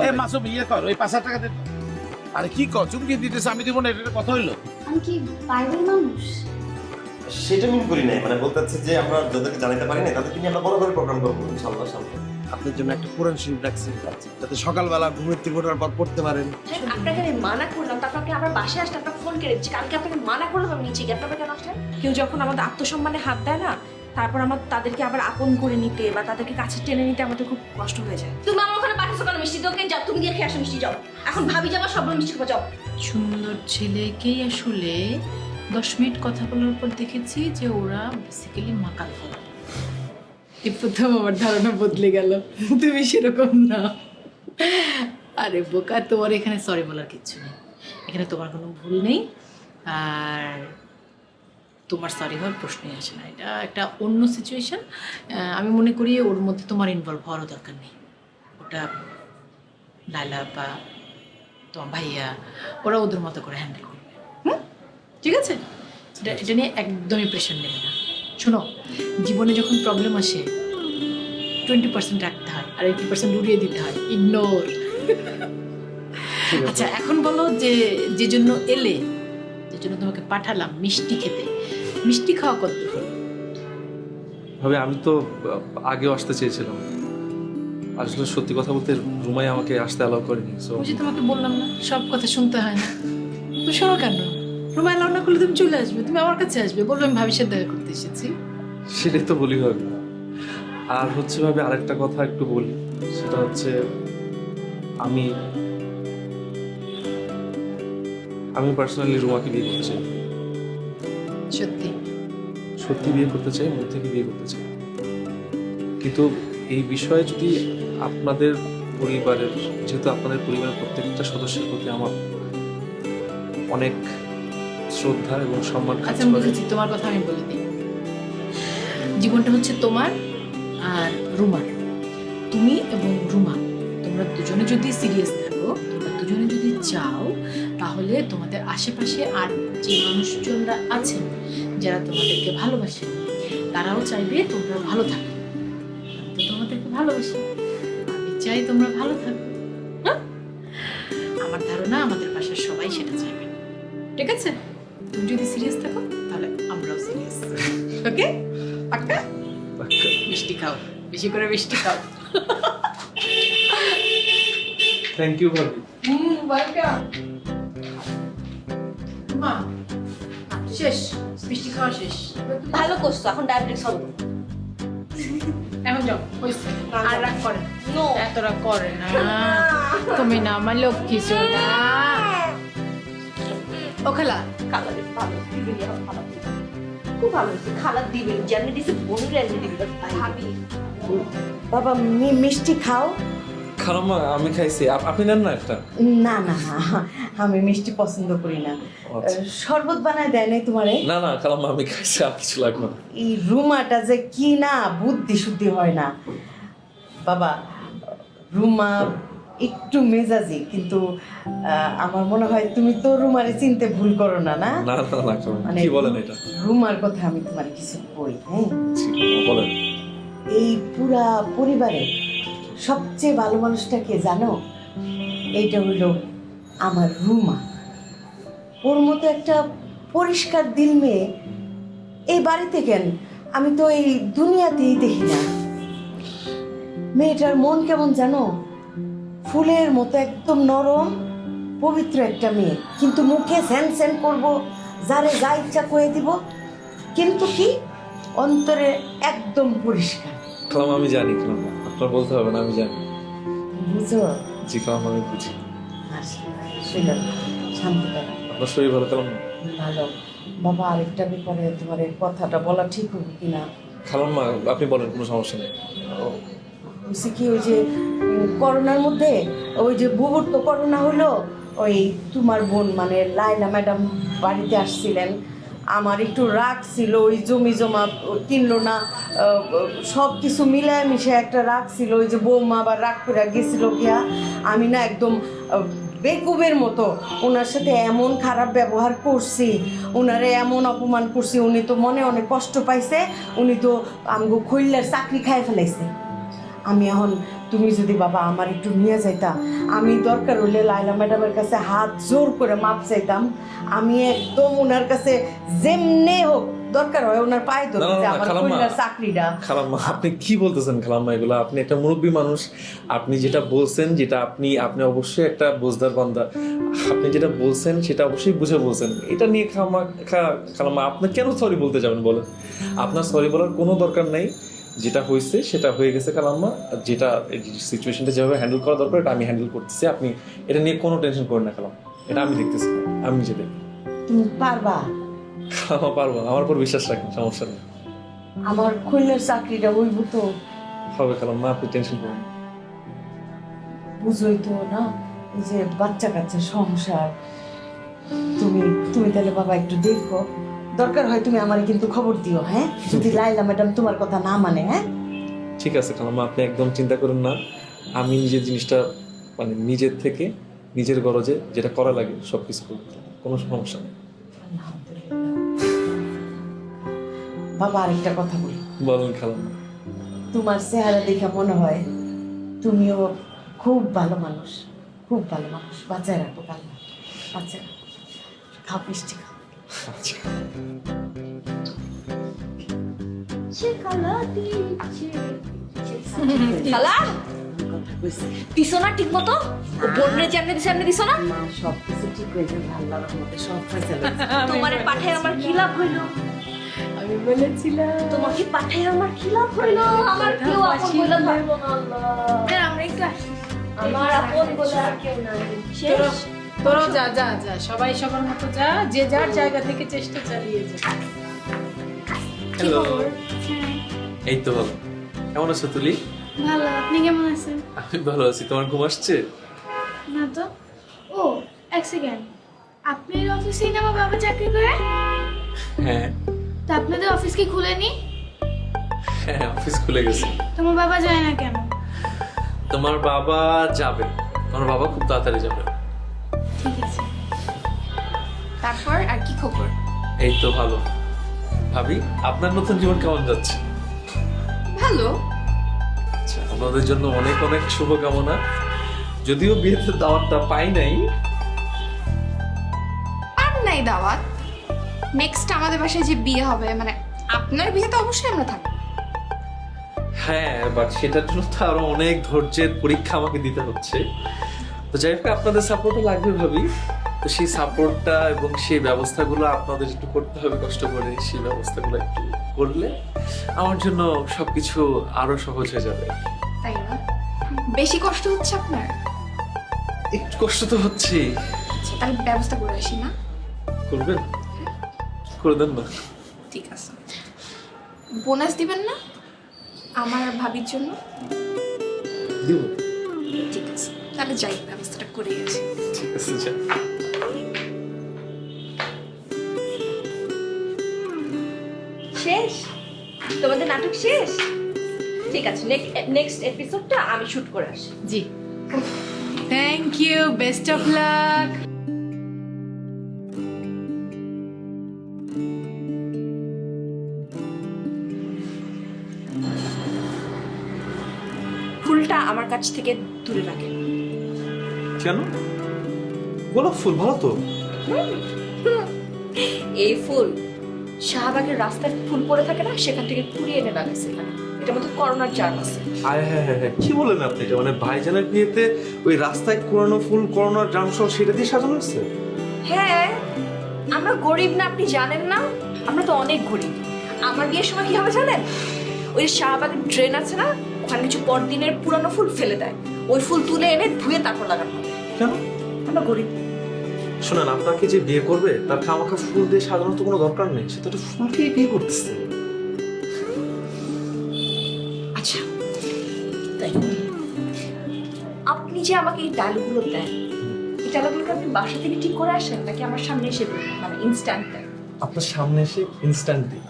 এই মাসুম ইয়ে কর ওই 5,000 টাকা দে তো। আরে কি কর চুমকি দিতেছে আমি দিব না এটা কথা হইলো? আমি কি বাইরের মানুষ? সেটা মিন করি নাই, মানে বলতে চাচ্ছি যে আমরা যাদেরকে জানাতে পারি না তাদেরকে নিয়ে আমরা বড় করে প্রোগ্রাম করবো ইনশাআল্লাহ সামনে। আপনার জন্য একটা কোরআন শরীফ রাখছি, যাতে সকালবেলা ঘুমের থেকে ওঠার পর পড়তে পারেন। আপনাকে আমি মানা করলাম, তারপর আপনি আবার বাসায় আসলে আপনাকে ফোন করে দিচ্ছি। কালকে আপনাকে মানা করলাম, আমি নিচে গিয়ে আপনাকে কেন আসলেন? কেউ যখন আমাদের আত্মসম্মানে হাত দেয় না, তারপর আমার তাদেরকে আবার আপন করে নিতে বা তাদেরকে কাছে টেনে নিতে আমাদের খুব কষ্ট হয়ে যায়। তুমি আমার ওখানে পাঠিয়েছো কেন মিষ্টি দোকে? যাও তুমি গিয়ে খেয়ে আসো মিষ্টি, যাও। এখন ভাবি যাবা সবগুলো মিষ্টি খাবো, যাও। সুন্দর ছেলেকেই আসলে 10 মিনিট কথা বলার পর দেখেছি যে ওরা বেসিক্যালি মাকাল ফল। এই প্রথম আমার ধারণা বদলে গেল, তুমি সেরকম না। আরে বোকা, তোমার এখানে সরি বলার কিচ্ছু নেই, এখানে তোমার কোনো ভুল নেই। আর তোমার সরি হওয়ার প্রশ্নই আসে না, এটা একটা অন্য সিচুয়েশন। আমি মনে করি ওর মধ্যে তোমার ইনভলভ হওয়ারও দরকার নেই। ওটা লালা বা তোমার ভাইয়া ওরা ওদের মতো করে হ্যান্ডেল করবে। ঠিক আছে, এটা নিয়ে একদমই প্রেশার নেবে না। শোনো, জীবনে যখন প্রবলেম আসে 20% রাখতে হয় আর 80% উড়িয়ে দিতে হয়, ইগনোর। আচ্ছা এখন বলো যে জন্য এলে, যে জন্য তোমাকে পাঠালাম মিষ্টি খেতে, মিষ্টি খাওয়া কত? ভাবে আমি তো আগেও আসতে চেয়েছিলাম, আসলে সত্যি কথা বলতে রুমাই আমাকে আসতে অ্যালাউ করেনি। সো বুঝি তোমাকে বললাম না সব কথা শুনতে হয় না, তো শোনো কেন? রুমা এলাও না করলে তুমি চলে আসবে, তুমি আমার কাছে আসবে, বলবে আমি ভাবির সাথে দেখা করতে এসেছি। সেটাই তো বলি ভাবে। আর হচ্ছে ভাবে আরেকটা কথা একটু বলি, সেটা হচ্ছে আমি পার্সোনালি রুমাকে বিয়ে করতে চাই। সত্যি? সত্যি বিয়ে করতে চাই, মন থেকে বিয়ে করতে চাই। কিন্তু এই বিষয়ে যদি আপনাদের পরিবারের, যেহেতু আপনাদের পরিবারের প্রত্যেকটা সদস্যের প্রতি আমার অনেক শ্রদ্ধা এবং সম্মান কাজ আচ্ছা করে। বুঝেছি, তোমার কথা আমি বলে দিই। জীবনটা হচ্ছে তোমার আর রুমার। তুমি এবং রুমা, তোমরা দুজনে যদি সিরিয়াস থাকো, তোমরা দুজনে যদি চাও, তাহলে তোমাদের আশেপাশে আর যে মানুষজনরা আছেন যারা তোমাদেরকে ভালোবাসে, তারাও চাইবে তোমরা ভালো থাকো। আমি তো তোমাদেরকে ভালোবাসি, আমি চাই তোমরা ভালো থাকো। হ্যাঁ, আমার ধারণা আমাদের বাসার সবাই সেটা চাইবে। ঠিক আছে, তুমি যদি সিরিয়াস থাকো তাহলে আমরাও সিরিয়াস। ওকে, পাক্কা? মিষ্টি খাও, বেশি করে মিষ্টি খাও। থ্যাংক ইউ ভাবি। ওয়েলকাম। মা, শেষ, মিষ্টি খাওয়া শেষ। ভালো করছো, এখন ডায়াবেটিস হবে। এখন যাও, হয়েছে। আর রাগ করে না। নো, এত রাগ করে না। তুমি না আমার লক্ষ্মী সোনা। ও খালা, খালা দিবে, ভালো দিবে, খালা দিবে। খুব ভালো হয়েছে, খালা দিবে, জানি দিছে বোনের এনে দিবে। ভাবি বাবা মিষ্টি খাও। খালাম্মা আমি খাইছি, আপনি নেন না একটা? না না আমি মিষ্টি পছন্দ করি না। আচ্ছা। শরবত বানায় দেয় নাই তোমারে? না না খালাম্মা আমি খাইছি, আর কিছু লাগবে না। এই রুমাটা যে কি না, বুদ্ধি শুদ্ধি হয় না বাবা। রুমা একটু মেজাজি, কিন্তু আমার মনে হয় তুমি তো রুমারে চিনতে ভুল করো না। না না না না খালাম্মা, মানে কি বলেন এটা? রুমার কথা আমি তোমার কিছু বলি। হ্যাঁ, জি, বলেন। এই পুরা পরিবারে সবচেয়ে ভালো মানুষটা কে জানো? এইটা হইল আমার রুমা। ওর মতো একটা পরিষ্কার দিল মেয়ে এই বাড়িতে কেন, আমি তো এই দুনিয়াতেই দেখি না। মেয়েটার মন কেমন জানো? ফুলের মতো একদম নরম পবিত্র একটা মেয়ে, কিন্তু মুখে স্যান স্যান করবো, যারে যা ইচ্ছা করে দিব, কিন্তু কি অন্তরে একদম পরিষ্কার। খালাম্মা আমি জানি, খালাম্মা আপনার বলতে হবে না, আমি জানি। বুঝো? জি খালাম্মা আমি বুঝি। সেটা শান্তি পায়। আপনার শরীর ভালো খালাম্মা? ভালো বাবা। আরেকটা ব্যাপারে তোমার এই কথাটা বলা ঠিক হবে কিনা খালাম্মা আপনি বলেন, কোনো সমস্যা নেই। বুঝছি কি, ওই যে করোনার মধ্যে ওই যে বুবুর তো করোনা হলো, ওই তোমার বোন মানে লাইলা ম্যাডাম বাড়িতে আসছিলেন। আমার একটু রাগ ছিল, ওই জমি জমা কিনলো না, সব কিছু মিলায় মিশে একটা রাগ ছিল। ওই যে বৌমা আবার রাগ করে গেছিল গিয়া, আমি না একদম বেকুবের মতো ওনার সাথে এমন খারাপ ব্যবহার করছি, ওনারে এমন অপমান করছি, উনি তো মনে অনেক কষ্ট পাইছে। উনি তো আমগো খৈল্লার চাকরি খাই ফেলাইছে। আমি এখন তুমি যদি বাবা আমার একটু নিয়ে যাইতা, আমি দরকার হইলে লাইলা ম্যাডামের কাছে হাত জোর করে মাপ চাইতাম। আমি একদম ওনার কাছে যেমনে হোক দরকার হয় ওনার পায়ে না, না, ধরতে না, আমার খালাম্মা। কন্যার চাকরিটা। খালাম্মা আপনি কি বলতেছেন খালাম্মা? এগুলো আপনি একটা মুরব্বী মানুষ, আপনি যেটা বলছেন যেটা আপনি অবশ্যই একটা বোঝদার বান্দা, আপনি যেটা বলছেন সেটা অবশ্যই বুঝে বলছেন। এটা নিয়ে খালাম্মা আপনি কেন সরি বলতে যাবেন বলেন? আপনার সরি বলার কোনো দরকার নাই। যেটা হয়েছে সেটা হয়ে গেছে খালাম্মা। যেটা সিচুয়েশনটা যেভাবে হ্যান্ডেল করা দরকার এটা আমি হ্যান্ডেল করতেছি। আপনি এটা নিয়ে কোনো টেনশন করেন না খালাম্মা, এটা আমি দেখতেছি, আমি নিজে দেখি। তুমি পারবা? খালাম্মা পারবো, আমার উপর বিশ্বাস রাখেন, সমস্যা নেই। আমার কন্যার চাকরিটা হইব তো? হবে খালাম্মা, আপনি টেনশন করেন না। বুঝোই তো না, এই যে বাচ্চা কাচ্চা সংসার। তুমি তুমি তাহলে বাবা একটু দেখো, দরকার হয় তুমি আমারে কিন্তু খবর দিও, হ্যাঁ? যদি লাইলা ম্যাডাম তোমার কথা না মানে। হ্যাঁ ঠিক আছে খালাম্মা, আপনি একদম চিন্তা করেন না। আমি নিজের জিনিসটা মানে নিজের থেকে নিজের গরজে যেটা করা লাগে সব কিছু করবো, কোনো সমস্যা নেই। বাবা আরেকটা কথা বলি, বলেন খালাম্মা। তোমার চেহারা দেখে মনে হয় তুমিও খুব ভালো মানুষ, খুব ভালো মানুষ। বাচ্চায় রাখো কাল, বাচ্চায় রাখো, খাও মিষ্টি খাও। আচ্ছা খালা দিছো না ঠিক মতো? বোনের যেমনি দিছে এমনি দিছো না? সব কিছু ঠিক হয়ে যাবে আল্লাহর রহমতে, সব ফয়সালা। তোমারে পাঠায় আমার কি লাভ হইলো? আমি বলেছিলাম তোমাকে পাঠায় আমার কি লাভ হইলো? আমার কেউ আপন বলে ধরবো না আল্লাহ। আমরা একটু আসি। আমার আপন বলে আর কেউ নাই। শেষ। তোরাও যা যা যা, সবাই সবার মতো যা, যে যার জায়গা থেকে চেষ্টা চালিয়ে যা। হ্যালো, হ্যাঁ, এই তো ভালো। কেমন আছো তুলি? ভালো। আপনি কেমন আছেন? আমি ভালো আছি। তোমার ঘুম আসছে? না তো। ও, এক সেকেন্ড। আপনার অফিসেই না আমার বাবা চাকরি করে? হ্যাঁ তা আপনাদের অফিস কি খুলেনি? হ্যাঁ, অফিস খুলে গেছে। তোমার বাবা যায় না কেন? তোমার বাবা যাবে, তোমার বাবা খুব তাড়াতাড়ি যাবে। ঠিক আছে। তারপর আর কি খবর? এই তো ভালো। ভাবি আপনার নতুন জীবন কেমন যাচ্ছে? ভালো। আচ্ছা, আপনাদের জন্য অনেক অনেক শুভকামনা। যদিও বিয়েতে দাওয়াতটা পাই নাই। আর নাই দাওয়াত। নেক্সট আমাদের বাসায় যে বিয়ে হবে, মানে আপনার বিয়েতে অবশ্যই আমরা থাকবো। হ্যাঁ, বাট সেটার জন্য তো আরো অনেক ধৈর্যের পরীক্ষা আমাকে দিতে হচ্ছে। তো যাই হোক, আপনাদের সাপোর্টও লাগবে ভাবি। তো সেই সাপোর্টটা এবং সেই ব্যবস্থাগুলো আপনাদের একটু করতে হবে কষ্ট করে। সেই ব্যবস্থাগুলো একটু করলে আমার জন্য সবকিছু আরো সহজ হয়ে যাবে। তাই না? বেশি কষ্ট হচ্ছে আপনার? একটু কষ্ট তো হচ্ছেই। আচ্ছা, তাহলে ব্যবস্থা করে আসি না? করবেন? করে দেন না। ঠিক আছে। বোনাস দিবেন না আমার আর ভাবির জন্য? দিব। ঠিক আছে, তাহলে যাই, ব্যবস্থাটা করে গেছি। ঠিক আছে, যা। শেষ? তোমাদের নাটক শেষ? ঠিক আছে, নেক্সট এপিসোডটা আমি শুট করে আসি। জি, thank you, best of luck. ফুলটা আমার কাছ থেকে দূরে রাখেন। কেন? গোলাপ ফুল ভালো তো। এই ফুল শাহবাগের রাস্তায় ফুল পড়ে থাকে না, সেখান থেকে কুড়িয়ে এনে লাগাইছে এখানে। এটার মধ্যে করোনার জার্ম আছে। আয় হ্যাঁ হ্যাঁ হ্যাঁ, কি বলেন আপনি? এটা মানে ভাইজানের বিয়েতে ওই রাস্তায় কোরানো ফুল, করোনার ড্রাম সহ সেটা দিয়ে সাজানো হচ্ছে? হ্যাঁ, আমরা গরিব না, আপনি জানেন না? আমরা তো অনেক গরিব। আমার বিয়ের সময় কি হবে জানেন? ওই শাহবাগের ড্রেন আছে না, ওখানে কিছু পরদিনের পুরানো ফুল ফেলে দেয়। ওই ফুল তুলে এনে ধুয়ে তারপর লাগানো হবে। কেন? আমরা গরিব। শোনেন, আপনাকে যে বিয়ে করবে তার খামাখা ফুল দিয়ে সাজানোর তো কোনো দরকার নেই। সে তো একটা ফুলকেই বিয়ে করতেছে। আচ্ছা, তাই আপনি যে আমাকে এই ডায়লগুলো দেন, এই ডায়লগুলো আপনি বাসা থেকে ঠিক করে আসেন নাকি আমার সামনে এসে মানে ইনস্ট্যান্ট দেন? আপনার সামনে এসে ইনস্ট্যান্ট দিই?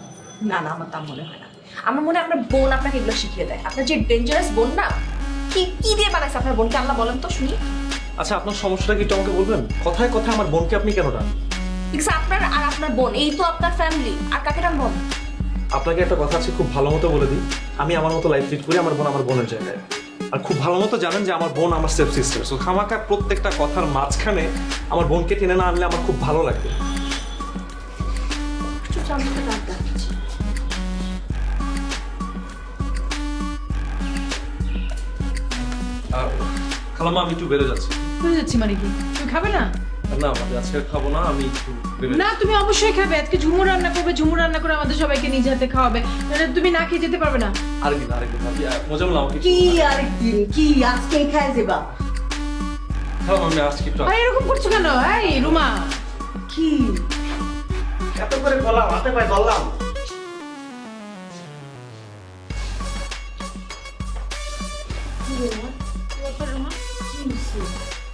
না না, আমার তা মনে হয় না। আমার মনে হয় আপনার বোন আপনাকে এগুলো শিখিয়ে দেয়। আপনার যে ডেঞ্জারাস বোন না, কি কি দিয়ে বানাইছে আপনার বোনকে? আল্লাহ বলেন তো শুনি। আচ্ছা, আপনার সমস্যাটা কি একটু আমাকে বলবেন? কথায় কথায় আমার বোনকে আপনি কেন ডান? ঠিক আছে, আপনার আর আপনার বোন, এই তো আপনার ফ্যামিলি। আর কাকে টানবো? আপনাকে একটা কথা আছে, খুব ভালো মতো বলে দিই, আমি আমার মতো লাইফ লিড করি, আমার বোন আমার বোনের জায়গায়। আর খুব ভালো মতো জানেন যে আমার বোন আমার সেফ সিস্টার, সো খামাকা প্রত্যেকটা কথার মাঝখানে আমার বোনকে টেনে না আনলে আমার খুব ভালো লাগবে। খালাম্মা আমি একটু বেরো যাচ্ছি। বুঝে যাচ্ছি মানে কি, তুমি খাবে না? না মানে আজকে খাবো না, আমি একটু বেরো। না তুমি অবশ্যই খাবে, আজকে ঝুমুর রান্না করবে, ঝুমুর রান্না করে আমাদের সবাইকে নিজ হাতে খাওয়াবে, নাহলে তুমি না খেয়ে যেতে পারবে না। আরেকদিন মোজাম্মেল আমাকে কি আরেকদিন কি আজকে খায় যাবা? খালাম্মা আমি আজকে একটু আরে এরকম করছো কেন? এই রুমা, কি এত করে বললাম, হাতে পায়ে ধরলাম।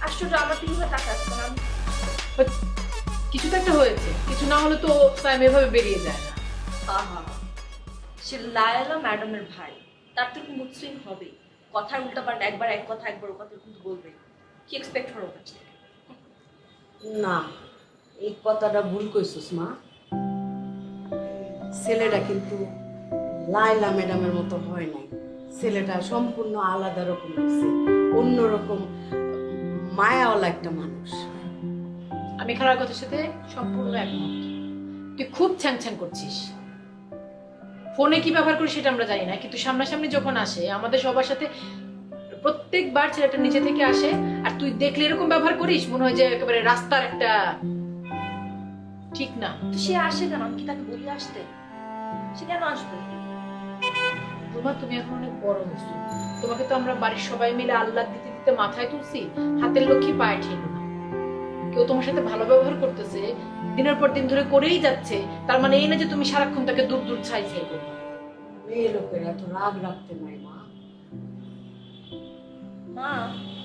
আশ্চর্য, আমার দিকে টাকা আসছে না। কিছু তো একটা হয়েছে, কিছু না হলে তো সাইম এভাবে বেরিয়ে যায় না। আহা, সে লায়লা ম্যাডামের ভাই, তার তো মুড সুইং হবে, কথার উল্টাপাল্টা, একবার এক কথা একবার ও কথা কিন্তু বলবে। কি এক্সপেক্ট করো ওর কাছ থেকে? না, এই কথাটা ভুল কইছিস মা। ছেলেটা কিন্তু লায়লা ম্যাডামের মতো হয় নাই। ছেলেটা সম্পূর্ণ আলাদা রকম হয়েছে, অন্যরকম মায়াওয়ালা একটা মানুষ। আমি খালার কথার সাথে সম্পূর্ণ একমত। তুই খুব ছ্যাং করছিস। ফোনে কি ব্যবহার করিস সেটা আমরা জানি না, কিন্তু সামনাসামনি যখন আসে আমাদের সবার সাথে প্রত্যেকবার ছেলেটা নিচে থেকে আসে, আর তুই দেখলে এরকম ব্যবহার করিস, মনে হয় যে একেবারে রাস্তার একটা, ঠিক না। তো সে আসে কেন? আমি কি তাকে বলি আসতে? সে কেন আসবে? রুমা, তুমি এখন অনেক বড় হয়েছো, তোমাকে তো আমরা বাড়ির সবাই মিলে আল্লাহ দিতে দিতে মাথায় তুলছি, হাতের লক্ষ্মী পায়ে ঠেলো না। কেউ তোমার সাথে ভালো ব্যবহার করতেছে, দিনের পর দিন ধরে করেই যাচ্ছে, তার মানে এই না যে তুমি সারাক্ষণ তাকে দূর দূর ছাই ছাই করবে। মেয়ে লোকের এত রাগ রাখতে নাই মা। মা,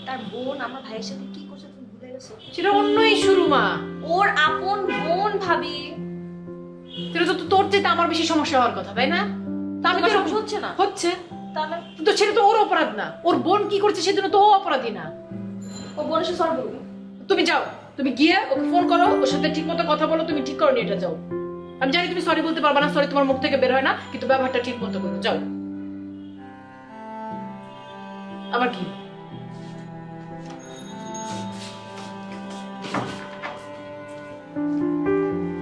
তার বোন আমার ভাইয়ের সাথে কি করছে তুমি ভুলে গেছো? সেটা অন্য ইস্যু রুমা। ওর আপন বোন ভাবি। সেটা তো তোর চেয়ে আমার বেশি সমস্যা হওয়ার কথা, তাই না? তা আমি তো তোমার সমস্যা হচ্ছে না? হচ্ছে। তাহলে তো সেটা তো ওর অপরাধ না, ওর বোন কি করছে সেজন্য তো ও অপরাধী না। ও বোনের সাথে সরি বলবে। তুমি যাও, তুমি গিয়ে ওকে ফোন করো, ওর সাথে ঠিক মতো কথা বলো, তুমি ঠিক করো নি, এটা যাও। আমি জানি তুমি সরি বলতে পারবা না, সরি তোমার মুখ থেকে বের হয় না, কিন্তু ব্যবহারটা ঠিক মতো করো, যাও। আবার কি?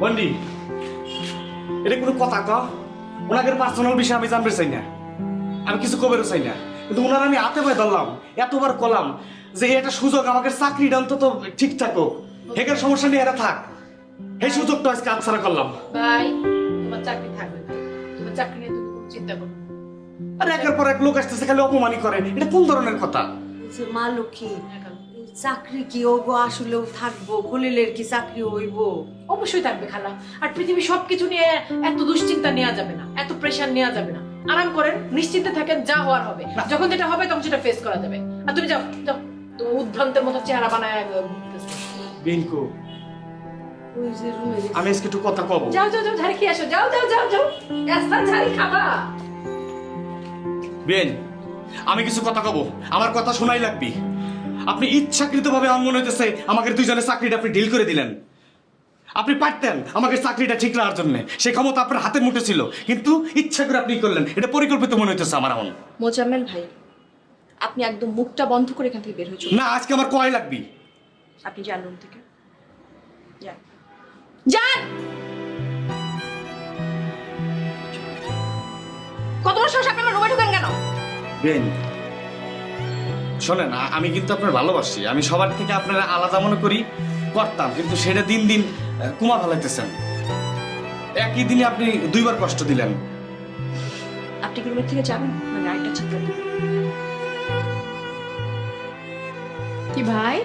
বন্ডি, এটা কোনো কথা ক? ওনাকে পার্সোনাল বিষয় আমি জানতে চাই না, আমি কিছু কবেরও চাই না, কিন্তু ওনার আমি হাতে পায়ে ধরলাম, এতবার কলাম যে এটা সুযোগ, আমাকে চাকরিটা অন্তত ঠিকঠাক হোক, হেকের সমস্যা নিয়ে এরা থাক, এই সুযোগটা আজকে আনসারা করলাম। ভাই, তোমার চাকরি থাকবে ভাই, তোমার চাকরি নিয়ে তুমি কোনো চিন্তা করো না। আর একের পর এক লোক আসতেছে খালি অপমানই করে, এটা কোন ধরনের কথা? বলছে মা লক্ষ্মী, চাকরি কি ওগো আসলেও থাকবো? খলিলের কি চাকরি হইব? অবশ্যই থাকবে খালা। আর পৃথিবী সবকিছু নিয়ে এত দুশ্চিন্তা নেওয়া যাবে না, এত প্রেশার নেওয়া যাবে না। আরাম করেন, নিশ্চিন্তে থাকেন, যা হওয়ার হবে, যখন যেটা হবে তখন সেটা ফেস করা যাবে। আর তুমি যাও যাও, তুমি উদ্ভ্রান্তের মতো চেহারা বানায় ঘুরতেছো। বিনকু, ওই যে রুমে আমি আজকে একটু কথা কব। যাও যাও যাও, ঝাড়ি খেয়ে আসো, যাও যাও যাও যাও, রাস্তার ঝাড়ি খাবা। বেন, আমি কিছু কথা কব, আমার কথা শোনাই লাগবে। আপনি ইচ্ছাকৃতভাবে আমার মনে হইতেছে আমাকে দুইজনের চাকরিটা আপনি ডিল করে দিলেন। আপনি পারতেন আমাকে চাকরিটা ঠিক রাখার জন্য, সে ক্ষমতা আপনার হাতের মুঠে ছিল, কিন্তু ইচ্ছা করে আপনি করলেন, এটা পরিকল্পিত মনে হইতেছে আমার এখন। মোজাম্মেল ভাই, আপনি একদম মুখটা বন্ধ করে এখান থেকে বের হয়ে চলুন। না, আজকে আমার কয় লাগবে। আপনি যান রুম থেকে, যান যান। কত বড় সাহস, আপনি আমার রুমে ঢুকেন কেন? বেন, শোনেন, আমি কিন্তু আপনার ভালোবাসি, আমি সবার থেকে আপনারা আলাদা মনে করি করতাম, কিন্তু সেটা দিন দিন কুমা ফেলাইতেছেন। একই দিনে আপনি দুইবার কষ্ট দিলেন। আপনি কি রুমের থেকে যাবেন না গাড়িটা চেক করে দেবেন? কি ভাই,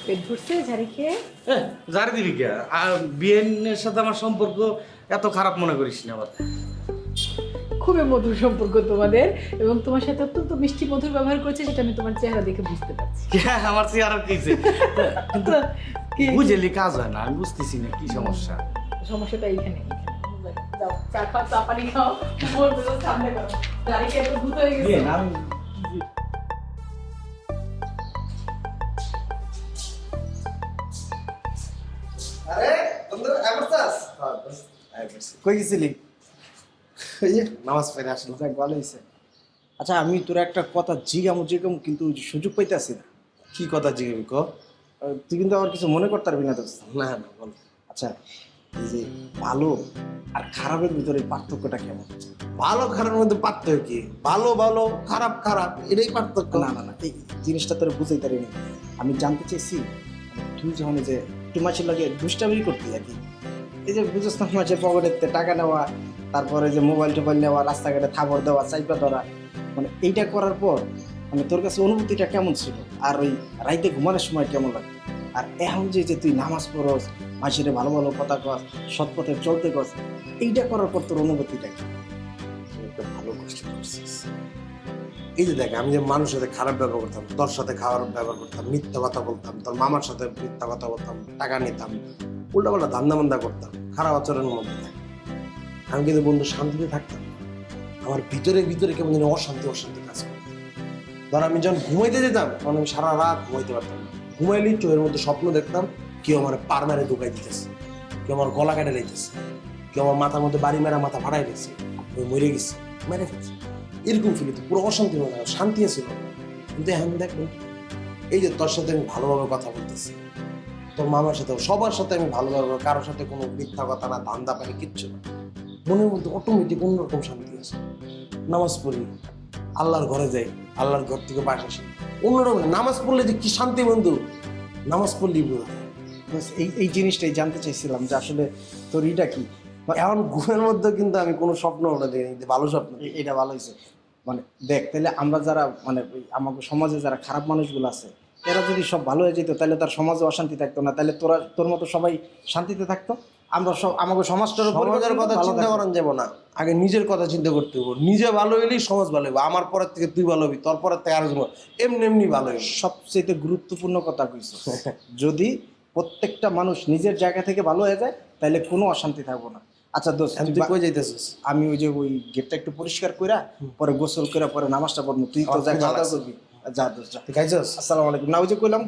পেট ভরছে ঝাড়ি খেয়ে? জারি দিবি কে? আর বিয়ের সাথে আমার সম্পর্ক এত খারাপ মনে করিস না আবার। খুবই মধুর সম্পর্ক তোমাদের, এবং তোমার সাথে অত্যন্ত মিষ্টি মধুর ব্যবহার করছে, সেটা আমি তোমার চেহারা দেখে বুঝতে পারছি। হ্যাঁ, আমার চেহারা কিছে, কিন্তু বুঝেলি কাজ হয় না, আমি বুঝতেছি না কি সমস্যা। সমস্যাটা এইখানে। যাও, চা খাও, চা পানি খাও, বলবো সামনে করো, গাড়ি খেয়ে তো ভূত হয়ে গেছে। আরে বন্ধু, কই গেছিলি? ওই যে নামাজ পড়ে আসলো, যাক ভালো হয়েছে। আচ্ছা আমি তোর একটা কথা জিগামু কিন্তু ওই যে সুযোগ পাইতেছি না। কি কথা জিজ্ঞেস ক? তুই কিন্তু আবার কিছু মনে করতে পারবি না দোস্ত। না না বল। আচ্ছা এই যে ভালো আর খারাপের ভিতরে পার্থক্যটা কেমন? ভালো খারাপের মধ্যে পার্থক্য কি? ভালো ভালো, খারাপ খারাপ, এটাই পার্থক্য। না না না, এই জিনিসটা তোর বুঝাই পারিনি। আমি জানতে চাইছি তুই যখন এই যে তুই মাছের লাগে দুষ্টামি করতি আর কি, এই যে বুঝছ না মাছের পকেটেতে টাকা নেওয়া, তারপরে যে মোবাইল টোবাইল নেওয়া, রাস্তাঘাটে থাবর দেওয়া, চাইপা ধরা, মানে এইটা করার পর মানে তোর কাছে অনুভূতিটা কেমন ছিল? আর ওই রাইতে ঘুমানোর সময় কেমন লাগতো? আর এখন যে যে তুই নামাজ পড়স, মাছের ভালো ভালো কথা কস, সৎ পথে চলতে কস, এইটা করার পর তোর অনুভূতিটা কি? তুই একটা ভালো কোশ্চেন করছিস। এই যে দেখ, আমি যে মানুষের সাথে খারাপ ব্যবহার করতাম, তোর সাথে খারাপ ব্যবহার করতাম, মিথ্যা কথা বলতাম, তোর মামার সাথে মিথ্যা কথা বলতাম, টাকা নিতাম, উল্টাপাল্টা ধান্দা মান্দা করতাম, খারাপ আচরণের মধ্যে থাকতাম। আমি কিন্তু বন্ধু শান্তিতে থাকতাম। আমার ভিতরে ভিতরে কেমন যেন অশান্তি কাজ করতাম। ধর আমি যখন ঘুমাইতে যেতাম তখন আমি সারা রাত ঘুমাইতে পারতাম না। ঘুমাইলেই চোখের মধ্যে স্বপ্ন দেখতাম কেউ আমার পার মেরে ঢুকাই দিতেছে, কেউ আমার গলা কেটে লাইতেছে, কেউ আমার মাথার মধ্যে বাড়ি মেরা মাথা ফাটাই দিচ্ছে, ওই মরে গেছে, মেরে ফেলছে। এরকম ফিল হতো, পুরো অশান্তি মনে হয়, শান্তি ছিল। কিন্তু এখন দেখবেন এই যে তোর সাথে আমি ভালোভাবে কথা বলতেছি, তোর মামার সাথে, সবার সাথে আমি ভালোভাবে, কারোর সাথে কোনো মিথ্যা কথা না, ধান্দা পানি কিচ্ছু না, মনের মধ্যে অটোমেটিক অন্যরকম শান্তি আছে। নামাজ পড়ি, আল্লাহর ঘরে যাই, আল্লাহর ঘর থেকে বাসা আসি, অন্যরকম। নামাজ পড়লে যে কি শান্তি বন্ধু, নামাজ পড়লেই বোঝা যায়। এই জিনিসটাই জানতে চাইছিলাম যে আসলে তোর এইটা কি। এখন ঘুমের মধ্যে কিন্তু আমি কোনো স্বপ্ন ওটা দিই, ভালো স্বপ্ন। এটা ভালো হয়েছে। মানে দেখ, তাহলে আমরা যারা মানে আমাদের সমাজে যারা খারাপ মানুষগুলো আছে, এরা যদি সব ভালো হয়ে যেত তাহলে তার সমাজে অশান্তি থাকতো না, তাহলে তোর মতো সবাই শান্তিতে থাকতো। আমরা সব আমাকে সমাজটার সমাজের কথা চিন্তা করান যাবো না, আগে নিজের কথা চিন্তা করতে হবে। নিজে ভালো হইলেই সমাজ ভালো হবে। আমার পরের থেকে তুই ভালো হবি, তোর পরের থেকে আরেকজন, এমনি এমনি ভালো হবে। সবচেয়ে গুরুত্বপূর্ণ কথা কইছো, যদি প্রত্যেকটা মানুষ নিজের জায়গা থেকে ভালো হয়ে যায় তাহলে কোনো অশান্তি থাকবো না। আচ্ছা দোস্ত, তুই কই যাইতেছিস? আমি ওই যে ওই গেটটা একটু পরিষ্কার কইরা পরে গোসল করে পরে নামাজটা পড়বো, তুই তো যা খাওয়া করবি। যা দোস্ত যা। তুই খাইছিস? আসসালামু আলাইকুম। না ওই যে কইলাম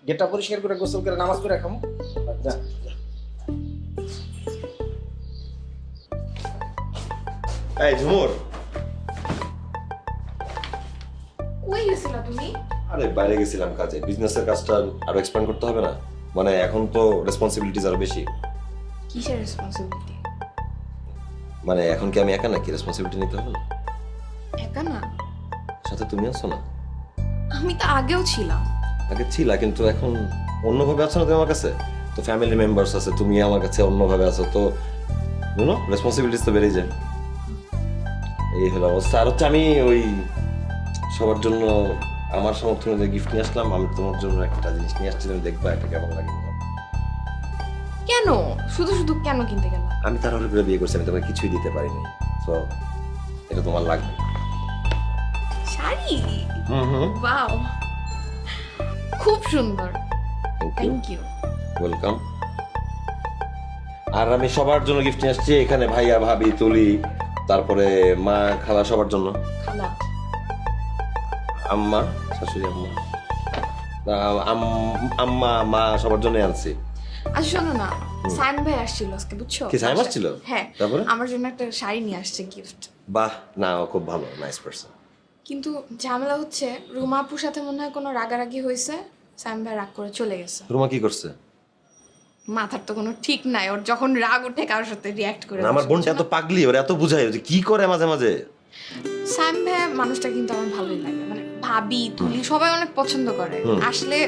গেটটা পরিষ্কার করে গোসল করে নামাজ পড়ে খামো। যা। এই ঝুমুর, কই গেছিলা তুমি? আরে বাইরে গেছিলাম কাজে, বিজনেসের কাজটা আরো এক্সপ্যান্ড করতে হবে না? মানে এখন তো রেসপন্সিবিলিটিস আরো বেশি। কিসের রেসপন্সিবিলিটি? মানে এখন কি আমি একা নাকি রেসপন্সিবিলিটি নিতে হবে না? একা না, সাথে তুমি আছো না? আমি তো আগেও ছিলাম। আগে ছিলা, কিন্তু এখন অন্যভাবে আছো না তুমি আমার কাছে। তো ফ্যামিলি মেম্বার্স আছে, তুমি আমার কাছে অন্যভাবে আছো, তো বুঝলো রেসপন্সিবিলিটিস তো বেড়েই যায়। এই হলো অবস্থা। আর হচ্ছে আমি ওই সবার জন্য আমার সমর্থন অনুযায়ী গিফট নিয়ে আসলাম। আমি তোমার জন্য একটা জিনিস নিয়ে আসছিলাম, দেখবা এটা কেমন লাগে। কেন শুধু শুধু কেন কিনতে গেলা? আমি তার করে বিয়ে করছি, আমি তোমাকে কিছুই দিতে পারিনি, তো এটা তোমার লাগবে। শাড়ি? হুম, ওয়াও, খুব সুন্দর, থ্যাংক ইউ। ওয়েলকাম। আর আমি সবার জন্য গিফট নিয়ে আসছি, এখানে ভাইয়া ভাবি তুলি, তারপরে মা খালা সবার জন্য, খালা আম্মা শাশুড়ি আম্মা মা সবার জন্য আনছি। আচ্ছা শোনো না, সাইম ভাই আসছিল আজকে, বুঝছো? কি সাইম আসছিল? হ্যাঁ, তারপরে আমার জন্য একটা শাড়ি নিয়ে আসছে গিফট। বাহ, না ও খুব ভালো, নাইস পারসন। কিন্তু ঝামেলা হচ্ছে রুমা আপুর সাথে মনে হয় কোনো রাগারাগি হয়েছে, সাইম ভাই রাগ করে চলে গেছে। রুমা কি করছে? মাথার তো কোনো ঠিক নাই, ওর যখন রাগ ওঠে কারোর সাথে রিয়াক্ট করে। আমার বোনটা এত পাগলি, ওর এত বুঝায় যে কি করে মাঝে মাঝে। সাইম ভাই মানুষটা কিন্তু আমার ভালোই লাগে, মানে ভাবি তুলি সবাই অনেক পছন্দ করে, আসলে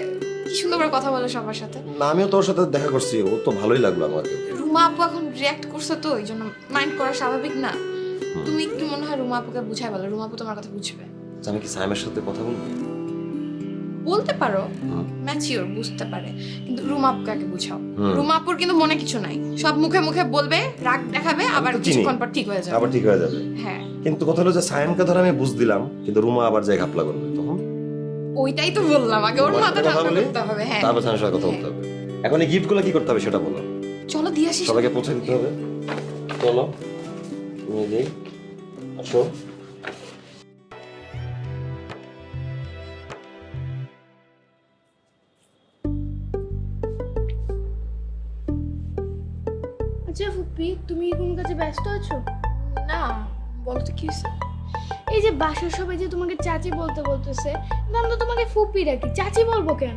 কি সুন্দর করে কথা বলে সবার সাথে। না আমিও তোর সাথে দেখা করছি, ও তো ভালোই লাগলো আমাকে। রুমা আপু এখন রিয়াক্ট করছে তো এই জন্য মাইন্ড করা স্বাভাবিক না। তুমি একটু মনে হয় রুমা আপুকে বুঝাই বলো, রুমা আপু তোমার কথা বুঝবে। আমি কি সাইমের সাথে কথা বলবো? বলতে পারো, ম্যাচিওর, বুঝতে পারে, কিন্তু রুমা আপুকে আগে বুঝাও। রুমা আপুর কিন্তু মনে কিছু নাই, সব মুখে মুখে বলবে, রাগ দেখাবে, আবার কিছুক্ষণ পর ঠিক হয়ে যাবে। আবার ঠিক হয়ে যাবে। হ্যাঁ, কিন্তু কথা হলো যে সাইমকে ধরে আমি বুঝ দিলাম, কিন্তু রুমা আবার যাই ঘাপলা করবে, তখন ওইটাই তো বললাম, আগে ওর মাথা ঠান্ডা করতে হবে। হ্যাঁ, তারপর সাইমের সাথে কথা বলতে হবে। এখন এই গিফটগুলো কি করতে হবে সেটা বলো। চলো দিয়ে আসি। সবাইকে পৌঁছে দিতে হবে। চলো তুমি যাই, আসো। আচ্ছা ফুপি, তুমি কোন কাজে ব্যস্ত আছো? না, বলতো কি হয়েছে? এই যে বাসার সবাই যে তোমাকে চাচি বলতে বলতেছে, কিন্তু আমি তো তোমাকে ফুপি রাখি, চাচি বলবো কেন?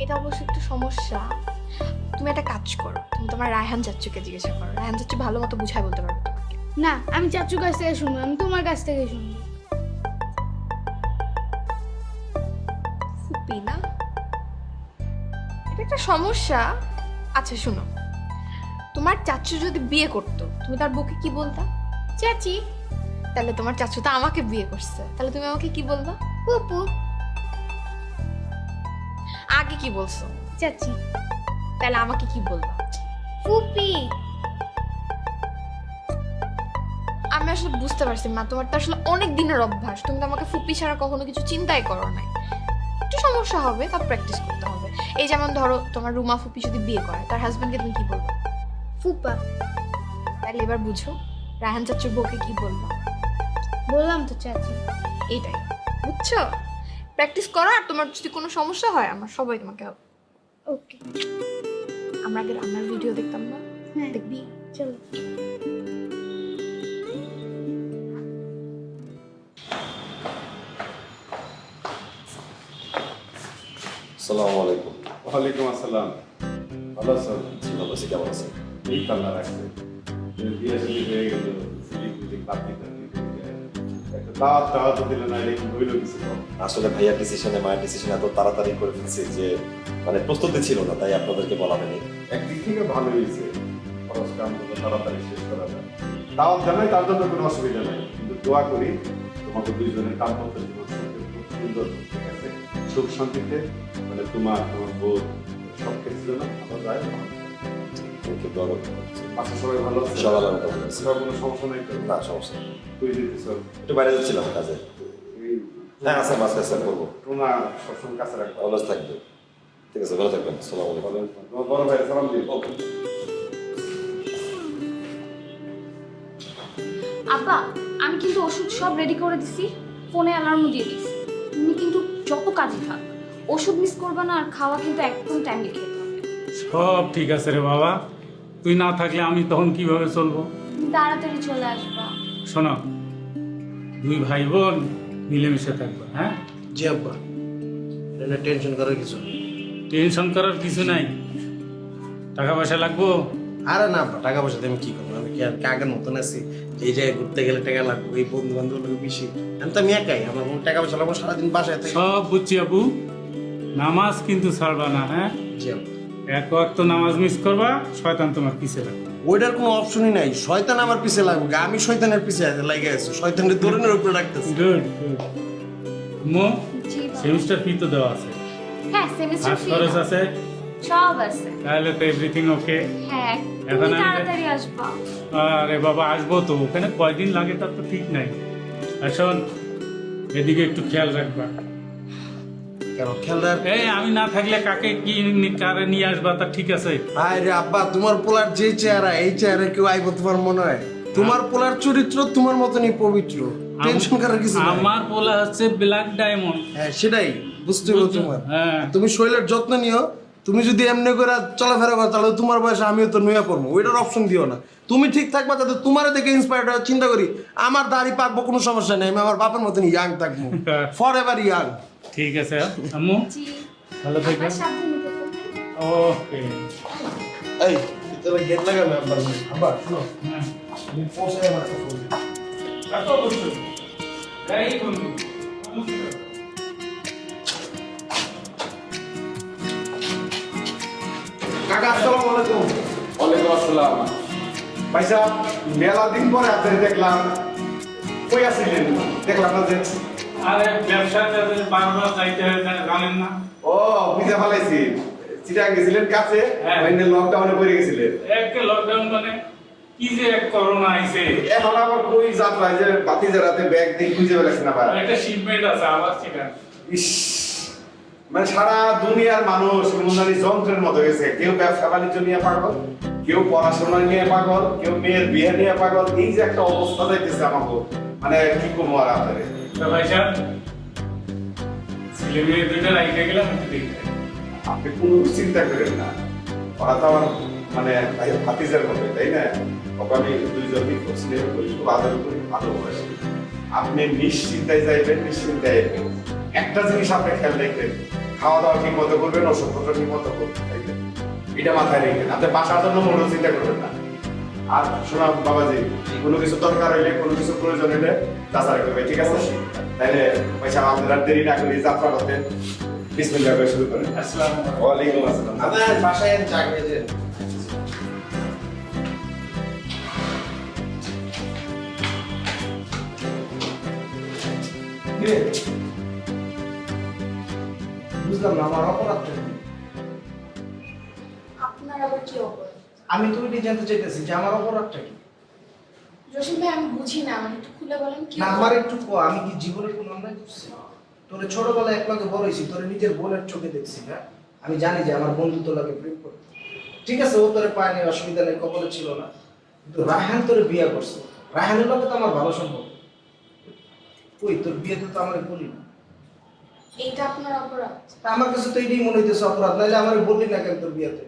এটা অবশ্য একটু সমস্যা। তুমি একটা কাজ করো, তুমি তোমার রায়হান চাচুকে জিজ্ঞাসা করো, রায়হান চাচু ভালো মতো বুঝায় বলতে পারবে তোমাকে। না, আমি চাচুর কাছ থেকে শুনবো, আমি তোমার কাছ থেকে শুনবো। ফুপি না, এটা একটা সমস্যা। আচ্ছা শোনো, তোমার চাচু যদি বিয়ে করতো তুমি তার বউকে কি বলতা? চাচি। তাহলে তোমার চাচু তো আমাকে বিয়ে করছে, তাহলে তুমি আমাকে কি বলবা? ফুপু। আগে কি বলছো? চাচি। তাহলে আমাকে কি বলবা? ফুপি। আমি আসলে বুঝতে পারছি মা, তোমার তো আসলে অনেক দিনের অভ্যাস, তুমি তো আমাকে ফুপি ছাড়া কখনো কিছু চিন্তাই করো নাই। একটু সমস্যা হবে, তার প্র্যাকটিস করতে হবে। এই যেমন ধরো তোমার রুমা ফুপি যদি বিয়ে করে, তার হাজবেন্ডকে তুমি কি বলবো? ফুপা। তাহলে এবার বুঝো, রায়হান চাচুর বউকে কি বলবো? বললাম তো চাচি। এইটাই, বুঝছো? প্র্যাকটিস করো, আর তোমার যদি কোনো সমস্যা হয় আমার সবাই তোমাকে help। ওকে। আমরা আগে রান্নার ভিডিও দেখতাম না? হ্যাঁ, দেখবি? চলো। আসসালামু আলাইকুম। ওয়ালাইকুম আসসালাম। ভালো আছো? জি ভালো আছি, কেমন আছেন? এই কান্না রাখছে বিয়ে শাদী হয়ে গেল, সিলিং পাতি একটা দাওয়াত দিলে না, এরকম হইল কিছু? আসলে ভাইয়ার ডিসিশনে, মায়ের ডিসিশন এত তাড়াতাড়ি করে ফেলছি যে মানে প্রস্তুতি ছিল না, তাই আপনাদেরকে বলা হয়নি। একদিক থেকে ভালো হয়েছে, খরচ কাম করতে তাড়াতাড়ি শেষ করা যায়। দাওয়াত জানাই, তার জন্য কোনো অসুবিধা নাই, কিন্তু দোয়া করি তোমাকে দুইজনের কাম করতে জীবন খুব সুন্দর, ঠিক আছে, সুখ শান্তিতে, মানে তোমার বউ সব কিছু যেন ভালো যায়। ওকে, দোয়া করতে পারছি। বাসা সবাই ভালো আছে? সবাই ভালো আছে। সবার কোনো সমস্যা নাই তো? না, সমস্যা নেই। তুই দিতেছ? একটু বাইরে যাচ্ছিলাম কাজে। হ্যাঁ আছে, মাছ কাছে করবো। টুনা সবসময় কাছে রাখবো। অলওয়েজ থাকবে। ঠিক আছে, ভালো থাকবেন। আসসালামু আলাইকুম। তোমার বড় ভাই সালাম দিই। আব্বা, আমি কিন্তু ওষুধ সব রেডি করে দিছি, ফোনে অ্যালার্মও দিয়ে দিছি। তুমি কিন্তু যত কাজই থাক ওষুধ মিস করবে না, আর খাওয়া কিন্তু একদম টাইমলি খেতে হবে। সব ঠিক আছে রে বাবা, তুই না থাকলে আমি তখন কিভাবে চলবো? তুমি তাড়াতাড়ি চলে আসবা। শোনো, দুই ভাই বোন মিলেমিশে থাকবে। হ্যাঁ জি আব্বা, এটা টেনশন করার কিছু নেই। টেনশন করার কিছু নাই। টাকা পয়সা লাগবো? আরে না আব্বা, টাকা পয়সা দিয়ে আমি কি করবো? আমি কি আর আগের মতন আছি? এই জায়গায় ঘুরতে গেলে টাকা লাগবে, এই বন্ধু বান্ধব লোক বেশি। আমি তো আমি একাই, আমার কোনো টাকা পয়সা লাগবে, সারাদিন বাসায় থাকি। সব বুঝছি আবু, নামাজ কিন্তু ছাড়বা না। হ্যাঁ, জি আব্বা। এক ওয়াক্ত নামাজ মিস করবা, শয়তান তোমার পিছে লাগবে। ওইটার কোনো অপশনই নাই, শয়তান আমার পিছে লাগবে, আমি শয়তানের পিছে লাগে আছি, শয়তানের দৌড়ের উপরে রাখতেছি। Good good. মো জি সেমিস্টার ফি তো দেওয়া আছে, হ্যাঁ, সেমিস্টার হাত ফি খরচ আছে, সব আছে। তাহলে তো এভরিথিং ওকে। হ্যাঁ, এখন তুমি আমি- তাড়াতাড়ি আসবা। আরে বাবা, আসবো তো, ওখানে কয়দিন লাগে তার তো ঠিক নাই। আর শোন, এদিকে একটু খেয়াল রাখবা। কেন খেয়াল রাখ? এই আমি না থাকলে কাকে কি কারে নিয়ে আসবা তা ঠিক আছে? আরে আব্বা, তোমার পোলার যে চেহারা, এই চেহারা কেউ আইব তোমার মনে হয়? তোমার পোলার চরিত্র তোমার মতনই পবিত্র, টেনশন করার কিছু নাই। আমার পোলা হচ্ছে ব্ল্যাক ডায়মন্ড। হ্যাঁ সেটাই বুঝতে হবে তোমার। হ্যাঁ, তুমি শরীরের যত্ন নিও, তুমি যদি এমনি করে চলাফেরা করো তাহলে তোমার বয়সে আমিও তো নুয়ে পড়বো, ওইটার অপশন দিও না। তুমি ঠিক থাকবা যাতে তোমার দেখে ইন্সপায়ার্ড হয়ে চিন্তা করি আমার দাড়ি পাকবো, কোনো সমস্যা নেই, আমি আমার বাপের মতন ইয়াং থাকবো, ফর এভার ইয়াং। ঠিক আছে আম্মু, জি। ভালো থেকো। আব্বা সাবধানে থেকো। ওকে। এই ভিতরে গেট লাগাবে আব্বা। আব্বা শুনো, হ্যাঁ, তুমি পৌঁছায় আমার একটা ফোন দিও। রাখো অবশ্যই। এই বন্ধু, ভালো থেকো। কাকা আসসালামু আলাইকুম। ওয়ালাইকুম আসসালাম। ভাই সাহেব, মেলা দিন পরে আপনাদের দেখলাম, কই আছিলেন? দেখলাম না যে। আরে ব্যবসাতে বারবার যাইতে হয়, জানেন না? ও, ভিজা ফেলাইছি, চিটা গেছিলেন কাছে, হ্যাঁ। ওইখানে লকডাউনে পড়ে গেছিলেন। একটা লকডাউন মানে কি যে এক করোনা আইছে, এখন আবার কই যাত ভাই, যে বাতি জারাতে ব্যাগ দিয়ে খুঁজে পেলাছেন আবার। একটা শিপমেন্ট আছে আবার সেটা। ইস, মানে সারা দুনিয়ার মানুষ মনে যন্ত্রের মতো গেছে, কেউ ব্যবসা বাণিজ্য নিয়ে পাগল, কেউ পড়াশোনা নিয়ে পাগল, কেউ মেয়ের বিয়ে নিয়ে পাগল। এই যে একটা অবস্থা দেখতেছে আমাকে, মানে কি করবো আর আপনাদের। তো ভাই সাহেব, ছেলে মেয়ে দুইটা রাইখে গেলাম একটু দেখতে। আপনি কোনো চিন্তা করেন না, ওরা তো আমার মানে ভাতিজার মতো, তাই না? ওকে আমি দুইজনই খুব স্নেহ করি, খুব আদর করি, ভালোবাসি। আপনি নিশ্চিন্তায় যাইবেন, নিশ্চিন্তায় আসবেন। একটা জিনিস আপনি খেয়াল রাখবেন, খাওয়া দাওয়া ঠিক মতো করবেন, ওষুধপত্র ঠিক মতো খাইবেন, এটা মাথায় রেখেন। আপনি বাসার জন্য মনে চিন্তা করবেন না। আর শোনা বাবাজি, কোনো কিছু দরকার হইলে, কোনো কিছু প্রয়োজন হইলে তাছাড়া করবে, ঠিক আছে? তাহলে পয়সা আপনারা দেরি না করে যাত্রা করতে বিসমিল্লাহ করে শুরু করেন। আসসালামু আলাইকুম। ওয়ালাইকুম আসসালাম। আমার বাসায় চা খেয়ে যে বুঝলাম না আমার অপরাধটা কি? আপনার আবার কি অপরাধ? আমি তো এটাই জানতে চাইতেছি যে আমার অপরাধটা কি? জসিম ভাই আমি বুঝি না, মানে একটু খুলে বলেন কি না আমার একটু আমি কি জীবনের কোনো অন্যায় করছি? তোরে ছোটবেলায় একলাকে বড় হয়েছি, তোরে নিজের বোনের চোখে দেখছি না? আমি জানি যে আমার বন্ধু তোলাকে প্রেম করে, ঠিক আছে, ও তোরে পায়নি, অসুবিধা নেই, কপালে ছিল না, কিন্তু রায়হান তোরে বিয়ে করছে। রায়হানের লোকে তো আমার ভালো সম্ভব। ওই তোর বিয়েতে তো আমার বলি না। এইটা আপনার অপরাধ? আমার কাছে তো এটাই মনে হইতেছে অপরাধ, নাহলে আমার বললি না কেন তোর বিয়েতে?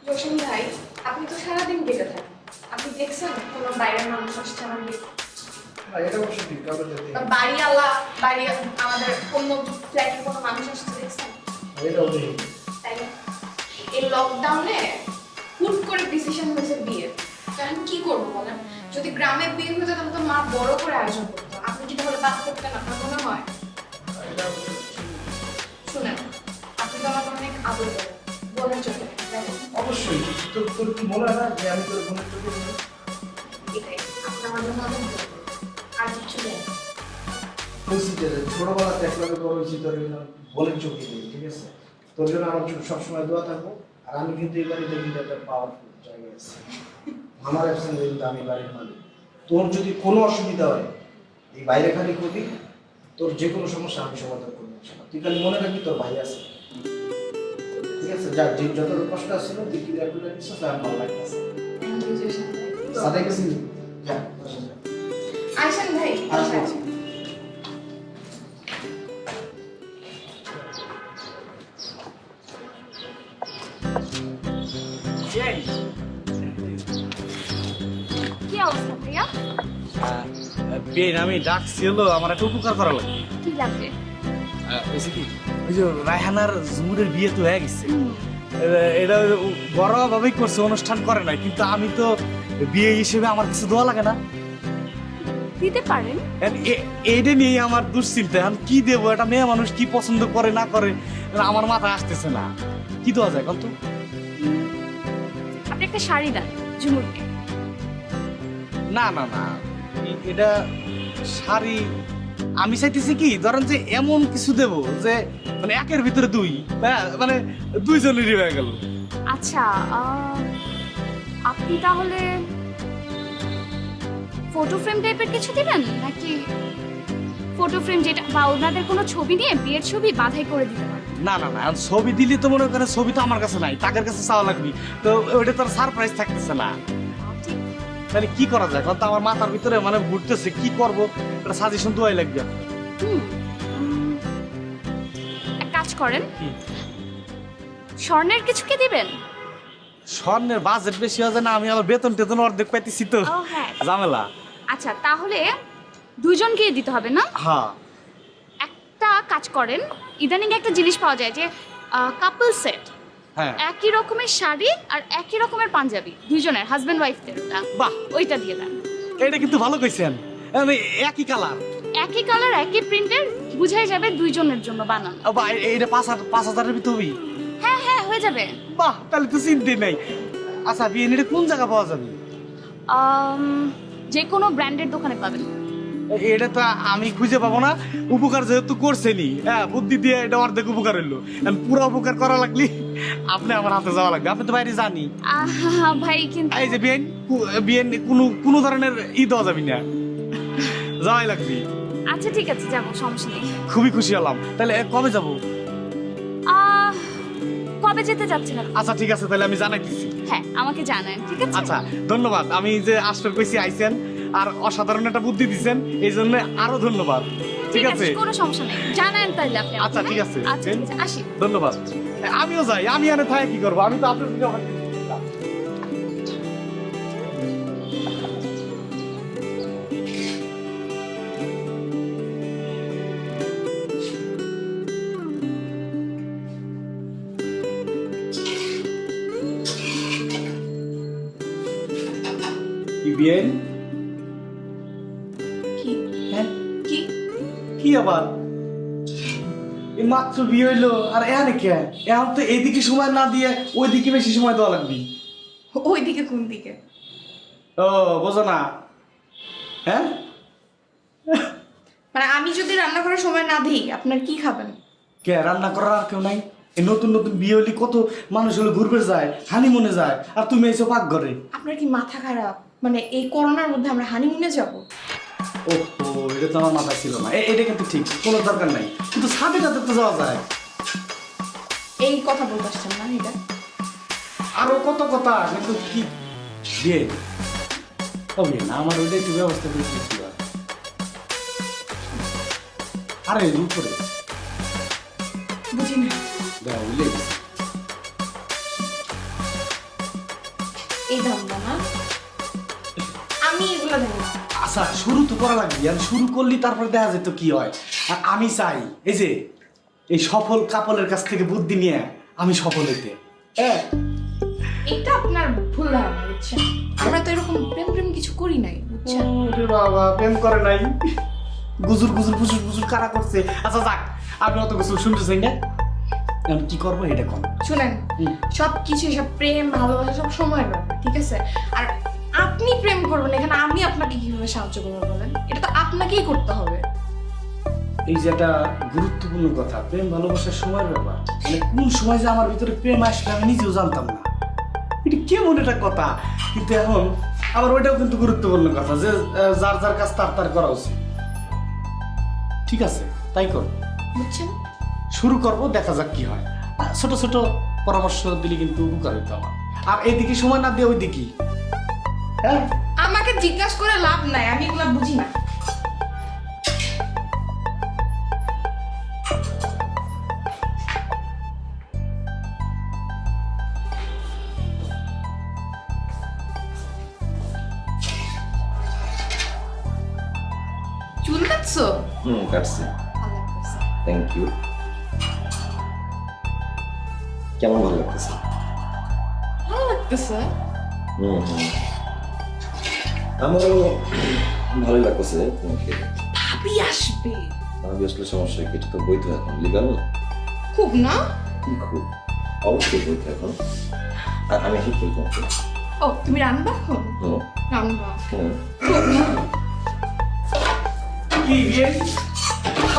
জসিম ভাই, আপনি তো সারাদিন গেটে থাকেন, আপনি দেখছেন কোনো বাইরের মানুষ আসছে আমার গেটে? না এটা অবশ্য ঠিক, কাউকে যেতে বা বাড়িওয়ালা, বাড়ি আমাদের অন্য ফ্ল্যাটের কোনো মানুষ আসছে দেখছেন? এটাও দেখি। তাই না? এই লকডাউনে হুট করে ডিসিশন হয়েছে বিয়ে। এখন কি করবো বলেন? যদি গ্রামে বিয়ে হতো তাহলে তো মা বড় করে আয়োজন করতো। আপনি কি তাহলে বাদ করতেন? আপনার মনে হয়? শুনেন, আপনি তো আমাকে অনেক আদর করেন, বোনের চোখে দেখেন। অবশ্যই তোর তোর কি মনে হয় না যে আমি তোর বোনের চোখে দেখি? এটাই আপনি আমার জন্য অনেক দোয়া করেন। আর কিছু নেই। বলছি যে ছোটবেলাতে একলাকে বড় হয়েছি, তোর বোনের চোখে দেখি, ঠিক আছে? তোর জন্য আমার সবসময় দোয়া থাকবো। আর আমি কিন্তু এই বাড়িতে কিন্তু একটা পাওয়ারফুল জায়গায় আছি। আমার অ্যাবসেন্ট কিন্তু আমি বাড়ির মালিক। তোর যদি কোনো অসুবিধা হয় এই বাইরে খালি করবি, তোর যে কোনো সমস্যা আমি সমাধান করবো। তুই খালি মনে রাখবি তোর ভাই আছে, ঠিক আছে? যাক, যে যতটা কষ্ট আসছিল তুই ক্লিয়ার করে দিচ্ছিস, আমার ভালো লাগতেছে। থ্যাংক ইউ জসিম ভাই। সাথে গেছি যা বসে যা। আইসেন ভাই, আচ্ছা। আচ্ছা। কি অবস্থা ভাইয়া? বেন, আমি ডাকছি হলো আমার একটা উপকার করা লাগবে। কি লাগবে? হয়েছে কি, ওই যে রায়হানার জুমুরের বিয়ে তো হয়ে গেছে। এটা ঘরোয়া ভাবেই করছে, অনুষ্ঠান করে নাই, কিন্তু আমি তো বিয়ে হিসেবে আমার কিছু দেওয়া লাগে না। দিতে পারেন। এইটা নিয়ে আমার দুশ্চিন্তা, এখন কি দেবো? একটা মেয়ে মানুষ কি পছন্দ করে না করে আমার মাথায় আসতেছে না। কি দেওয়া যায় কত? আপনি একটা শাড়ি দেন ঝুমুরকে। না না না, এটা শাড়ি আমি চাইতেছি কি, ধরেন যে এমন কিছু দেব যে মানে একের ভিতরে দুই, মানে দুইজনেরই হয়ে গেল। আচ্ছা, আপনি তাহলে ফটো ফ্রেম টাইপের কিছু দিবেন, নাকি ফটো ফ্রেম যেটা বা ওনাদের কোনো ছবি নিয়ে বিয়ের ছবি বাঁধাই করে দিতে পারেন? না না না, ছবি দিলে তো মনে করেন ছবি তো আমার কাছে নাই, টাকার কাছে চাওয়া লাগবে, তো ওইটা তো সারপ্রাইজ থাকতেছে না। তাহলে কি করা যায়? কারণ তো আমার মাথার ভিতরে মানে ঘুরতেছে, কি করব, একটা সাজেশন দেওয়াই লাগবে। এক কাজ করেন, স্বর্ণের কিছু কি দিবেন? স্বর্ণের বাজেট বেশি হয়ে যায় না, আমি আবার বেতন টেতন অর্ধেক পাইতেছি তো, ও হ্যাঁ। ঝামেলা। আচ্ছা, তাহলে দুজনকে দিতে হবে না? হ্যাঁ। একটা কাজ করেন, ইদানিং একটা জিনিস পাওয়া যায় যে কাপল সেট, হ্যাঁ, একই রকমের শাড়ি আর একই রকমের পাঞ্জাবি, দুইজনের হাজবেন্ড ওয়াইফদের, ওটা বাহ, ওইটা দিয়ে দেন। এটা কিন্তু ভালো কইছেন, মানে একই কালার, একই কালার একই প্রিন্টের, বুঝাই যাবে দুইজনের জন্য বানানো। বা এইটা 5,000-5,000-এর ভিতরে হবি? হ্যাঁ হ্যাঁ, হয়ে যাবে। বাহ, তাহলে তো চিন্তাই নাই। আচ্ছা, বিয়ে এটা কোন জায়গা পাওয়া যাবে? যে কোনো ব্র্যান্ডের দোকানে পাবেন। এটা তো আমি খুঁজে পাবো না, উপকার যেহেতু করছেনি, হ্যাঁ, বুদ্ধি দিয়ে এটা অর্ধেক উপকার হইলো, পুরো উপকার করা লাগলি আপনি আমার হাতে যাওয়া লাগবে, আপনি তো বাইরে জানি। ভাই কিন্তু এই যে বিয়ে বিয়ে কোনো ধরনের দেওয়া যাবি না, যাওয়াই লাগবি। আচ্ছা ঠিক আছে, যাবো, সমস্যা নেই। খুবই খুশি হলাম। তাহলে কবে যাবো? কবে যেতে যাচ্ছেন আপনি? আচ্ছা ঠিক আছে, তাহলে আমি জানাইতেছি। হ্যাঁ, আমাকে জানান, ঠিক আছে? আচ্ছা, ধন্যবাদ। আমি যে আশ্রয় কইছি আইছেন আর অসাধারণ একটা বুদ্ধি দিচ্ছেন, এই জন্য আরো ধন্যবাদ। ঠিক আছে, কোনো সমস্যা নেই, জানান তাহলে আপনি। আচ্ছা ঠিক আছে, আচ্ছা ঠিক আছে, আসি। ধন্যবাদ। আমিও যাই, আমি এনে থাকে কি করবো, আমি তো আপনার বিয়ে কি হ্যাঁ কি কি আবার এই মাত্র বিয়ে হইলো আর এখানে কে এখন তো এইদিকে সময় না দিয়ে ওইদিকে বেশি সময় দেওয়া লাগবে। ওইদিকে কোন দিকে? ও বোঝো না? হ্যাঁ মানে আমি যদি রান্না করার সময় না দিই আপনার কি খাবেন? কে রান্না করার আর কেউ নাই? এই নতুন নতুন বিয়ে হইলে কত মানুষ হলো ঘুরবে যায়, হানিমুনে যায়, আর তুমি এসে পাক ঘরে। আপনার কি মাথা খারাপ? মানে এই করোনার মধ্যে আমরা হানিমুনে যাব? ওহো, এটা তো আমার মাথায় ছিল না। এটা কিন্তু ঠিক, কোনো দরকার নাই, কিন্তু সাথে সাথে তো যাওয়া যায়। এই কথা বলতে আসছেন না এটা? আরো কত কথা, কিন্তু কি বিয়ে হবে না আমার ওইটা একটু ব্যবস্থা করে দিচ্ছি। আরে উপরে বুঝি না। দেওয়া বুঝলে এই দাম না আমি এগুলো দেবো না। আচ্ছা শুরু তো করা লাগবে, আর শুরু করলি তারপর দেখা যেত কি হয়। আর আমি চাই এই যে এই সফল কাপলের কাছ থেকে বুদ্ধি নিয়ে আমি সফল হইতে। হ্যাঁ এটা আপনার ভুল ধারণা, বুঝছেন? আমরা তো এরকম প্রেম প্রেম কিছু করি নাই, বুঝছেন? ওরে বাবা, প্রেম করে নাই, গুজুর গুজুর গুজুর গুজুর কারা করছে। আচ্ছা যাক, আমি অত কিছু শুনতে চাই না, আমি কি করবো এটা কম। শুনেন, সব কিছু সব প্রেম ভালোবাসা সব সময়ের ব্যাপার, ঠিক আছে? আর আপনি প্রেম করবেন, এখানে আমি আপনাকে কিভাবে সাহায্য করবো বলেন? এটা তো আপনাকেই করতে হবে। এই যে একটা গুরুত্বপূর্ণ কথা, প্রেম ভালোবাসার সময়ের ব্যাপার, মানে কোন সময় যে আমার ভিতরে প্রেম আসবে আমি নিজেও জানতাম না। এটা কেমন একটা কথা, কিন্তু এখন আবার ওইটাও কিন্তু গুরুত্বপূর্ণ কথা যে যার যার কাজ তার তার করা উচিত। ঠিক আছে, তাই কর, বুঝছেন? শুরু করব, দেখা যাক কি হয়। আর ছোট ছোট পরামর্শ দিলে কিন্তু উপকার হইতো আমার। আর এইদিকে সময় না দিয়ে ওইদিকে। হ্যাঁ আমাকে জিজ্ঞাসা করে লাভ নাই, আমি এগুলা বুঝি না। চুল কাটছো? কাটছি। ভালো লাগতেছে। Thank you. কেমন ভালো লাগতেছে? ভালো লাগতেছে। আমারও ভালোই লাগতেছে তোমাকে। ভাবি আসবে। ভাবি আসলে সমস্যা কি? এটা তো বৈধ এখন, লিগাল খুব না? কি খুব? অবশ্যই বৈধ এখন। আর আমি হেল্প করি তোমাকে। ও তুমি রান্না এখন? রান্না হুম। খুব না? কি বিয়ে?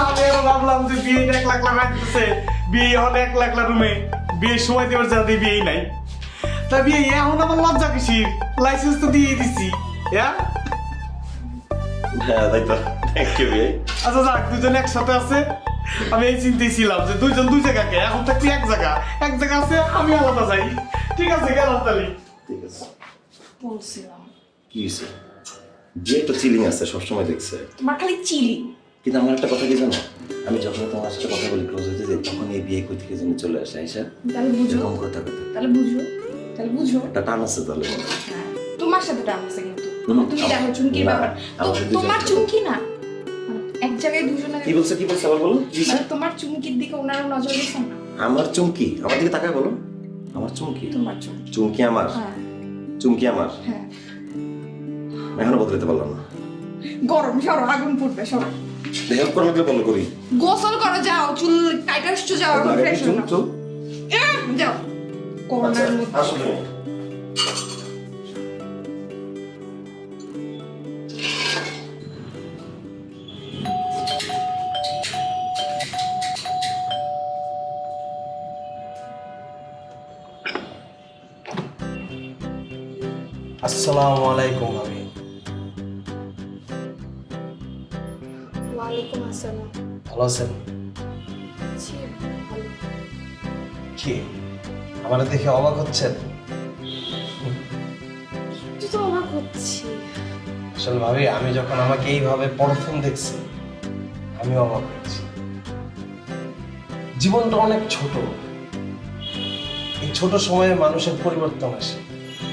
আমি আরো ভাবলাম যে বিয়ে 1 লাখ লাগতেছে, বিয়ে হলে 1 লাখ রুমে বিয়ের সময় দেওয়ার যাতে বিয়েই নাই। তা বিয়ে এখন আমার লজ্জা কিসির? লাইসেন্স তো দিয়ে দিছি। হ্যাঁ তাই তো। থ্যাংক ইউ ভাই। আচ্ছা যাক, দুজন একসাথে আছে, আমি এই চিন্তাই ছিলাম যে দুইজন দুই জায়গাকে, এখন থাকবি এক জায়গা আছে, আমি আলাদা যাই। ঠিক আছে, গেলাম তাহলে। ঠিক আছে। বলছিলাম কি হয়েছে? বিয়ে একটা চিলিং আছে, সবসময় দেখছে। তোমার খালি চিলি। কিন্তু আমার একটা কথা কি জানো, আমি যখন তোমার সাথে কথা বলি ক্লোজ হইতে যাই, তখন এই বিয়ে কই থেকে যেন চলে আসে। আইসা তাহলে বুঝো, এরকম কথা কথা তাহলে বুঝো, তাহলে বুঝো। একটা টান আছে তাহলে মনে হয়। হ্যাঁ, তোমার সাথে টান আছে কিন্তু। হুম, তুমি দেখো চুমকির না, ব্যাপার তো, আমাদের দুজনের তোমার সাথে। চুমকি না মানে এক জায়গায় দুজনের। কি বলছে আবার বলো? মানে তোমার চুমকির দিকে ওনারা নজর দিচ্ছেন না? আমার চুমকি আমার দিকে তাকায় বলো। আমার চুমকি? তোমার চুমকি। চুমকি আমার? হ্যাঁ চুমকি আমার? হ্যাঁ। এখনো বদলাতে পারলাম না। গরম সরো, আগুন পড়বে সরো। হেল্প করা লাগলে বন্ধ করি। গোসল করো, যাও চুল কাইটা আসছো, যাও এখন ফ্রেশ হয়ে নাও। চুল যাও করোনার মধ্যে। আসলে আসসালামু আলাইকুম ভাবি। ওয়ালাইকুম আসসালাম। ভালো আছেন? জি, ভালো। কি আমার দেখে অবাক হচ্ছেন? একটু তো অবাক হচ্ছি। আসলে ভাবি, আমি যখন আমাকে এইভাবে প্রথম দেখছি আমি অবাক হয়েছি। জীবনটা অনেক ছোট, এই ছোট সময়ে মানুষের পরিবর্তন আসে,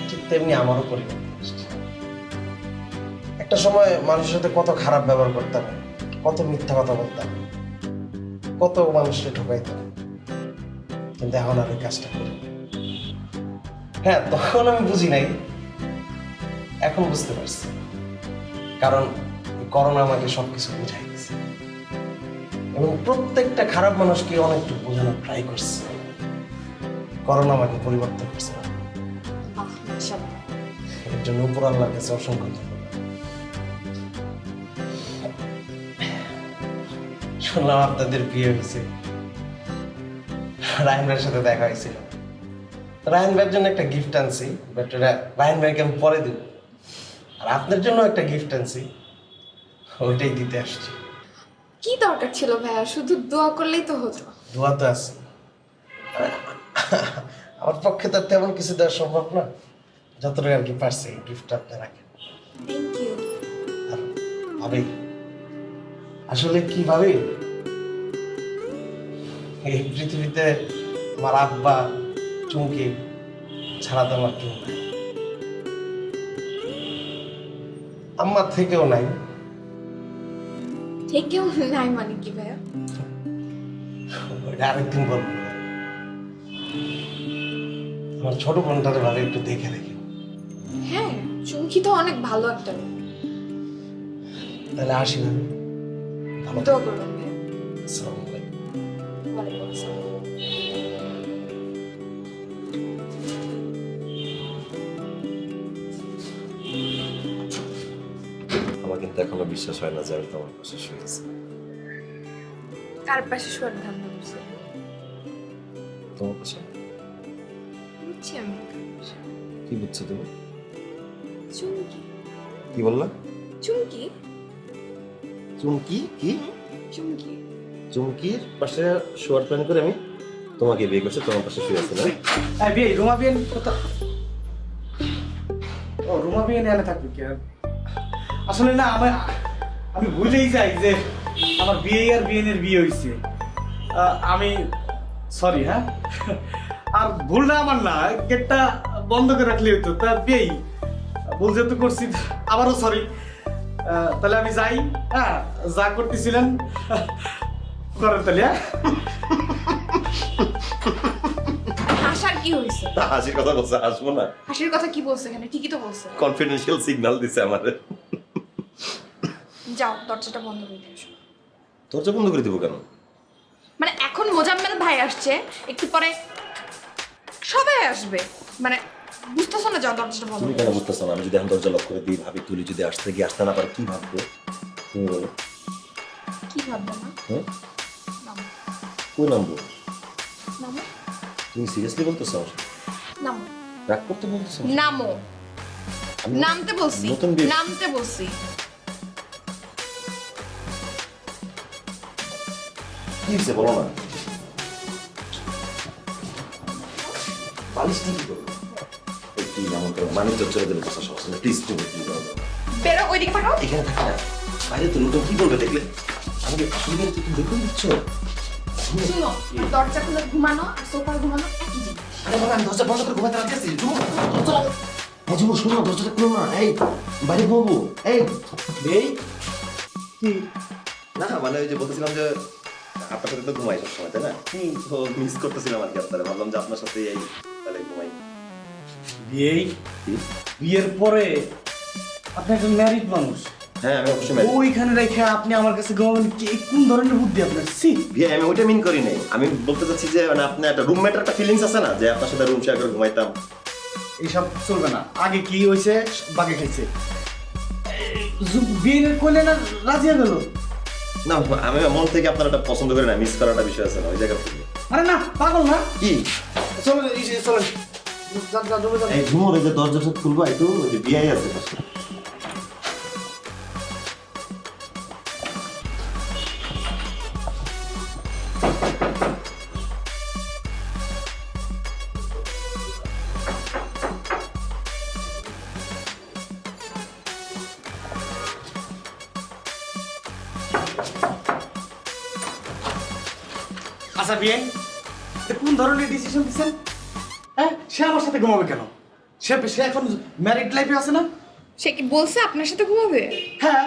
ঠিক তেমনি আমারও পরিবর্তন আসছে। একটা সময় মানুষের সাথে কত খারাপ ব্যবহার করতাম, কত মিথ্যা কথা বলতাম, কত মানুষকে ঠকাইতাম, কিন্তু এখন আমি কাজটা করি। হ্যাঁ, তখন আমি বুঝি নাই, এখন বুঝতে পারছি, কারণ করোনা আমাকে সবকিছু বুঝাই দিয়েছে এবং প্রত্যেকটা খারাপ মানুষকে অনেকটু বোঝানোর ট্রাই করছে। করোনা আমাকে পরিবর্তন করছে, এর জন্য উপর আল্লাহর কাছে অসংখ্য ধন্যবাদ। শুনলাম আপনাদের বিয়ে হয়েছে, রায়হান ভাইয়ের সাথে দেখা হয়েছিল। রায়হান ভাইয়ের জন্য একটা গিফট আনছি, বাট রায়হান ভাইকে আমি পরে দেব। আর আপনার জন্য একটা গিফট আনছি, ওইটাই দিতে আসছি। কি দরকার ছিল ভাইয়া, শুধু দোয়া করলেই তো হতো। দোয়া তো আছে, আমার পক্ষে তো তেমন কিছু দেওয়া সম্ভব না, যতটুকু আর কি পারছি গিফটটা আপনি রাখেন। Thank you. আর ভাবি, আসলে কি ভাবি, এই পৃথিবীতে আমার আব্বা চুমকি ছাড়া তো আমার কেউ নাই, আম্মার থেকেও নাই। থেকেও নাই মানে কি ভাইয়া? ওইটা আরেকদিন বলবো। আমার ছোট বোনটারে ভাবে একটু দেখে দেখে। হ্যাঁ, চুমকি তো অনেক ভালো একটা মেয়ে। তাহলে আসি না, ভালো দোয়া করবেন ভাইয়া। আসসালামু আলাইকুম। ওয়ালাইকুম আসসালাম। আমার কিন্তু এখনো বিশ্বাস হয় না যে আমি তোমার পাশে শুয়েছি। কার পাশে শোয়ার ধান্দা করছে? তোমার পাশে? বুঝছি আমি কার পাশে। কি বুঝছো তুমি? চুমকি। কি বললা? চুমকি? চুমকি? কি? চুমকি। চুমকির পাশে শোয়ার প্ল্যান করে আমি তোমাকে বিয়ে করছি, তোমার পাশে শুয়ে আছি না? বিয়ে রুমা বিয়ে কোথা? ও রুমা বিয়ে এনে থাকবে কি আর? আসলে না আমি ভুলেই যাই যে আমার বিয়ে আর বিয়েনের বিয়ে হয়েছে। আমি সরি, হ্যাঁ। আর ভুলটা আমার না, গেটটা বন্ধ করে রাখলে হতো। তা বিয়েই ভুল যেহেতু করছি, আবারও সরি। তাহলে আমি যাই, হ্যাঁ, যা করতেছিলেন করেন তাহলে, হ্যাঁ। হাসার কি হয়েছে? হাসির কথা বলছে, হাসবো না? হাসির কথা কি বলছে এখানে? ঠিকই তো বলছে। কনফিডেন্সিয়াল সিগন্যাল দিছে আমাদের। যাও, দরজাটা বন্ধ করে দিয়ে এসো। দরজা বন্ধ করে দিব কেন? মানে এখন মোজাম্মেল ভাই আসছে, একটু পরে সবাই আসবে, মানে বুঝতেছো না? যাও, দরজাটা বন্ধ তুমি করে কেন এসো। বুঝতেছো না? আমি যদি এখন দরজা লক করে দিই, ভাবি তুলি যদি আসতে গিয়ে আসতে না পারে, কি ভাববে তুমি বলো? কি ভাববে না? হ্যাঁ, নামো, কই নামবো? নামো, তুমি সিরিয়াসলি বলতেছো? নামো, রাগ করতে বলতেছো? নামো। আমি নামতে বলছি, নতুন বিয়ে- নামতে বলছি। কি হয়েছে বলো না? বালিশ কি করবো? একটু এমন করো, মানুষ চলে দিলে কথা সব প্লিজ তুমি কি করো? বেরো, ওইদিকে থাকো। এখানে থাকি না, বাইরে তো লোক কি বলবে দেখলে? আমাকে আসলে তুমি দেখে দিচ্ছ? শুনো, দরজা খুলে ঘুমানো আর সোফায় ঘুমানো একই জিনিস। আরে বাবা, আমি দরজা বন্ধ করে ঘুমাতে রাখতে আসছি। জুমু, এই জুমু শোনো, দরজাটা খুলো না। এই বাইরে ঘুমাবো। এই কি না, মানে ওই যে বলতেছিলাম যে আপনার সাথে তো ঘুমাই সবসময়, তাই না? তো মিস করতেছিলাম আর কি আপনারা, ভাবলাম যে আপনার সাথে এই তাহলে ঘুমাই। বিয়ের পরে আপনি একজন ম্যারিড মানুষ, হ্যাঁ আমি অবশ্যই married। ওইখানে রেখে আপনি আমার কাছে ঘুমাবেন, কোন ধরনের বুদ্ধি আপনার? সি বিয়ে আমি ওইটা মিন করি নাই, আমি বলতে চাচ্ছি যে মানে আপনি একটা রুমমেটের একটা ফিলিংস আছে না, যে আপনার সাথে রুম শেয়ার করে ঘুমাইতাম। এইসব চলবে না। আগে কি হয়েছে, বাগে খাইছে। বিয়ে করলে না রাজি হয়ে গেল? না আমি মন থেকে আপনার একটা পছন্দ করি না, মিস করার একটা বিষয় আছে না ওই জায়গা থেকে। আরে না, পাগল না? কি চলেন, চলেন। এই ঝুমুর এই যে দরজাটা খুলবো একটু, ওই যে বিয়াই আছে পাশে। আচ্ছা বিয়ে, কোন ধরনের ডিসিশন দিচ্ছেন? হ্যাঁ, সে আমার সাথে ঘুমাবে কেন? সে এখন ম্যারিড লাইফে আছে না? সে কি বলছে আপনার সাথে ঘুমাবে? হ্যাঁ,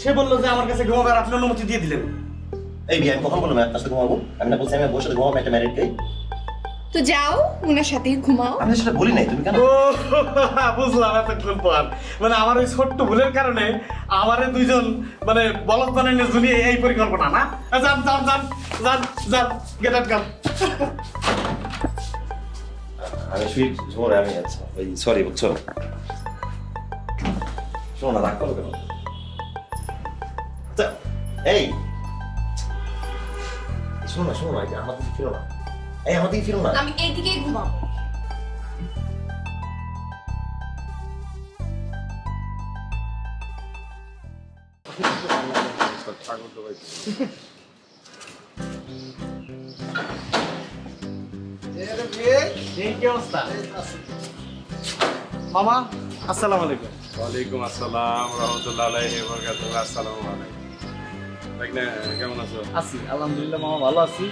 সে বললো যে আমার কাছে ঘুমাবে, আর আপনি অনুমতি দিয়ে দিলেন। এই বিয়ে আমি কখন বললাম আপনার সাথে ঘুমাবো? আমি না বলছি আমি বউর সাথে ঘুমাবো, একটা ম্যারিড গাই। তো যাও ওনার সাথেই ঘুমাও। আমি সেটা বলি নাই, তুমি কেন? ও বুঝলাম এতক্ষণ পর। মানে আমার ওই ছোট্ট ভুলের কারণে আমারে দুইজন মানে বলদ বানানোর জন্য এই পরিকল্পনা না? যান যান যান যান যান, গেট আউট গান। আমি সুইট ঝোর আমি আচ্ছা ওই সরি বুঝছো, শোনো না রাগ করো কেন? আচ্ছা এই শোনো না শোনো না, এই যে আমার দিকে ফিরো না, এই আমার দিকে ফিরো না। আমি এইদিকেই ঘুমাবো। কি অবস্থা? মামা আসসালামু আলাইকুম। ওয়ালাইকুম আসসালাম রহমতুল্লাহি ওয়া বারাকাতুহু। আসসালামু আলাইকুম। দেখনা কেমন আছো? আছি আলহামদুলিল্লাহ মামা, ভালো আছি।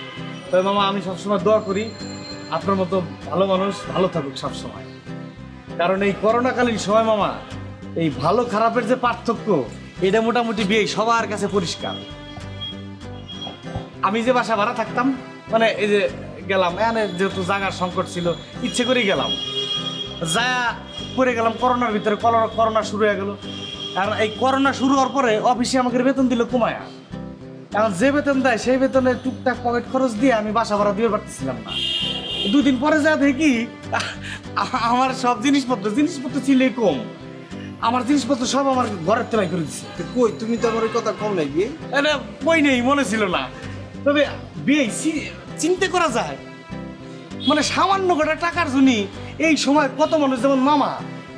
তবে মামা আমি সবসময় দোয়া করি আপনার মতো ভালো মানুষ ভালো থাকুক সবসময়। কারণ এই করোনাকালীন সময় মামা এই ভালো খারাপের যে পার্থক্য এটা মোটামুটি বিয়ে সবার কাছে পরিষ্কার। আমি যে বাসা ভাড়া থাকতাম মানে এই যে গেলাম এখানে যেহেতু জায়গার সংকট ছিল ইচ্ছে করেই গেলাম, যা পড়ে গেলাম করোনার ভিতরে। করোনা শুরু হয়ে গেল। আর এই করোনা শুরু হওয়ার পরে অফিসে আমাকে বেতন দিল কমায়া। এখন যে বেতন দেয় সেই বেতনে টুকটাক পকেট খরচ দিয়ে আমি বাসা ভাড়া দিতে পারতেছিলাম না। দুদিন পরে যা দেখি আমার সব জিনিসপত্র ছিলই কম। আমার জিনিসপত্র সব আমার ঘরের তলায় করে দিচ্ছে। কই তুমি তো আমার ওই কথা কম নাই বিয়ে। এটা বই নেই, মনে ছিল না। তবে বিয়ে চিন্তা করা যায় মানে সামান্য কটা টাকার জন্য এই সময় কত মানুষ, যেমন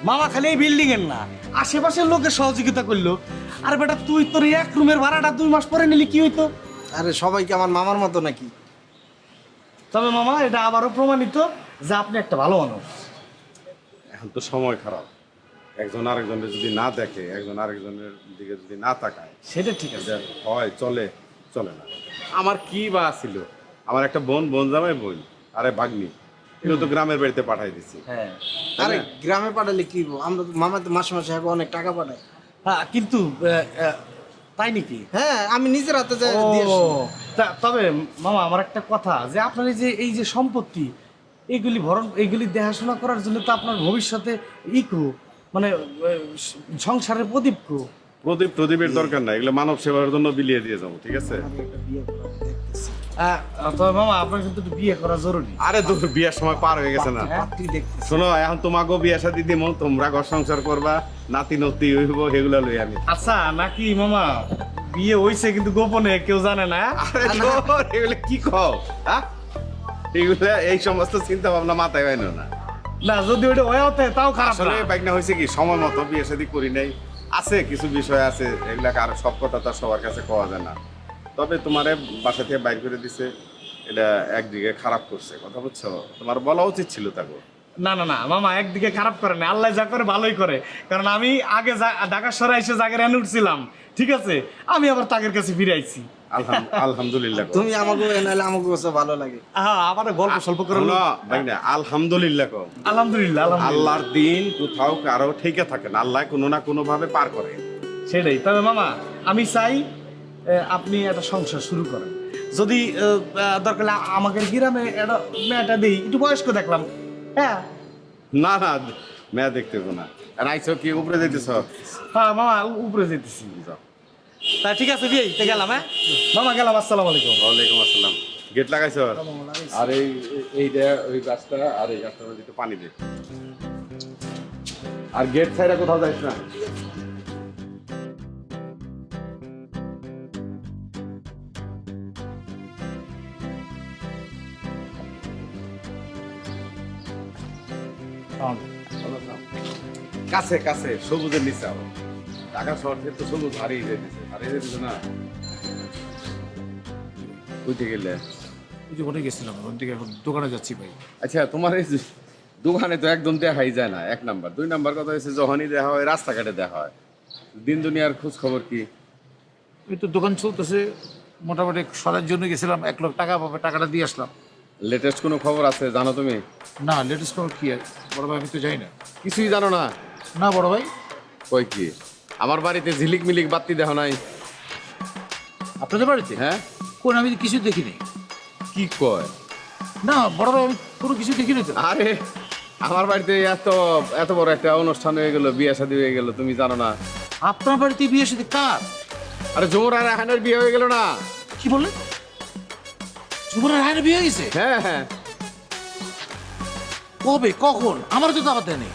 মামা খালি এই বিল্ডিং এর না আশেপাশের লোকের সহযোগিতা করলো। আর বেটা তুই তোর এক রুমের ভাড়াটা 2 মাস পরে নিলি কি হইতো? আরে সবাই কি আমার মামার মতো নাকি? তবে মামা এটা আবারও প্রমাণিত যে আপনি একটা ভালো মানুষ। এখন তো সময় খারাপ, একজন আরেকজনের যদি না দেখে, একজন আরেকজনের দিকে যদি না তাকায়, সেটা ঠিক আছে। হয় চলে না। আমার কি বা ছিল, আমার একটা বোন জামাই বোন আরে ভাগ্নি, কিন্তু তো গ্রামের বাড়িতে পাঠাই দিছি। হ্যাঁ আরে গ্রামে পাঠালে কি হবো? আমরা তো মামা তো মাসে মাসে অনেক টাকা পাঠাই। হ্যাঁ কিন্তু তাই নাকি? হ্যাঁ আমি নিজের হাতে যাই ও, দিয়ে আসি। তবে মামা আমার একটা কথা, যে আপনার এই যে সম্পত্তি এইগুলি দেখাশোনা করার জন্য তো আপনার ভবিষ্যতে মানে সংসারের প্রদীপের দরকার নাই, এগুলো মানব সেবার জন্য বিলিয়ে দিয়ে যাবো, ঠিক আছে? আমি একটা বিয়ে করার দেখতেছি। তবে মামা আপনার কিন্তু একটু বিয়ে করা জরুরি। আরে তো বিয়ের সময় পার হয়ে গেছে না? পাত্রী দেখতেছি। শোনো, এখন তোমাকেও বিয়ে শাদী দিমো, তোমরা ঘর সংসার করবা, নাতি নতি হইব, সেগুলা লই আমি। আচ্ছা নাকি মামা বিয়ে হইছে কিন্তু গোপনে কেউ জানে না? আরে ধর, এগুলো কি কও? হ্যাঁ, এগুলা এই সমস্ত চিন্তা ভাবনা মাথায় হয় না। না যদি ওইটা হয়ে তাও খারাপ আসলে না। বাইক না হয়েছে কি, সময় মতো বিয়ে শাদী করি নাই, আছে কিছু বিষয় আছে এগুলাকে, আর সব কথা তো সবার কাছে কওয়া যায় না। তবে তোমারে বাসা থেকে বাইর করে দিছে, এটা একদিকে খারাপ করছে, কথা বুঝছো? তোমার বলা উচিত ছিল তাকে। না মামা একদিকে খারাপ করে না, আল্লাহ যা করে ভালোই করে। কারণ আমি আগে ঢাকা শহরে এসে জায়গায় এনে উঠছিলাম, ঠিক আছে, আমি আবার তাদের কাছে ফিরে আইছি। আলহামদুলিল্লাহ। তুমি আমাকে এনালে আমাকে কাছে ভালো লাগে। হ্যাঁ আমার গল্প স্বল্প করে ভাই না, আলহামদুলিল্লাহ কও। আলহামদুলিল্লাহ আল্লাহর দিন কোথাও কারো ঠেকে থাকে না, আল্লাহ কোনো না কোনো ভাবে পার করে। সেটাই। তবে মামা আমি চাই আপনি একটা সংসার শুরু করেন। যদি দরকার আমাকে গ্রামে একটা মেয়েটা দিই, একটু বয়স্ক দেখলাম। হ্যাঁ না মেয়া দেখতে না। আর আইছো কি উপরে যেতেছ? হ্যাঁ মামা উপরে যেতেছি। তা ঠিক আছে বিয়ে গেলাম। হ্যাঁ মামা গেলাম, আসসালামু আলাইকুম। ওয়ালাইকুম আসসালাম। গেট লাগাইছো? আর এইটা ওই গাছটা আর এই গাছটার মধ্যে একটু পানি দে। আর গেট ছাইড়া কোথাও যাইস না। কাছে সবুজের নিচে আবার ঢাকা শহর থেকে তো সবুজ হারিয়ে যেতেছে না। বুঝতে গেলে ওখানে গেছিলাম, ওখান থেকে এখন দোকানে যাচ্ছি ভাই। আচ্ছা, তোমার এই দোকানে তো একদম দেখাই যায় না, 1 নাম্বার। 2 নাম্বার কথা হচ্ছে, যখনই দেখা হয় রাস্তাঘাটে দেখা হয়। দিন দুনিয়ার খোঁজ খবর কি? এই তো দোকান চলতেছে মোটামুটি, সরার জন্য গেছিলাম, 1 লাখ টাকা পাবে, টাকাটা দিয়ে আসলাম। লেটেস্ট কোনো খবর আছে জানো তুমি? না লেটেস্ট খবর কি আর বড় ভাই, আমি তো যাই না। কিছুই জানো না? না বড় ভাই। কই কি, আমার বাড়িতে ঝিলিক মিলিক বাতি দেখো নাই? আপনাদের বাড়িতে? হ্যাঁ। কোন, আমি কিছু দেখিনি। কি কয়? না বড় ভাই, আমি কোনো কিছু দেখি না তো। আরে আমার বাড়িতে এত এত বড় একটা অনুষ্ঠান হয়ে গেল, বিয়ে শাদী হয়ে গেল, তুমি জানো না? আপনার বাড়িতে বিয়ে সাথে কার? আরে ঝুমুর আর রায়হানের বিয়ে হয়ে গেল না? কি বললেন? ঝুমুরের রায়হানের বিয়ে হয়েছে? হ্যাঁ হ্যাঁ। কবে, কখন? আমার তো দাওয়াত দেয়নি।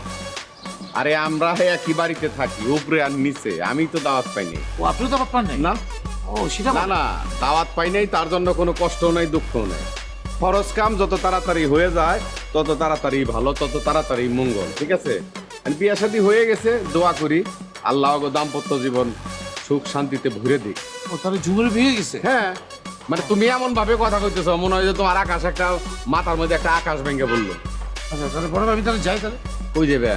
আরে আমরা একই বাড়িতে থাকি, উপরে আর নিচে, আমি তো দাওয়াত পাইনি। ও, আপনিও দাওয়াত পান নাই? না। ও, সেটা না না, দাওয়াত পাই নাই, তার জন্য কোনো কষ্ট নাই, দুঃখ নাই। ফরজ কাম যত তাড়াতাড়ি হয়ে যায় তত তাড়াতাড়ি ভালো, তত তাড়াতাড়ি মঙ্গল, ঠিক আছে? আর বিয়ে শাদী হয়ে গেছে, দোয়া করি আল্লাহ গো দাম্পত্য জীবন সুখ শান্তিতে ভরে দিক। ও, তাহলে ঝুমুরের বিয়ে হয়ে গেছে? হ্যাঁ, মানে তুমি এমন ভাবে কথা কইতেছো মনে হয় যে তোমার আকাশ একটা মাথার মধ্যে একটা আকাশ ভেঙে বললো। আচ্ছা, তাহলে বড় ভাই আমি তাহলে যাই, তাহলে কই যাবে?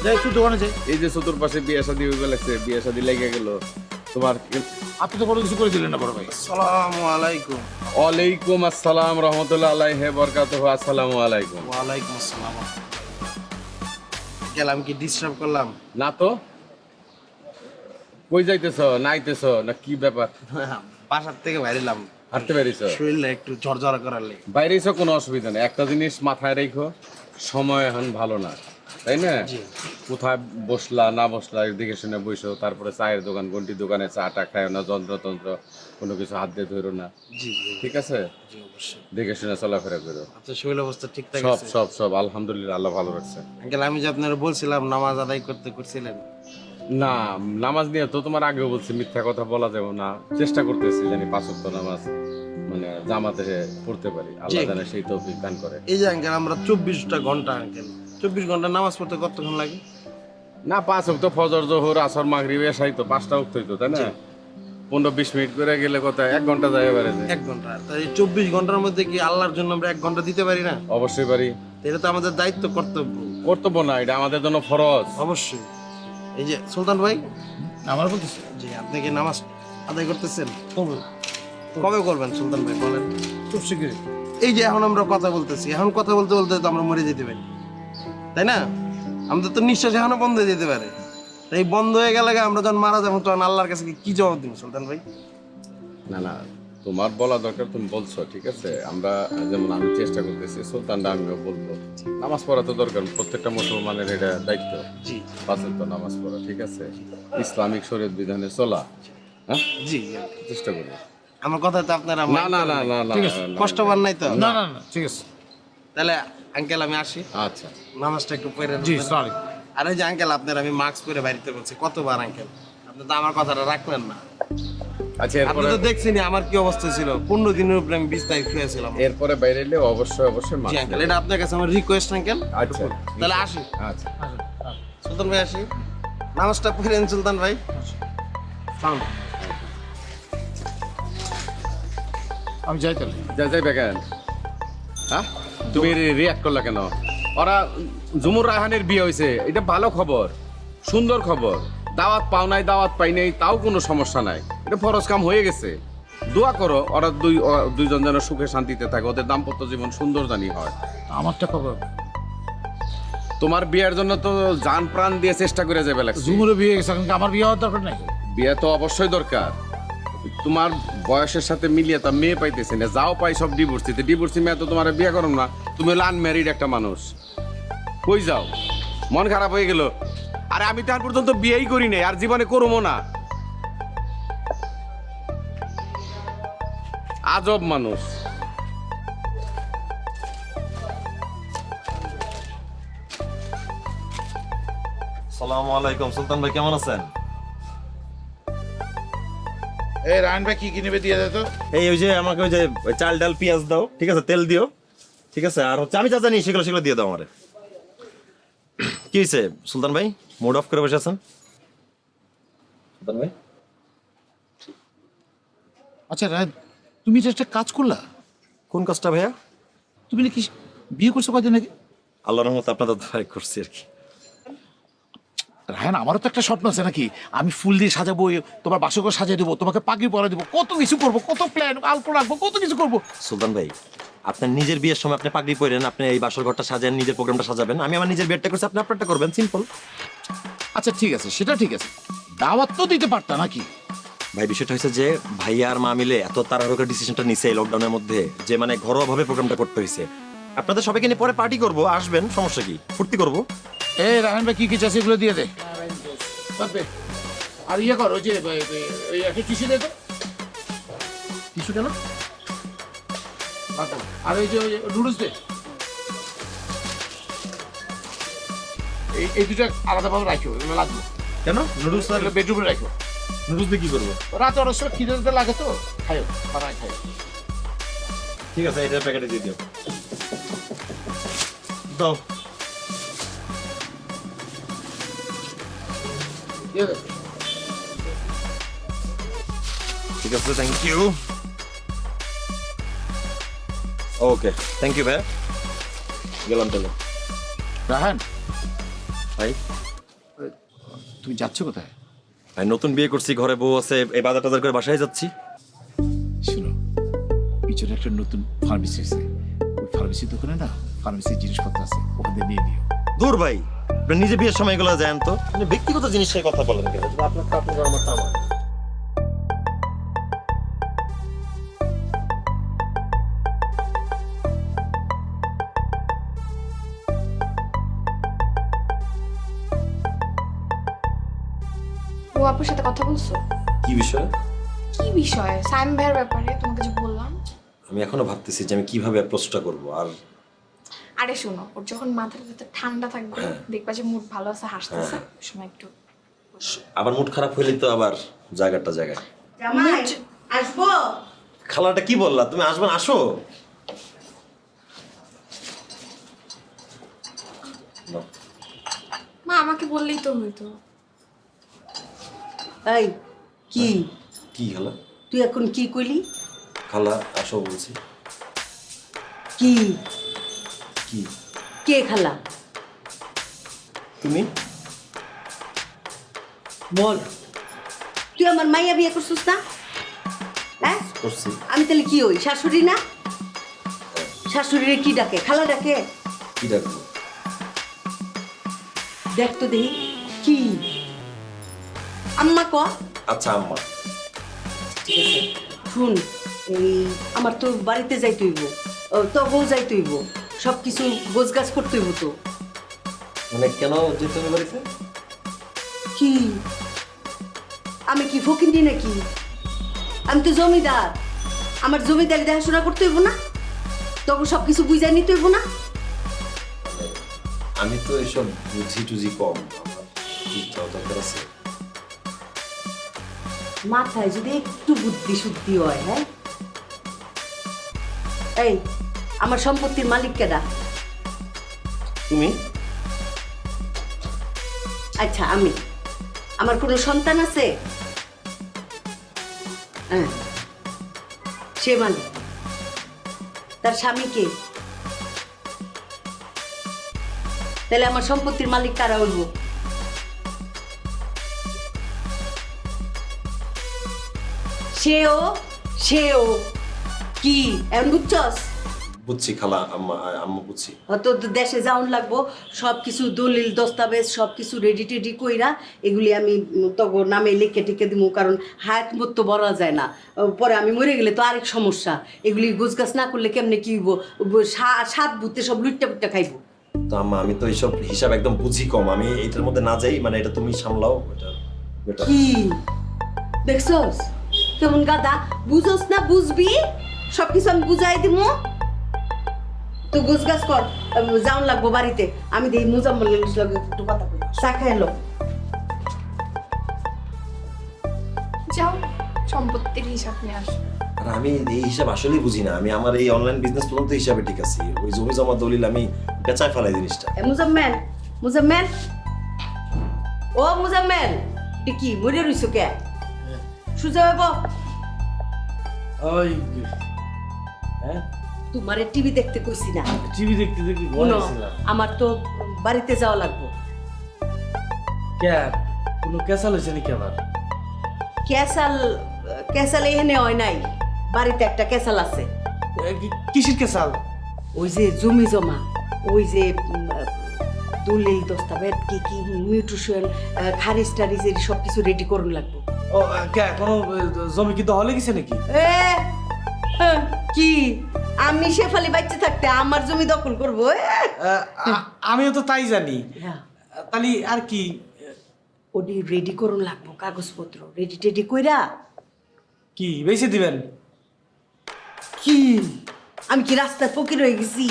যাই, একটু দোকানে যাই। এই যে চতুর্পাশে বিয়ে শাদী হয়ে গেছে, বিয়ে শাদী লেগে গেল, তোমার আপনি তো কোনো কিছু করে দিলেন না বড় ভাই। আসসালামু আলাইকুম। ওয়ালাইকুম আসসালাম রহমতুল্লাহ আলাইহি বরকাতুহু। আসসালামু আলাইকুম। ওয়ালাইকুম আসসালাম। গেলাম কি ডিস্টার্ব করলাম? না তো। কই যাইতেছ? নাইতেছ না কি ব্যাপার? বাসার থেকে বাইরেলাম, হাঁটতে বেরিয়েছ? শরীরটা একটু ঝরঝরা করালে। বাইরেছ, কোনো অসুবিধা নেই। একটা জিনিস মাথায় রেখো, সময় এখন ভালো না, তাই না? কোথায় বসলা না বসলা দেখে শুনে বসো, তারপরে চায়ের দোকান ঘন্টির দোকানে চাটা খায় না, যন্ত্রতন্ত্র কোনো কিছু হাত দিয়ে ধরো না, জি জি, ঠিক আছে? জি অবশ্যই। দেখে শুনে চলাফেরা করো। আপনার শরীর অবস্থা ঠিকঠাক সব আছে? সব সব আলহামদুলিল্লাহ, আল্লাহ ভালো রাখছে। আঙ্কেল, আমি যে আপনারা বলছিলাম নামাজ আদায় করতে করছিলেন। না, নামাজ নিয়ে তো তোমার আগেও বলছি, মিথ্যা কথা বলা যাবে না। চেষ্টা করতেছি জানি 5 ওয়াক্ত নামাজ মানে জামাতে পড়তে পারি, আল্লাহ জানে সেই তৌফিক দান করে। এই যে আঙ্কেল, আমরা 24টা ঘন্টা আঙ্কেল, 24 ঘন্টা নামাজ পড়তে কতক্ষণ লাগে? না, 5 ওয়াক্ত ফজর জোহর আসর মাগরিব এশাই তো 5টা ওয়াক্ত হইতো, তাই না? 15-20 মিনিট করে গেলে কত 1 ঘন্টা যায় এবারে। 1 ঘন্টা। তাই 24 ঘন্টার মধ্যে কি আল্লাহর জন্য আমরা 1 ঘন্টা দিতে পারি না? অবশ্যই পারি। এটা তো আমাদের দায়িত্ব, কর্তব্য। কর্তব্য না, এটা আমাদের জন্য ফরজ। অবশ্যই। এই যে সুলতান ভাই, আমার বলতেছে জি, আপনি কি নামাজ আদায় করতেছেন? কবে করবেন সুলতান ভাই বলেন? খুব শীঘ্রই। এই যে এখন আমরা কথা বলতেছি, এখন কথা বলতে বলতে তো আমরা মরে যেতে পারি, তাই না? আমাদের তো নিঃশ্বাস এখনো বন্ধ হয়ে যেতে পারে। এই বন্ধ হয়ে গেলে আমরা যখন মারা যাবো তখন আল্লাহর কাছে কি জবাব দিব সুলতান ভাই? না না, তোমার বলা দরকার, তুমি বলছো, ঠিক আছে? আমরা যেমন আমি চেষ্টা করতেছি, সুলতানটা আমিও বলবো। নামাজ পড়া তো দরকার, প্রত্যেকটা মুসলমানের এটা দায়িত্ব। জি, 5 ওয়াক্ত নামাজ পড়া, ঠিক আছে? ইসলামিক শরীয়ত বিধানে চলা, হ্যাঁ? জি, চেষ্টা করি। আমার কথা তো আপনারা না না না না না, কষ্ট পান নাই তো? না না না, ঠিক আছে। তাহলে আঙ্কেল আমি আসি, আচ্ছা। নামাজটা একটু পড়ে জি, সরি। আর এই যে আঙ্কেল, আপনার আমি মাস্ক পরে বাড়িতে বলছি কতবার আঙ্কেল, আপনি তো আমার কথাটা রাখলেন না। আচ্ছা, আপনি এরপরে তো দেখছেন আমার কি অবস্থা ছিল, 15 দিনের উপরে আমি 20 তারিখ শুয়েছিলাম। এরপরে বাইরে এলে অবশ্যই অবশ্যই জি মাছ আঙ্কেল, এটা আপনার কাছে আমার রিকোয়েস্ট আঙ্কেল। আচ্ছা তাহলে আসি আচ্ছা। সুলতান ভাই, আসি। নামাজটা পড়েন সুলতান ভাই। সালাম। আমি যাই তাহলে। যাই বেকেন, হ্যাঁ? তুমি রিয়াক্ট করলা কেন? ওরা ঝুমুর রায়হানের বিয়ে হয়েছে, এটা ভালো খবর, সুন্দর খবর। দাওয়াত পাও নাই, দাওয়াত পাই নাই, তাও কোনো সমস্যা নাই, এটা ফরজ কাম হয়ে গেছে। দোয়া করো ওরা দুইজন যেন সুখে শান্তিতে থাকে, ওদের দাম্পত্য জীবন সুন্দর জানি হয়। আমারটা খবর, তোমার বিয়ের জন্য তো জান প্রাণ দিয়ে চেষ্টা করে যাবে লাগছে। ঝুমুরের বিয়ে হয়ে গেছে, এখন কি আমার বিয়ে হওয়ার দরকার নাই? বিয়ে তো অবশ্যই দরকার, তোমার বয়সের সাথে মিলিয়ে তা মেয়ে পাইতেছে না, যাও পাই সব ডিভোর্সিতে। ডিভোর্সি মেয়ে তো তোমার বিয়ে করো না, তুমি হলো আনম্যারিড একটা মানুষ, কই যাও? মন খারাপ হয়ে গেল। আরে আমি তো আর পর্যন্ত বিয়েই করি নাই, আর জীবনে করবো না। আজব মানুষ। আসসালামু আলাইকুম সুলতান ভাই, কেমন আছেন? এই রায়ন ভাই কি কিনবে দিয়ে দে তো। এই ওই যে আমাকে ওই যে চাল ডাল পেঁয়াজ দাও, ঠিক আছে? তেল দিও, ঠিক আছে? আর হচ্ছে আমি যা জানি সেগুলো সেগুলো দিয়ে দাও আমারে। কি হয়েছে সুলতান ভাই, মুড অফ করে বসে আছেন? সুলতান ভাই, আচ্ছা রায়ন, তুমি যে একটা কাজ করলা। কোন কাজটা ভাইয়া? তুমি নাকি বিয়ে করছো কদিন আগে? আল্লাহর রহমতে আপনাদের দোয়ায় করছি আর কি। রায়ন, আমারও তো একটা স্বপ্ন আছে নাকি, আমি ফুল দিয়ে সাজাবো, তোমার বাসঘর সাজিয়ে দেবো, তোমাকে পাগড়ি পরা দেবো, কত কিছু করবো, কত প্ল্যান, আলপনা রাখবো, কত কিছু করবো। সুলতান ভাই, আপনার নিজের বিয়ের সময় আপনি পাগড়ি পরেন, আপনি এই বাসর ঘরটা সাজান, নিজের প্রোগ্রামটা সাজাবেন, আমি আমার নিজের বিয়েটা করছি, আপনি আপনারটা করবেন, সিম্পল। আচ্ছা ঠিক আছে, সেটা ঠিক আছে, দাওয়াত তো দিতে পারতা নাকি? ভাই বিষয়টা হয়েছে যে ভাইয়া আর মা মিলে এত তাড়াহুড়ো ডিসিশনটা নিছে এই লকডাউনের মধ্যে, যে মানে ঘরোয়াভাবে প্রোগ্রামটা করতে হয়েছে। আপনাদের সবাইকে নিয়ে পরে পার্টি করবো, আসবেন, সমস্যা কি, ফুর্তি করবো। এই রাহান ভাই কি কি চাষে এগুলো দিয়ে দে বাপরে। আর ইয়ে কর ওই যে ওই একটা টিস্যু দে তো। টিস্যু কেন? আর ওই যে নুডলস দে। এই দুটো আলাদাভাবে রাখো, এগুলো লাগবে। কেন নুডলস? এগুলো বেডরুমে রাখো। নুডলস দিয়ে কি করবো? রাতে অনেক সময় খিদে দিতে লাগে তো, খাইও, বানায় খাইও। ঠিক আছে, এটা প্যাকেটে দিয়ে দিও। দাও। দিয়ে দে। ঠিক আছে, thank you. Okay, thank you ভাই, গেলাম তাহলে। রাহান ভাই, তুমি যাচ্ছ কোথায়? ভাই নতুন বিয়ে করছি, ঘরে বউ আছে, এই বাজার টাজার করে বাসায় যাচ্ছি। শুনো, পিছনে একটা নতুন ফার্মেসি আছে, ওই ফার্মেসির দোকানে না ফার্মেসির জিনিসপত্র আছে, ওখান থেকে নিয়ে নিও। দূর ভাই, আপনি নিজে বিয়ের সময় এগুলো যান তো, আপনি ব্যক্তিগত জিনিসের কথা বলেন কেন? আপনার কাপড় আমার তো আমার। ও আপুর সাথে কথা বলছো? কি বিষয়? কি বিষয়ে? সাইম ভাইয়ের ব্যাপারে তোমাকে যে বললাম। আমি এখনো ভাবতেছি যে আমি কিভাবে অ্যাপ্রোচটা করবো। আর আরে শোনো, ওর যখন মাথার ভিতরে ঠান্ডা থাকবে, দেখবা যে মুড ভালো আছে, হাসতেছে, ওই সময় একটু আবার মুড খারাপ হইলে তো আবার জায়গাটা জায়গায়। জামাই আসবো? খালাটা কি বললা তুমি? আসবেন, আসো। নাও। মা আমাকে বললেই তো হইতো। এই কি কি খালা? তুই এখন কি কইলি? খালা আসো বলছি। কি কি? কে খালা? তুমি বল, তুই আমার মাইয়া বিয়ে করছিস না? হ্যাঁ, করছি। আমি তাহলে কি হই? শাশুড়ি না? শাশুড়িরে কি ডাকে? খালা ডাকে? কি ডাকবো? দেখ তো দেখি কি আম্মা ক। আচ্ছা আম্মা। ঠিক আছে, শুন, এই আমার তো বাড়িতে যাইতে হইব, তবুও যাইতে হইব, সব কিছু গোছগাছ করতে হইব তো। মানে কেন যেতে হবে বাড়িতে? কি আমি কি ফকিন্দি নাকি? আমি তো জমিদার, আমার জমিদারি দেখাশোনা করতে হইব না? তখন সব কিছু বুঝাই নিতে হইব না? আমি তো এসব বুঝি টুঝি কম, আমার কি চাও দরকার আছে? মাথায় যদি একটু বুদ্ধি শুদ্ধি হয়। হ্যাঁ, এই আমার সম্পত্তির মালিক কেডা? তুমি? আচ্ছা, আমি, আমার কোনো সন্তান আছে? হ্যাঁ, সে মালিক। তার স্বামী কে? তাহলে আমার সম্পত্তির মালিক কারা হইব? সেও কি এমন বুঝছস? বুঝছি খালা, আম্মা আম্মা বুঝছি। হয়তো দেশে যাওন লাগবো, সব কিছু দলিল দস্তাবেজ সব কিছু রেডি টেডি কইরা এগুলি আমি তগর নামে লিখে টিকে দিব, কারণ হায়াত মত তো বলা যায় না, পরে আমি মরে গেলে তো আরেক সমস্যা। এগুলি গোছগাছ না করলে কেমনে কি হইব? সাত ভূতে সব লুটটা পুট্টা খাইব। তো আম্মা আমি তো এইসব হিসাব একদম বুঝি কম, আমি এটার মধ্যে না যাই, মানে এটা তুমি সামলাও, এটা বেটার। কি দেখছস কেমন গাদা? বুঝছস না? বুঝবি, সবকিছু আমি বুঝাই দিব। তো গোছগাছ কর, যাওন লাগবো বাড়িতে। আমি দেখি মুজাম্মলের লগে একটু কথা কই, চা খাইলো। যাও, সম্পত্তির হিসাব নিয়ে আসো। আর আমি এই হিসাব আসলেই বুঝি না, আমি আমার এই অনলাইন বিজনেস পর্যন্ত হিসাবে ঠিক আছি, ওই জমি জমা দলিল আমি বেচায় ফেলাই জিনিসটা। মুজাম্মেল, মুজাম্মেল, ও মুজাম্মেল, তুই কি মরে রইছো কে? সুজা বাবা, ওই হ্যাঁ, তোমারে টিভি দেখতে কইছি না? টিভি দেখতে দেখতে শোনো, আমার তো বাড়িতে যাওয়া লাগবো। কে কোনো কেসাল হয়েছে নাকি আবার? ক্যাসাল এখানে হয় নাই, বাড়িতে একটা ক্যাসাল আছে। কিসের কেসাল? ওই যে জমি জমা, ওই যে দলিল দস্তাবেজ কি কি মিউটেশন খারিজ টারিজ এই সব কিছু রেডি করুন লাগবো। ও কে কোনো জমি কি দহলে গেছে নাকি? কি আমি শেফালি বাচ্চা থাকতে আমার জমি দখল করবো আমিও তো তাই জানি। তাহলে আর কি? ওডি রেডি করুন লাগবো, কাগজপত্র রেডি টেডি কইরা। কি বেশি দিবেন? কি আমি কি রাস্তায় ফকির হয়ে গেছি?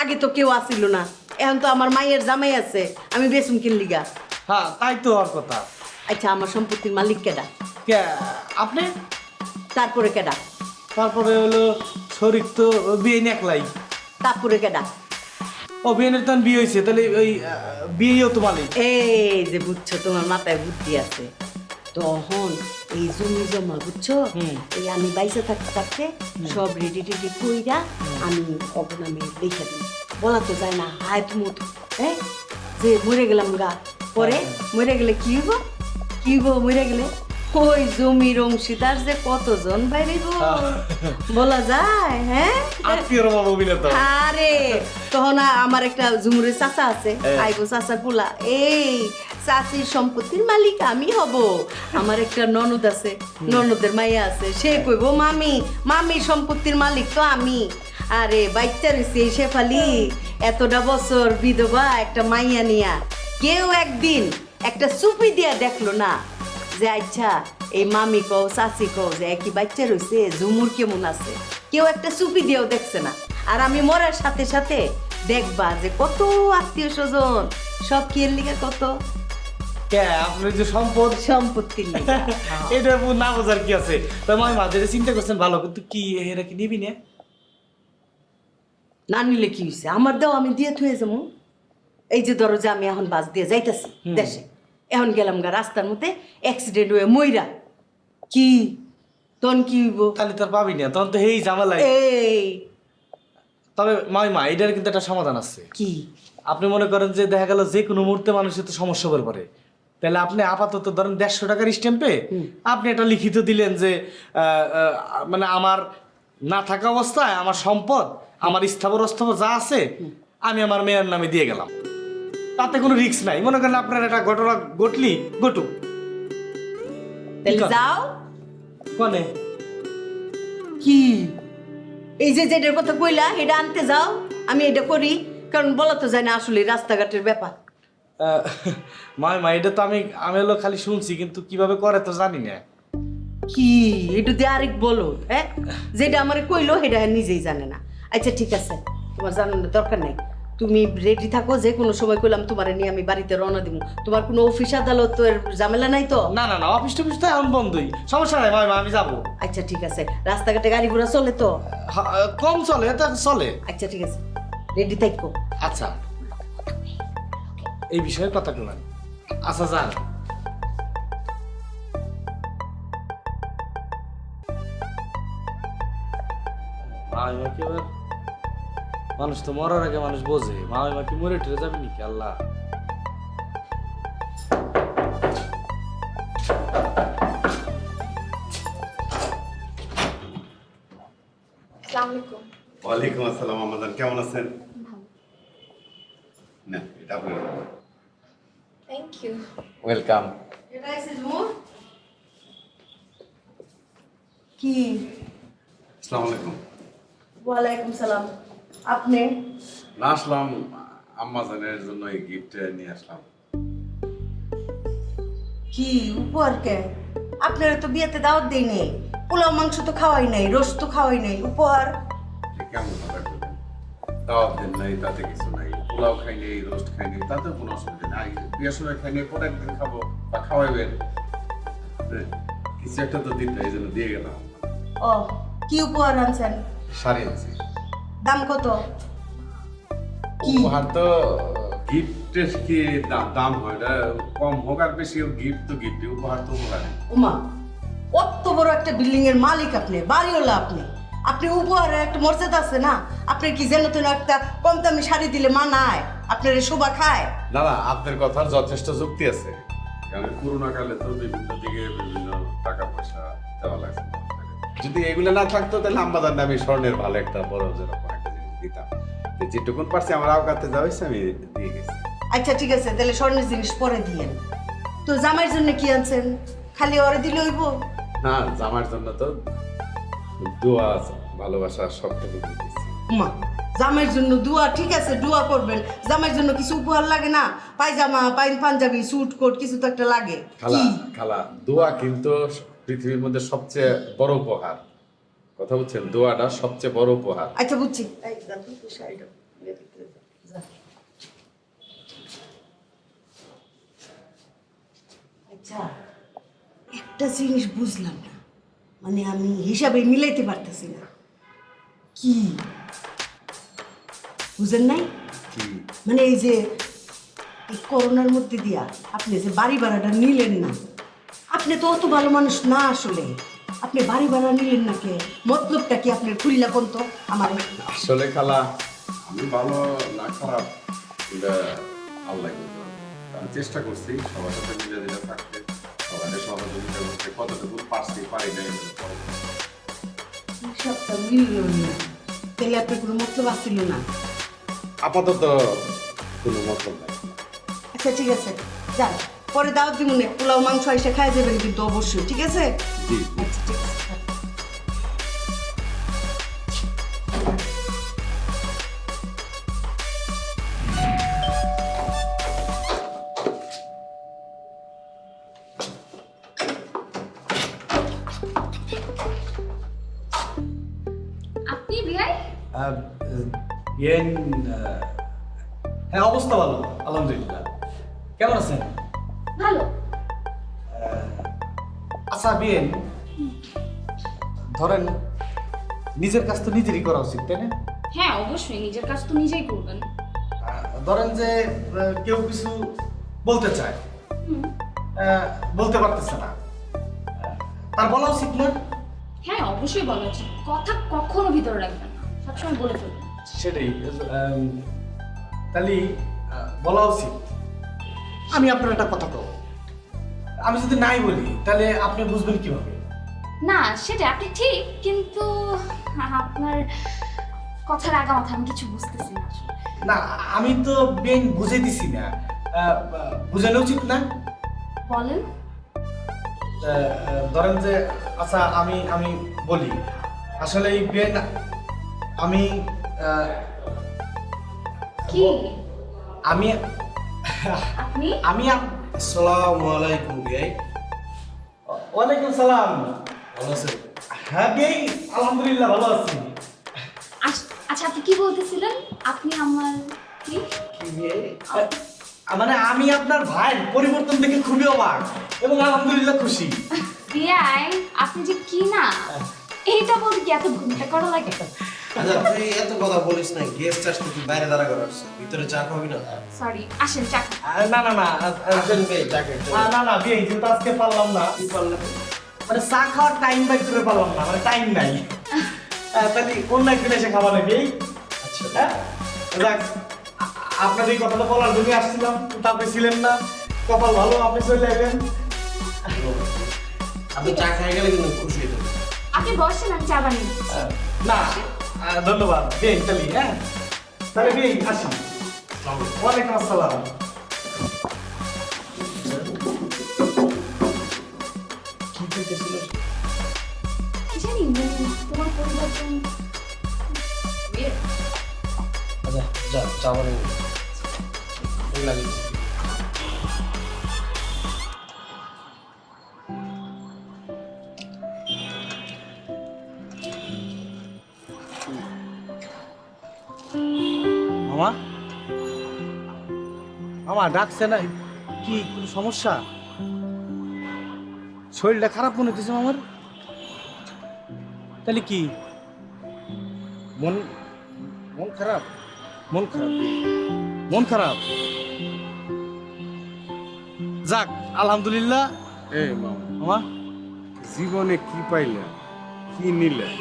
আগে তো কেউ আসিল না, এখন তো আমার মায়ের জামাই আছে, আমি বেসুম কিনলিগা। হ্যাঁ তাই তো আর কথা। আচ্ছা আমার সম্পত্তির মালিক কেডা? কে আপনি? তারপরে কেডা? তারপরে হলো শরীর তো বিয়ে একলাই। তারপরে কেডা? ও বিয়েনের তখন বিয়ে হয়েছে, তাহলে ওই বিয়েও তো মালিক। এই যে বুঝছো, তোমার মাথায় বুদ্ধি আছে। তখন এই জমি জমা বুঝছো, এই আমি বাইসে থাকতে থাকতে সব রেডি টেডি কইরা আমি অবনামে লিখে দিই। বলা তো যায় না হায়াত মুত, হ্যাঁ, যে মরে গেলাম গা, পরে মরে গেলে কি হইব? কি হইব মরে গেলে? ওই জমির অংশীদার যে কতজন বাইরে বলা যায়? হ্যাঁ, আত্মীয়র বাবা বলে তো। আরে তখন আমার একটা ঝুমুরের চাচা আছে, আইবো চাচার পোলা, এই চাচির সম্পত্তির মালিক আমি হব। আমার একটা ননদ আছে, ননদের মাইয়া আছে, সে কইবো মামি, মামির সম্পত্তির মালিক তো আমি। আরে বাচ্চা রয়েছে শেফালি, এতটা বছর বিধবা একটা মাইয়া নিয়া, কেউ একদিন একটা চুপি দিয়া দেখলো না যে আচ্ছা এই মামি কও চাচি কও যে একই বাচ্চা রয়েছে, ঝুমুর কেমন আছে, কেউ একটা চুপি দিয়েও দেখছে না। আর আমি মরার সাথে সাথে দেখবা যে কত আত্মীয় স্বজন সব কি এর লিগে, কত আপনার যে সম্পদ, সম্পত্তির লিগে। এটা না বোঝার কি আছে? তা আমি মাঝে চিন্তা করছেন ভালো, কিন্তু কি এরা কি নিবি না? না নিলে কি হয়েছে, আমার দাও আমি দিয়ে থুয়ে যাবো। এই যে ধরো যে আমি এখন বাস দিয়ে যাইতাছি দেশে, এখন গেলাম গা রাস্তার মধ্যে অ্যাক্সিডেন্ট হয়ে মইরা, কি তখন কি হইব? তাহলে তোর পাবি না, তখন তো এই ঝামেলা। এই তবে মা এটার কিন্তু একটা সমাধান আছে। কি? আপনি মনে করেন যে দেখা গেল যে কোনো মুহূর্তে মানুষের তো সমস্যা হতে পারে, তাহলে আপনি আপাতত ধরেন 150 টাকার স্ট্যাম্পে আপনি একটা লিখিত দিলেন যে মানে আমার না থাকা অবস্থায় আমার সম্পদ, আমার স্থাবর অস্থাবর যা আছে আমি আমার মেয়ের নামে দিয়ে গেলাম। তাতে কোনো রিস্ক নাই। মনে করেন আপনার একটা ঘটনা ঘটলি ঘটুক, যাও কনে কি এই যে যেটার কথা কইলা এটা আনতে যাও, আমি এটা করি, কারণ বলা তো যায় না আসলে রাস্তাঘাটের ব্যাপার। মা এটা তো আমি হলো খালি শুনছি, কিন্তু কিভাবে করে তো জানি না। কি এটা দিয়ে আরেক বলো, হ্যাঁ, যেটা আমার কইলো সেটা নিজেই জানে না। আচ্ছা ঠিক আছে, তোমার জানানোর দরকার নাই, তুমি রেডি থাকো, যে কোনো সময় কইলাম তোমার নিয়ে আমি বাড়িতে রওনা দিব। তোমার কোনো অফিস আদালত এর ঝামেলা নাই তো? না না না, অফিস টফিস তো এখন বন্ধই, সমস্যা নাই মা, আমি যাবো। আচ্ছা ঠিক আছে, রাস্তাঘাটে গাড়ি ঘোড়া চলে তো? কম চলে, তা চলে। আচ্ছা ঠিক আছে, রেডি থাকো। আচ্ছা এই বিষয়ে কথা বলেন। আচ্ছা যান। মানুষ তো মরার আগে মানুষ বোঝে, মা কি মরে টরে যাবে নাকি? আল্লাহ ওয়ালাইকুম আসসালাম। আমাদের কেমন আছেন? না এটা আপনার। Thank you. ওয়েলকাম। এটা এসে ঝুমুর কি? আসসালামু আলাইকুম। ওয়ালাইকুম সালাম। আপনি? না আসলাম আম্মা জানের জন্য এই গিফট নিয়ে আসলাম। কি উপহার কে? আপনারা তো বিয়েতে দাওয়াত দেই নাই, পোলাও মাংস তো খাওয়াই নাই, রোস্ট তো খাওয়াই নাই, উপহার কেমন কথা বলবেন? দাওয়াত দেন নাই তাতে কিছু নাই, পোলাও খাই নাই, রোস্ট খাই নাই, তাতে কোনো অসুবিধা নাই। বিয়ের সময় খাই নাই, পরে একদিন খাবো বা খাওয়াইবেন, কিছু একটা তো দিতে, এই জন্য দিয়ে গেলাম। ও কি উপহার আনছেন? শাড়ি আনছি। দাম কত? উপহার তো গিফটের কি দাম হয়, এটা কম হোক আর বেশি হোক, গিফট তো গিফট, উপহার তো উপহার। ওমা, কত বড় একটা বিল্ডিং এর মালিক আপনি, বাড়িওয়ালা আপনি, আপনি উপহারের একটা মর্যাদা আছে না? আপনার কি যেন তেন একটা কম দামি শাড়ি দিলে মানায়? আপনার শোভা খায়? না না, আপনার কথার যথেষ্ট যুক্তি আছে, কারণ করোনা কালে তো বিভিন্ন দিকে বিভিন্ন টাকা পয়সা দেওয়া লাগছে। যদি এগুলো না থাকতো তাহলে আম্বাদার নামে স্বর্ণের ভালো একটা বড় যেরকম একটা জিনিস দিতাম। যেটুকুন পারছি আমার আওকাতে যাওয়া হয়েছে আমি দিয়ে গেছি। আচ্ছা ঠিক আছে, তাহলে স্বর্ণের জিনিস পরে দিয়েন। তো জামাইয়ের জন্য কি আনছেন? খালি ওরে দিলে হইব? না, জামার জন্য তো দোয়া ভালোবাসা সবটুকু দিয়ে দিচ্ছি। মা জামাইয়ের জন্য দোয়া, ঠিক আছে দোয়া করবেন। জামাইয়ের জন্য কিছু উপহার লাগে না? পায়জামা, পাঞ্জাবি, স্যুট কোট কিছু তো একটা লাগে। খালা কি? খালা দোয়া কিন্তু পৃথিবীর মধ্যে সবচেয়ে বড় উপহার, কথা বুঝছেন? দোয়াটা সবচেয়ে বড় উপহার। আচ্ছা বুঝছি। এই, যা তুই, তুই সাইডে, যা। আচ্ছা একটা জিনিস বুঝলাম না, মানে আমি হিসাবে মিলাইতে পারতেছি না। কি বুঝেন নাই? মানে এই যে এই করোনার মধ্যে দিয়া আপনি যে বাড়ি ভাড়াটা নিলেন না, আপনি তো অত ভালো মানুষ না আসলে। আপনি বাড়ি ভাড়া নিলেন না কে? মতলবটা কি আপনার? খুললা কোন তো আমার। আসলে খালা আমি ভালো না খারাপ এটা আল্লাহ বলতে পারবে। আমি চেষ্টা করছি সবার সাথে মিলে দিলে থাকতে, সবাই সহযোগিতা করতে, কতটুকু পারছি পারি না সবটা মিলল না, তাহলে আপনার কোনো মতলব আসছিল না। আপাতত কোনো মতলব নাই। আচ্ছা ঠিক আছে, যান পরে দাওয়াত দিব না, পোলাও মাংস এসে খাই যাবেন কিন্তু অবশ্যই, ঠিক আছে? জি আচ্ছা ঠিক আছে। আপনি বিয়াই? হ্যাঁ অবস্থা ভালো আলহামদুলিল্লাহ। কেমন আছেন? ভালো। আচ্ছা বিয়েন, ধরেন নিজের কাজ তো নিজেরই করা উচিত, তাই না? হ্যাঁ অবশ্যই নিজের কাজ তো নিজেই করবেন। ধরেন যে কেউ কিছু বলতে চায়, বলতে পারতেছে না, তার বলা উচিত না? হ্যাঁ অবশ্যই বলা উচিত, কথা কখনো ভিতরে রাখবেন না, সবসময় বলে ফেলবেন। সেটাই, তাহলে বলা উচিত। আমি আপনার একটা কথা কব, আমি যদি নাই বলি তাহলে আপনি বুঝবেন কিভাবে? না সেটা আপনি ঠিক, কিন্তু আপনার কথার আগা মাথা আমি কিছু বুঝতেছি না আসলে। না আমি তো বেন বুঝে দিছি না, বুঝানো উচিত না? বলেন। ধরেন যে আচ্ছা আমি আমি বলি, আসলে এই বেন আমি কি আমি আপনি? আমি আসসালামু আলাইকুম ভাই। ওয়ালাইকুম সালাম। ভালো আছেন? হ্যাঁ বেই আলহামদুলিল্লাহ ভালো আছি। আচ্ছা আপনি কি বলতেছিলেন? আপনি আমার কি? মানে আমি আপনার ভাই পরিবর্তন দেখে খুবই অবাক এবং আলহামদুলিল্লাহ খুশি। বিয়াই আপনি যে কি না, এইটা বলতে কি এত ঘুমটা করা লাগে? আচ্ছা তুই এত কথা বলিস না, গেস্ট আসতে তুই বাইরে দাঁড়া করাস, ভিতরে চা খাবি না? সরি, আসেন চা খান। না না না আসেন ভাই চা খাই। না না বিয়ে যেহেতু আজকে পারলাম না, কি পারলে? মানে চা খাওয়ার টাইম বাই করে পারলাম না, মানে টাইম নাই। তাহলে অন্য একদিন এসে খাওয়া নেবে। আচ্ছা হ্যাঁ যাক, আপনার এই কথাটা বলার জন্য আসছিলাম, কিন্তু আপনি ছিলেন না, কপাল ভালো আপনি চলে এলেন। আপনি চা খাই গেলে কিন্তু খুশি হইতে হবে। আপনি বসেন, আমি চা বানিয়ে দিচ্ছি। না ধন্যবাদ বিয়ে, তাহলে হ্যাঁ তাহলে বিয়ে আসি। ওয়ালাইকুম আসসালাম। কি কইতেছিল? কি জানি তোমার পরিবর্তন। আচ্ছা যা চা বানিয়ে লাগে। মামা মামা ডাকছে না, কি কোনো সমস্যা? শরীরটা খারাপ মনে হচ্ছে আমার। তাহলে কি মন মন খারাপ? মন খারাপ, মন খারাপ। যাক আলহামদুলিল্লাহ। এই মামা মামা জীবনে কি পাইলাম, কি নিলাম,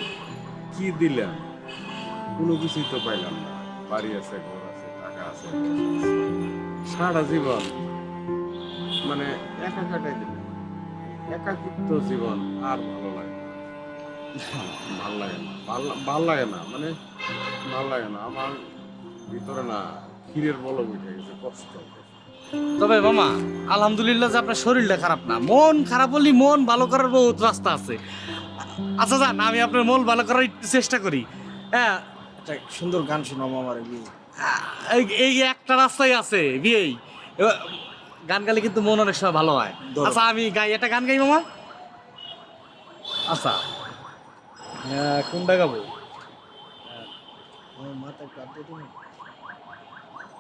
কি দিলাম? কোনো কিছুই তো পাইলাম না। বাড়ি আছে, ঘর আছে, টাকা আছে, সারা জীবন মানে একা কাটাই দিলাম। একাকিত্ব জীবন আর ভালো লাগে না, ভাল লাগে না, ভাল লাগে না, মানে ভাল লাগে না। আমার ভিতরে না ক্ষীরের বলক উঠে গেছে, কষ্ট। তবে মামা আলহামদুলিল্লাহ যে আপনার শরীরটা খারাপ না, মন খারাপ হলে মন ভালো করার বহুত রাস্তা আছে। আচ্ছা যান, আমি আপনার মন ভালো করার একটু চেষ্টা করি। হ্যাঁ একটা সুন্দর গান শোনাবো আমার বিয়ে। এই একটা রাস্তাই আছে বিয়েই, এবার গান গাইলে কিন্তু মন অনেক সময় ভালো হয়। ধরো। আচ্ছা আমি গাই, একটা গান গাই মামা। আচ্ছা কোনটা গাবো? আমার মাথায় কাঁদতে তুমি।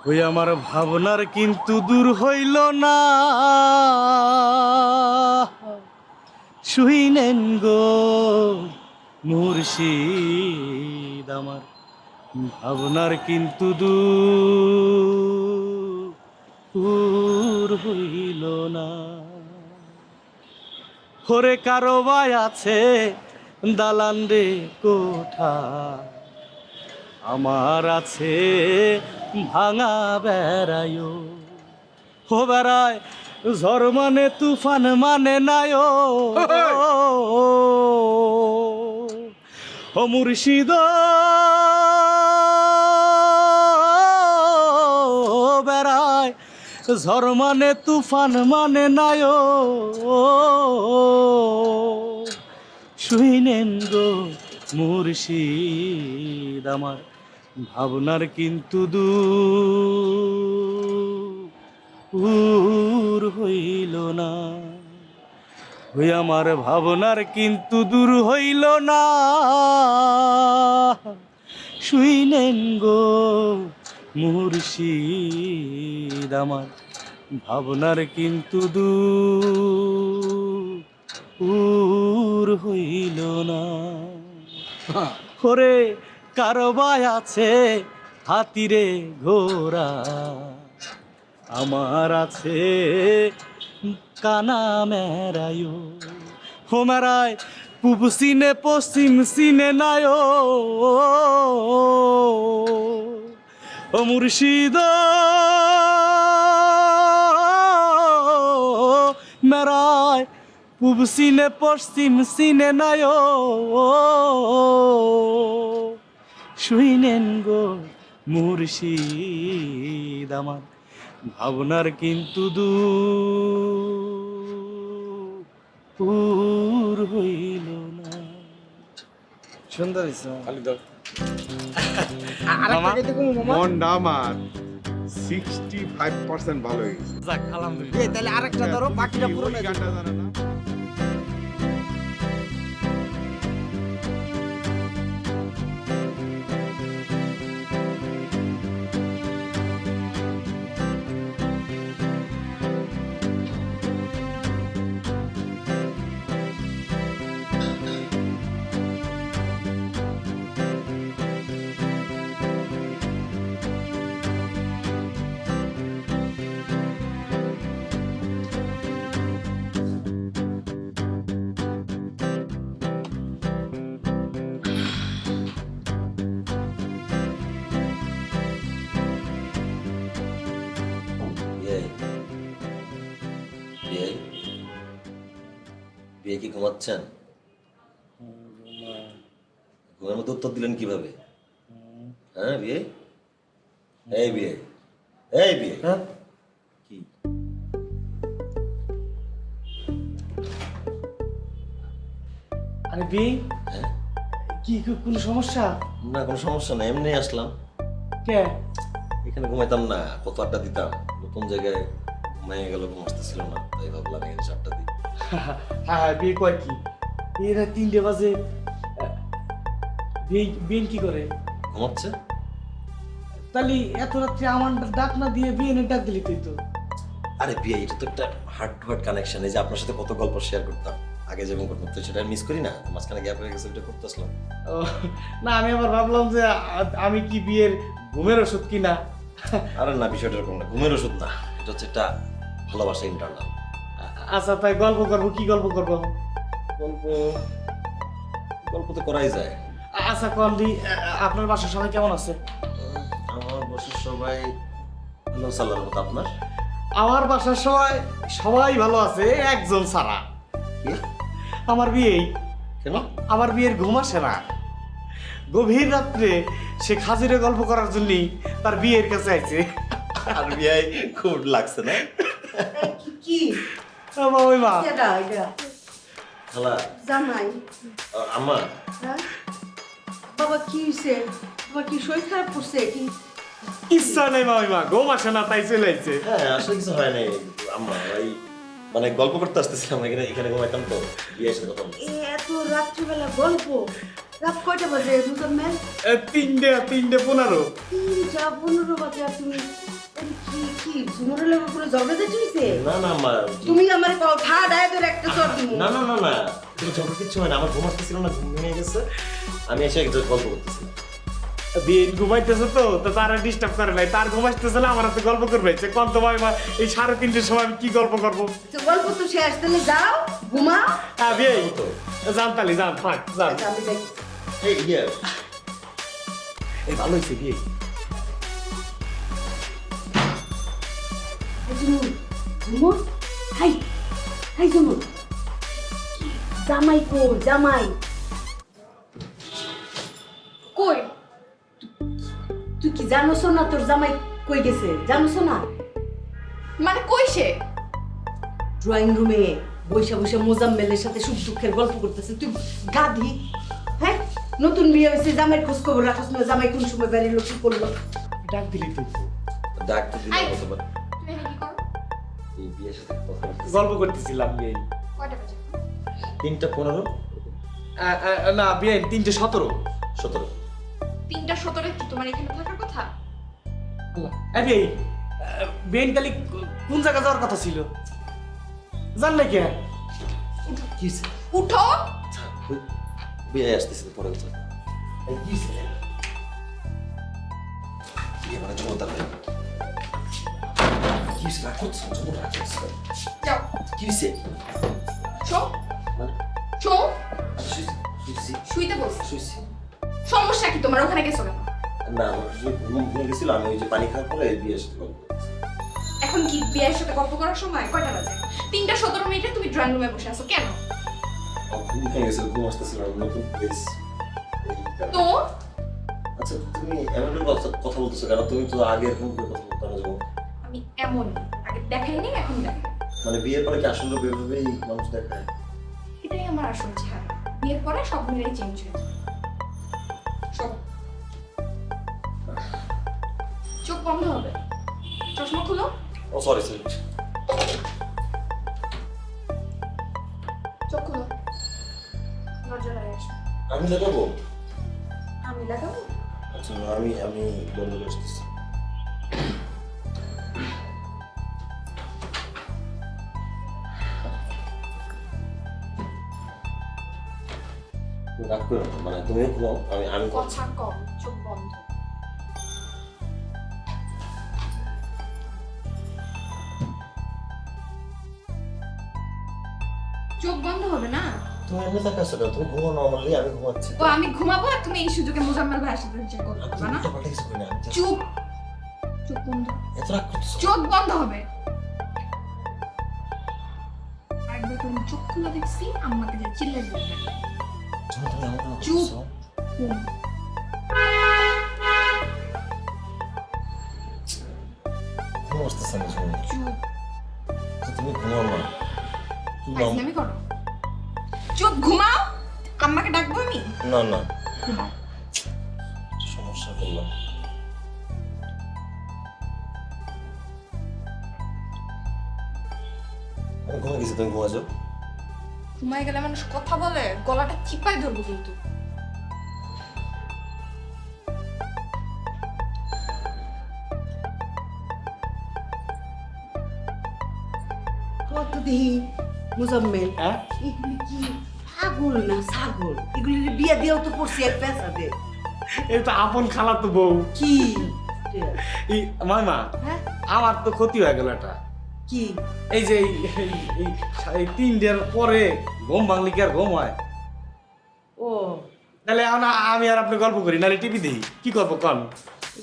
ওই আমার ভাবনার কিন্তু দূর হইল না, শুইনেন গো মুর্শিদ, আমার ভাবনার কিন্তু দূর হইল না। হরে কারো ভাই আছে দালান রে কোঠা, আমার আছে ভাঙা বেড়ায়ও। হো বেড়ায় ঝড় মানে তুফান মানে নায়ো, ও মুর্শিদ বেড়ায় ঝড় মানে তুফান মানে নায়ো, শুইনেন গো মুর্শিদ, আমার ভাবনার কিন্তু দূর হইল না। ওই আমার ভাবনার কিন্তু দূর হইল না, শুইনেন গো মুর্শিদ, আমার ভাবনার কিন্তু দূর হইল না। ওরে কারবাই আছে হাতিরে ঘোড়া, আমার আছে কানা মেরায়ও। হো মেরায় পূব সিনে পশ্চিম সিনে নায়ো, ও মুর্শিদ মেরায় পূব সিনে পশ্চিম সিনে নায়ো, শুইনেন গো মুর্শিদ, আমার ভাবনার কিন্তু দূর হইল না। সুন্দর হয়েছে খালি দাও। আরেকটা গাইতে কমু মামা। মনটা আমার 65% ভালো হয়ে গেছে। যাক আলহামদুলিল্লাহ। এই তাহলে আরেকটা ধরো, বাকিটা পুরো ওই গানটা জানে না? বিয়ে কি ঘুমাচ্ছেন? ঘুমের মধ্যে উত্তর দিলেন কিভাবে? হ্যাঁ বিয়ে, এই বিয়ে, এই বিয়ে কি? আরে বি হ্যাঁ কি কোনো সমস্যা? না কোনো সমস্যা নেই, এমনি আসলাম। কে? এখানে ঘুমাইতাম না, কত আড্ডা দিতাম, নতুন জায়গায় ঘুমাইয়ে গেল, ঘুম আসতেছিল না, তাই ভাবলাম এখানে আড্ডা দিই। হ্যাঁ বিয়ে কয় কি? এরা 3টে বাজে, বিয়ে কি করে? ঘুমাচ্ছে। তাহলে এত রাত্রে আমার ডাক না দিয়ে বিয়ে ডাক দিলি তুই তো। আরে বিয়ে এটা তো একটা হার্ট টু হার্ট কানেকশন, এই যে আপনার সাথে কত গল্প শেয়ার করতাম আগে যেমন করতাম, তো সেটা মিস করি না, মাঝখানে গ্যাপ হয়ে গেছে, ওটা করতে আসলাম। ও, না আমি আবার ভাবলাম যে আমি কি বিয়ের ঘুমের ওষুধ কিনা। আরে না, বিষয়টা এরকম না, ঘুমের ওষুধ না, এটা হচ্ছে একটা ভালোবাসা ইন্টারনাল। আচ্ছা তাই গল্প করবো, কি গল্প করবো? গল্প গল্প তো করাই যায়। আচ্ছা কন্দি, আপনার বাসার সবাই কেমন আছে? আমার বসে সবাই ভালো, সাল্লার মতো। আপনার? আমার বাসার সবাই ভালো আছে, একজন ছাড়া। কি? আমার বিয়েই। কেন? আমার বিয়ের ঘুম আসে না। গভীর রাত্রে সে খাজিরে গল্প করার জন্যই তার বিয়ের কাছে আইছে। আর বিয়ে খুব লাগছে না? কি ওই মা এটা এটা খালা, জামাই আম্মা, হ্যাঁ? বাবা কি হইছে? তোমার কি শরীর খারাপ করছে কি? ইচ্ছা নেই মামিমা, ঘুম আসে না তাই চলে আইছে। হ্যাঁ আসলে কিছু হয় নাই আম্মা, ওই মানে গল্প করতে আসতেছিলাম এখানে, এখানে ঘুমাইতাম তো, বিয়ের সাথে কথা বলছি। এত রাত্রিবেলা গল্প? রাত কয়টা বাজে মুজাম্মেল? 3:15। 3:15 বাজে আর তুমি কি কি ঝুমুরের লোক পুরো জগে যেতে হইছে? না না আম্মা, তুমি আমার কল খাড়া ডায় ধরে একটা চর দিমু। না না না না, তুমি যখন কিচ্ছু হয় না, আমার ঘুম আসতেছিল না, ঘুম ভেঙে গেছে, আমি এসে একজন গল্প করতেছিলাম। বিয়ে ঘুমাইতেছে তো তারা ডিস্টার্ব করে নাই, তার ঘুম আসতেছে না, আমার হাতে গল্প করবে। কোন তো মামিমা এই 3:30টার সময় আমি কি গল্প করবো? তো গল্প তো শেষ, তাহলে যাও ঘুমাও। হ্যাঁ বিয়ে যান তালি, যান থাক যান। আচ্ছা, আমি যাই। এই ইয়ে এই ভালো হয়েছে বিয়ে। ঝুমুর ঝুমুর হাই হাই ঝুমুর, জামাই কো জামাই কই? তুই কি জানোস না তোর জামাই কই গেছে? জানোস না? মানে কই সে? ড্রয়িং রুমে বৈশা বৈশা মোজাম্মেলের সাথে সুখ দুঃখের গল্প করতেছে। তুই গাধি, হ্যাঁ? নতুন বিয়ে হয়েছে, জামাইয়ের খোঁজ খবর রাখছ না? জামাই কোন সময় বেরিয়ে কি করলো? ডাক দিলি তো, ডাক তো দিলাম হতে পারে, তুমি এখানে কি করো? এই বিয়ের সাথে কথা বলতেছি। গল্প করতেছিলাম বিয়ে। কয়টা বাজে? 3:15 না বিয়ে 3:17। 17। 3:17 কি তোমার এখানে থাকার কথা? বেন কালি কোন জায়গা যাওয়ার কথা ছিল জান না কে? কি হইছে? উঠো। বিয়ে আসতেছিল পরে কথা। এই কি হইছে? বিয়ে মানে জমতা ভাই। কি হইছে? রাগ করছো? জমতা রাগ করছো? যাও। কি হইছে? শো। মানে? শো। শুইছি। শুইতে বলছি। শুইছি। সমস্যা কি তোমার? ওখানে গেছো কেন? না আমার ঘুম ভেঙে গেছিল, আমি ওই যে পানি খাওয়ার পরে বিয়ের সাথে গল্প করতেছি। এখন কি বিয়ের সাথে গল্প করার সময়? কয়টা বাজে? 3:17 তুমি ড্রয়িং রুমে বসে আছো কেন? আমার ঘুম ভেঙে গেছিল, ঘুম আসতেছিল না, নতুন প্লেস। তো আচ্ছা তুমি এমন করে কথা বলতেছো কেন? তুমি তো আগে এরকম করে কথা বলতে না যেমন। আমি এমন আগে দেখাইনি, এখন দেখাই। মানে বিয়ের পরে কি আসলে এভাবেই মানুষ দেখায়? এটাই আমার আসল চেহারা। বিয়ের পরে সব মিলেই চেঞ্জ হয়ে যায়। সব চোখ বন্ধ হবে। চশমা খুলো। ও সরি সরি। চোখ খুলো। দরজা লাগিয়ে আসো। আমি লাগাবো? আমি লাগাবো? আচ্ছা আমি বন্ধ করে আসতেছি। রাগ করো না, মানে তুমিও ঘুমাও, আমি কথা কম, চোখ বন্ধ। চোখ বন্ধ হবে না? তুমি এমনি তাকাচ্ছো কেন? তুমি ঘুমাও নরমালি, আমি ঘুমাচ্ছি। ও আমি ঘুমাবো আর তুমি এই সুযোগে মোজাম্মেল ভাইয়ের সাথে চেক করতে পারবে না? উল্টাপাল্টা কিছু করি না, আমি just- চুপ। চোখ বন্ধ। এত রাগ করতেছো? চোখ বন্ধ হবে। আরেকবার তুমি চোখ খুলে দেখছি আম্মাকে যা চিল্লাই বলবে। তুমি এমন কেন চুপ। করতেছো? হুম। ঘুম আসতেছে না ঘুম। চুপ। আচ্ছা, তুমি ঘুমাও না। তুমি নাও। ফাইজলামি করো। চুপ ঘুমাও। আম্মাকে ডাকবো আমি? না না, ঘুমাও। সমস্যা করলাম। আমি ঘুমিয়ে গেছি, তুমি ঘুমা যাও। ঘুমাই গেলে মানুষ কথা বলে, গলাটা চিপাই ধরবো কিন্তু। কত দিহি মুজাম্মেল, হ্যাঁ এগুলি কি পাগল না ছাগল? এগুলি বিয়া দিয়েও তো পড়ছি এক পেঁচাতে। এই তো আপন খালা তো বউ। কি এই মামা হ্যাঁ আমার তো ক্ষতি হয়ে গেল এটা। কি এই যে এই 3টার পরে ঘুম ভাঙলে কি আর ঘুম হয়? ও তাহলে আমি আর আপনি গল্প করি, নাহলে টিভি দিই। কি করবো কন?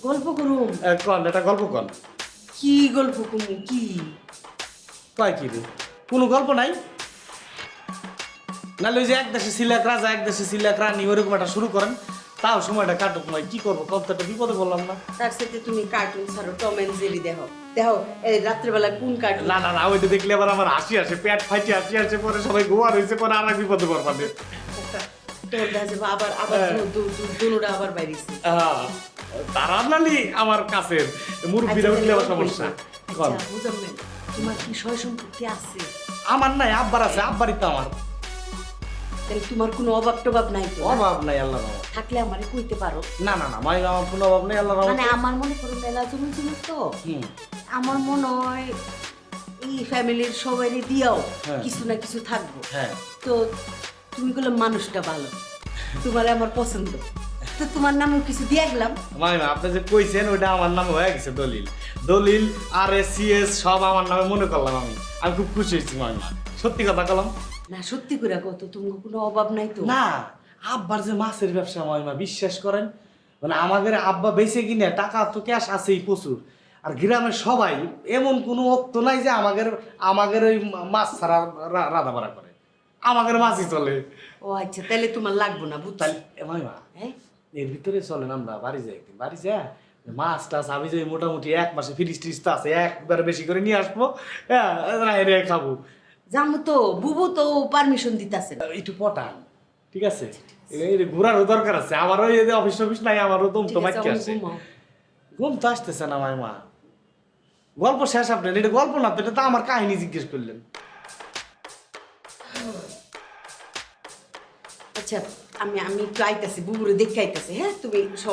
গল্প করুম? কন এটা গল্প কন। কি গল্প করুম? কি কয় কি রে? কোনো গল্প নাই? নাহলে ওই যে এক দেশে সিলাক রাজা, এক দেশে সিলাক রানী, ওরকম একটা শুরু করেন, তাও সময়টা কাটুক নয়। কি করবো কত একটা বিপদে বললাম না। তার সাথে তুমি কার্টুন ছাড়ো, টম এন্ড জেরি দেখো। দেখো এই রাত্রেবেলা কোন কার্টুন? না না না, ওইটা দেখলে আবার আমার হাসি আসে, পেট ফাইটে হাসি আসে, পরে সবাই গোয়া রয়েছে, পরে আর এক বিপদে পড়বানে। তোর দেখা যাবে আবার আবার দুনুরা আবার বাইরেছে। তারা নালি আমার কাছের মুরব্বীরা উঠলে আবার সমস্যা। কল। বুঝাবেন তোমার কি সয় সম্পত্তি আছে? আমার নাই, আব্বার আছে, আব্বারই তো আমার। তাহলে তোমার কোনো অভাব টভাব নাই তো? অভাব নাই, আল্লাহ রহমত। থাকলে আমারে কইতে পারো। না না না, মাই আমার কোনো অভাব নেই, আল্লাহ রহমত। মানে আমার মনে করো মেলা জমি ছিল তো, আমার মনে হয় এই ফ্যামিলির সবাইরে দিয়াও কিছু না কিছু থাকবো। হ্যাঁ, তো তুমি বললে মানুষটা ভালো, তোমার আমার পছন্দ, তো তোমার নামেও কিছু দিয়ে গেলাম। মাইমা আপনি যে কইছেন ওইটা আমার নামে হয়ে গেছে, দলিল দলিল আর সিএস সব আমার নামে মনে করলাম। আমি খুব খুশি হয়েছি মাইমা, সত্যি কথা কলাম। না সত্যি করে কত তোমার কোনো অভাব নাই তো? না, আব্বার যে মাছের ব্যবসা মাইমা, বিশ্বাস করেন মানে আমাদের আব্বা বেঁচে কিনে টাকা তো ক্যাশ আছেই প্রচুর। আর গ্রামের সবাই এমন কোনো অক্ত নাই যে আমাদের ওই মাছ ছাড়া রাধা বাড়া করে, আমাদের মাছই চলে। ও আচ্ছা, তাহলে তোমার লাগবো না বুঝছি। মাইমা হ্যাঁ, এর ভিতরে চলেন আমরা বাড়ি যাই, একদিন বাড়ি যা মাছ টাছ আমি যাই মোটামুটি 1 মাসে ফ্রিজ ট্রিজ তো আছে, একবার বেশি করে নিয়ে আসবো, হ্যাঁ খাবো। জানো তো বুবু তো পারমিশন দিতেছে একটু পটান, ঠিক আছে? এই ঘোরারও দরকার আছে, আমারও এই যে অফিস টফিস নাই, আমারও দম তো বাচ্চা আছে। ঘুম তো আসতেছে না মাইমা। গল্প শেষ আপনার, এটা গল্প না তো, এটা তো আমার কাহিনী জিজ্ঞেস করলেন। আচ্ছা আমি একটু আইতাছি, বুবুরে দেখে আইতাছি। হ্যাঁ তুমি শো,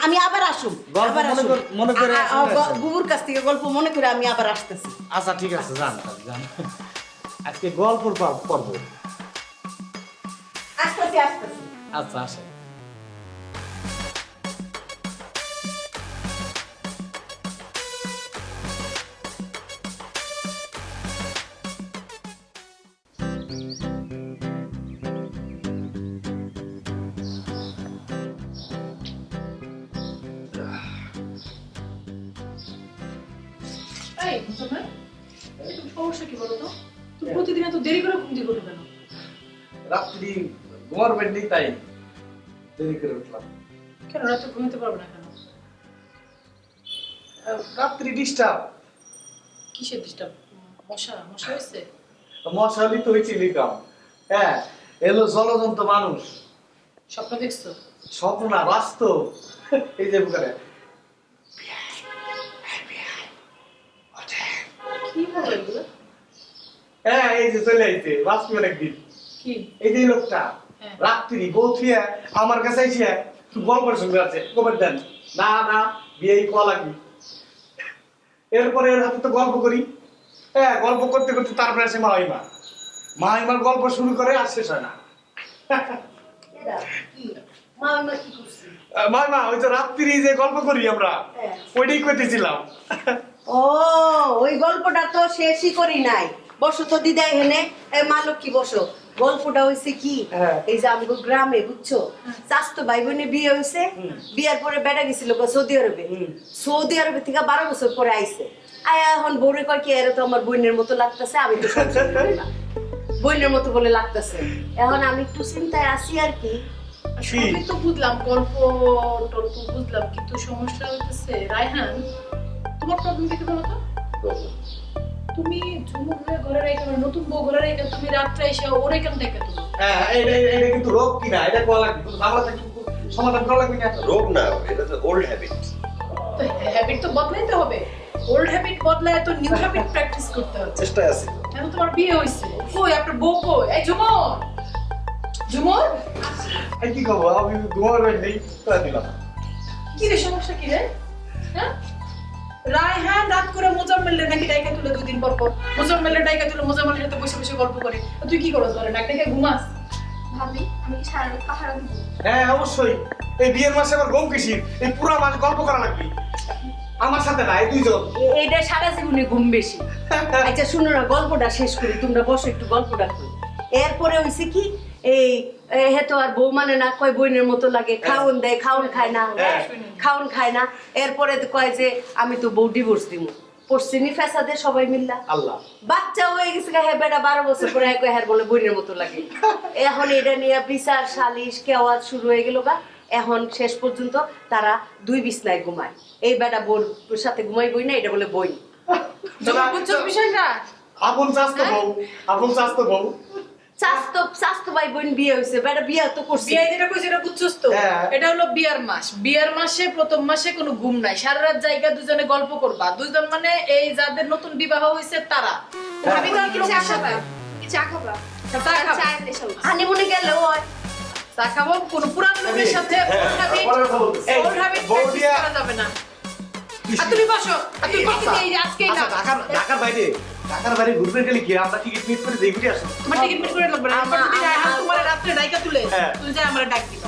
আমি আবার আসুম। গল্প মনে করে বুবুর কাছ থেকে গল্প মনে করে আমি আবার আসতেছি। আচ্ছা ঠিক আছে, যান যান। আজকে গল্পর পর্ব। আসতেছি। আচ্ছা আসে। এই মুসলমান, সমস্যা কি বলো তো? তুমি প্রতিদিন এত দেরি করে ঘুম থেকে ওঠো কেন? রাত্রি ঘুমার বেড নেই তাই দেরি করে উঠলাম। কেন রাতে ঘুমাতে পারবে না কেন? রাত্রি ডিস্টার্ব। কিসের ডিস্টার্ব? মশা হয়েছে? মশালি তো হয়েছে লিকাম। হ্যাঁ, এলো জলজন্ত মানুষ। স্বপ্ন দেখছো? স্বপ্ন না, বাস্তব। এই যে বুকারে কি বলো এগুলো? হ্যাঁ, এই যে চলে আইছে বাস্তবের একদিন। কি এই যে লোকটা রাত্রি বউথিয়া আমার কাছে আইছে, গল্পের সঙ্গে আছে, খবর দেন না না বিয়ে কল লাগবে। এরপরে এর হাতে তো গল্প করি। হ্যাঁ, গল্প করতে করতে তারপরে আসে মাইমার গল্প শুরু করে আর শেষ হয় না। মাইমা ওই যে রাত্রি যে গল্প করি আমরা, ওইটাই করতেছিলাম। ও ওই গল্পটা তো শেষই করি নাই। বসো তো দিদা এখানে, মা লক্ষ্মী বসো। গল্পটা হয়েছে কি, এই যে আমাদের গ্রামে বুঝছো চাস্তো ভাই বোনে বিয়ে হয়েছে, বিয়ার পরে বেড়া গেছিল সৌদি আরবে। সৌদি আরবে থেকে 12 বছর পরে আইছে। আয়া এখন বউরে কয় কি, এরা তো আমার বোনের মতো লাগতেছে, আমি তো সংসার করি না, বোনের মতো বলে লাগতেছে। এখন আমি একটু চিন্তায় আছি আর কি। সবই তো বুঝলাম, গল্প টল্প বুঝলাম, কিন্তু সমস্যা হইতেছে রায়হান, তোমার প্রবলেম কি বলো তো? তুমি ঝুমুর হয়ে ঘরে রেখে, নতুন বউ ঘরে রেখে তুমি রাত্রে এসে ওরে কেন দেখে তুমি? হ্যাঁ, এটা কিন্তু রোগ কিনা, এটা কোয়া লাগবে, কিন্তু মামলা কিন্তু সমাধান করা লাগবে না। রোগ না, এটা তো ওল্ড হ্যাবিট। তো হ্যাবিট তো বদলাইতে হবে, ওল্ড হ্যাবিট বদলায় তো নিউ হ্যাবিট প্র্যাকটিস করতে হবে। চেষ্টা আছে। এখন তোমার বিয়ে হইছে, কই আপনার বউ কই? এই ঝুমুর এই কি করবো, আমি ঘুমার বেড নেই করে দিলাম। কি রে, সমস্যা কি রে? হ্যাঁ, রায়হান রাত করে মোজাম্মেলে নাকি ডাইকা তুলে 2 দিন পর মোজাম্মেলে ডাইকা তুলে মোজাম্মেলের সাথে বসে বসে গল্প করে। তুই কি করছ বলে ডাক ডেকে ঘুমাস? ভাবি আমি কি সারা রাত পাহারা দিব? হ্যাঁ অবশ্যই, এই বিয়ের মাসে আবার ঘুম কিসির, এই পুরো মাস গল্প করা লাগবে আমার সাথে না, এই দুইজন। এইটা সারা জীবনে ঘুম বেশি। আচ্ছা শুনো না, গল্পটা শেষ করি, তোমরা বসো একটু গল্পটা করি। এরপরে হইছে কি, এই হেতো আর বউ মানে না, কয় বোনের মতো লাগে, খাওন দেয়, খাওন খায় না। এরপরে কয় যে আমি তো বউ ডিভোর্স দিব। পশ্চিমি ফেসাদে সবাই মিল্লা আল্লাহ বাচ্চা হয়ে গেছে, হ্যাঁ বেটা 12 বছর পরে হ্যাঁ বলে বোনের মতো লাগে। এখন এটা নিয়ে বিচার সালিশ কেওয়াজ শুরু হয়ে গেল গা। এখন শেষ পর্যন্ত তারা 2 বিছনায় ঘুমায়। এই বেটা বোর সাথে ঘুমাই বই না, এটা বলে বই। বুঝছো বিষয়টা? আপন চাস্তো বউ স্বাস্থ্য ভাই বোন বিয়ে হয়েছে, বেটা বিয়ে তো করছে। বিয়ে যেটা কইছে এটা বুঝছস তো? এটা হলো বিয়ার মাস। বিয়ার মাসে প্রথম মাসে কোনো ঘুম নাই, সারা রাত জায়গা দুজনে গল্প করবা। দুইজন মানে এই যাদের নতুন বিবাহ হয়েছে তারা। আমি তো কি চা খাবা? কি চা খাবা? চা খাবা? চা এনে এসো। হানিমুনে গেলে হয় চা খাবো কোন পুরান লোকের সাথে ওর হাবিট করা যাবে না। আর তুমি বসো, আর তুই কত এই আজকেই না। ঢাকার বাইরে ঘুরতে গেলে কি আমরা টিকিট মিস করে দেখবি আসো। তোমার টিকিট মিস করে লাগবে না। আমার যদি রায়হান তোমার রাতে ডাইকা তুলে তুমি যাই আমার ডাক দিবা।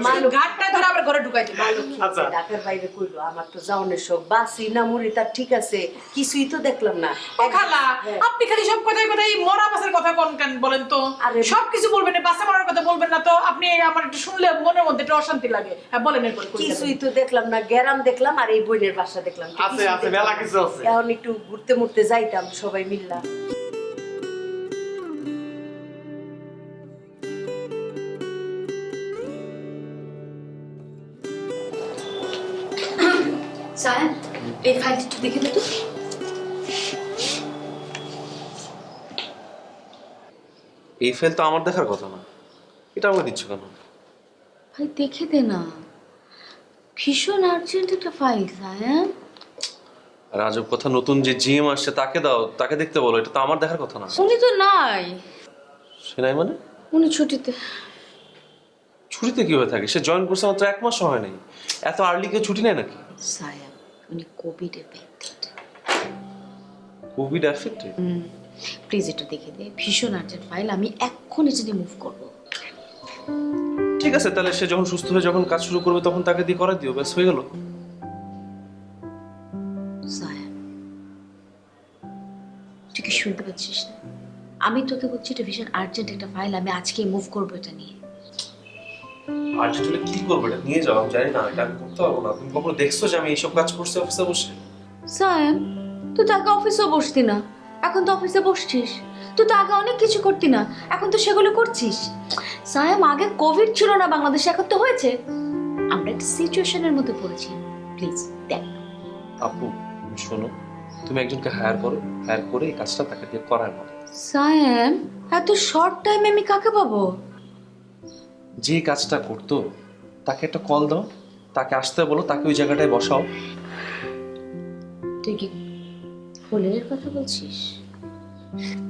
মালু ঘাটটা ধরে আবার ঘরে ঢুকাই দিবা। আচ্ছা ঢাকার বাইরে কইলো আমার তো যাওনের শোক, বাসি না মুড়ি তার ঠিক আছে, কিছুই তো দেখলাম না। ও খালা, আপনি খালি সব কথাই কথাই মরা বাসের কথা কোন কেন বলেন তো? সব কিছু বলবেন না, বাসে মরার কথা বলবেন না তো। আপনি আমার একটু শুনলে মনের মধ্যে একটু অশান্তি লাগে। হ্যাঁ বলেন এরপর। কিছুই তো দেখলাম না, গ্যারাম দেখলাম আর এই বইনের বাসা দেখলাম। আছে মেলা কিছু আছে। এখন একটু ঘুরতে মুড়তে যাইতাম সবাই মিললা। সায়ন, এই ফাইলটা একটু দেখে দে তো। এই ফাইল তো আমার দেখার কথা না, এটা আমাকে দিচ্ছ কেন? ভাই দেখে দে না, ভীষণ আর্জেন্ট একটা ফাইল সায়ন। রাজব কথা, নতুন যে জিএম আসছে তাকে দাও, তাকে দেখতে বলো, এটা তো আমার দেখার কথা না। উনি তো নাই। সে নাই মানে? উনি ছুটিতে। ছুটিতে কিভাবে থাকে? সে জয়েন করছে মাত্র 1 মাসও হয় নাই, এত আর্লি কেউ ছুটি নেয় নাকি? সায়ন, উনি Covid affected. Covid affected? Please একটু দেখে দে, ভীষণ আর্জেন্ট ফাইল, আমি এক্ষুনি এটা নিয়ে মুভ করবো। ঠিক আছে, তাহলে সে যখন সুস্থ হয়ে যখন কাজ শুরু করবে তখন তাকে দিয়ে করে দিও, ব্যাস হয়ে গেল। সায়ন, তুই কি শুনতে পাচ্ছিস না? আমি তোকে বলছি এটা ভীষণ আর্জেন্ট একটা ফাইল, আমি আজকে মুভ করবো এটা নিয়ে। আর্জেন্ট হলে কি করবো? এটা নিয়ে যাও, আমি জানি না, এটা আমি করতে পারবো না। তুমি কখনো দেখছো যে আমি এইসব কাজ করছি অফিসে বসে? সায়ন, তুই তো আগে অফিসেও বসতি না, এখন তো অফিসে বসছিস। তুই তো আগে অনেক কিছু করতি না, এখন তো সেগুলো করছিস। সায়ন, আগে কোভিড ছিল না বাংলাদেশে, এখন তো হয়েছে। আমরা একটা সিচুয়েশনের মধ্যে পড়েছি, প্লিজ দেখ। আপু শোনো, তুমি একজনকে হায়ার করো, হায়ার করে এই কাজটা তাকে দিয়ে করায় না। সায়ন, এত শর্ট টাইমে আমি কাকে পাবো? যে কাজটা করতো তাকে একটা কল দাও, তাকে আসতে বলো, তাকে ওই জায়গাটায় বসাও। তুই কি ফুলের কথা বলছিস?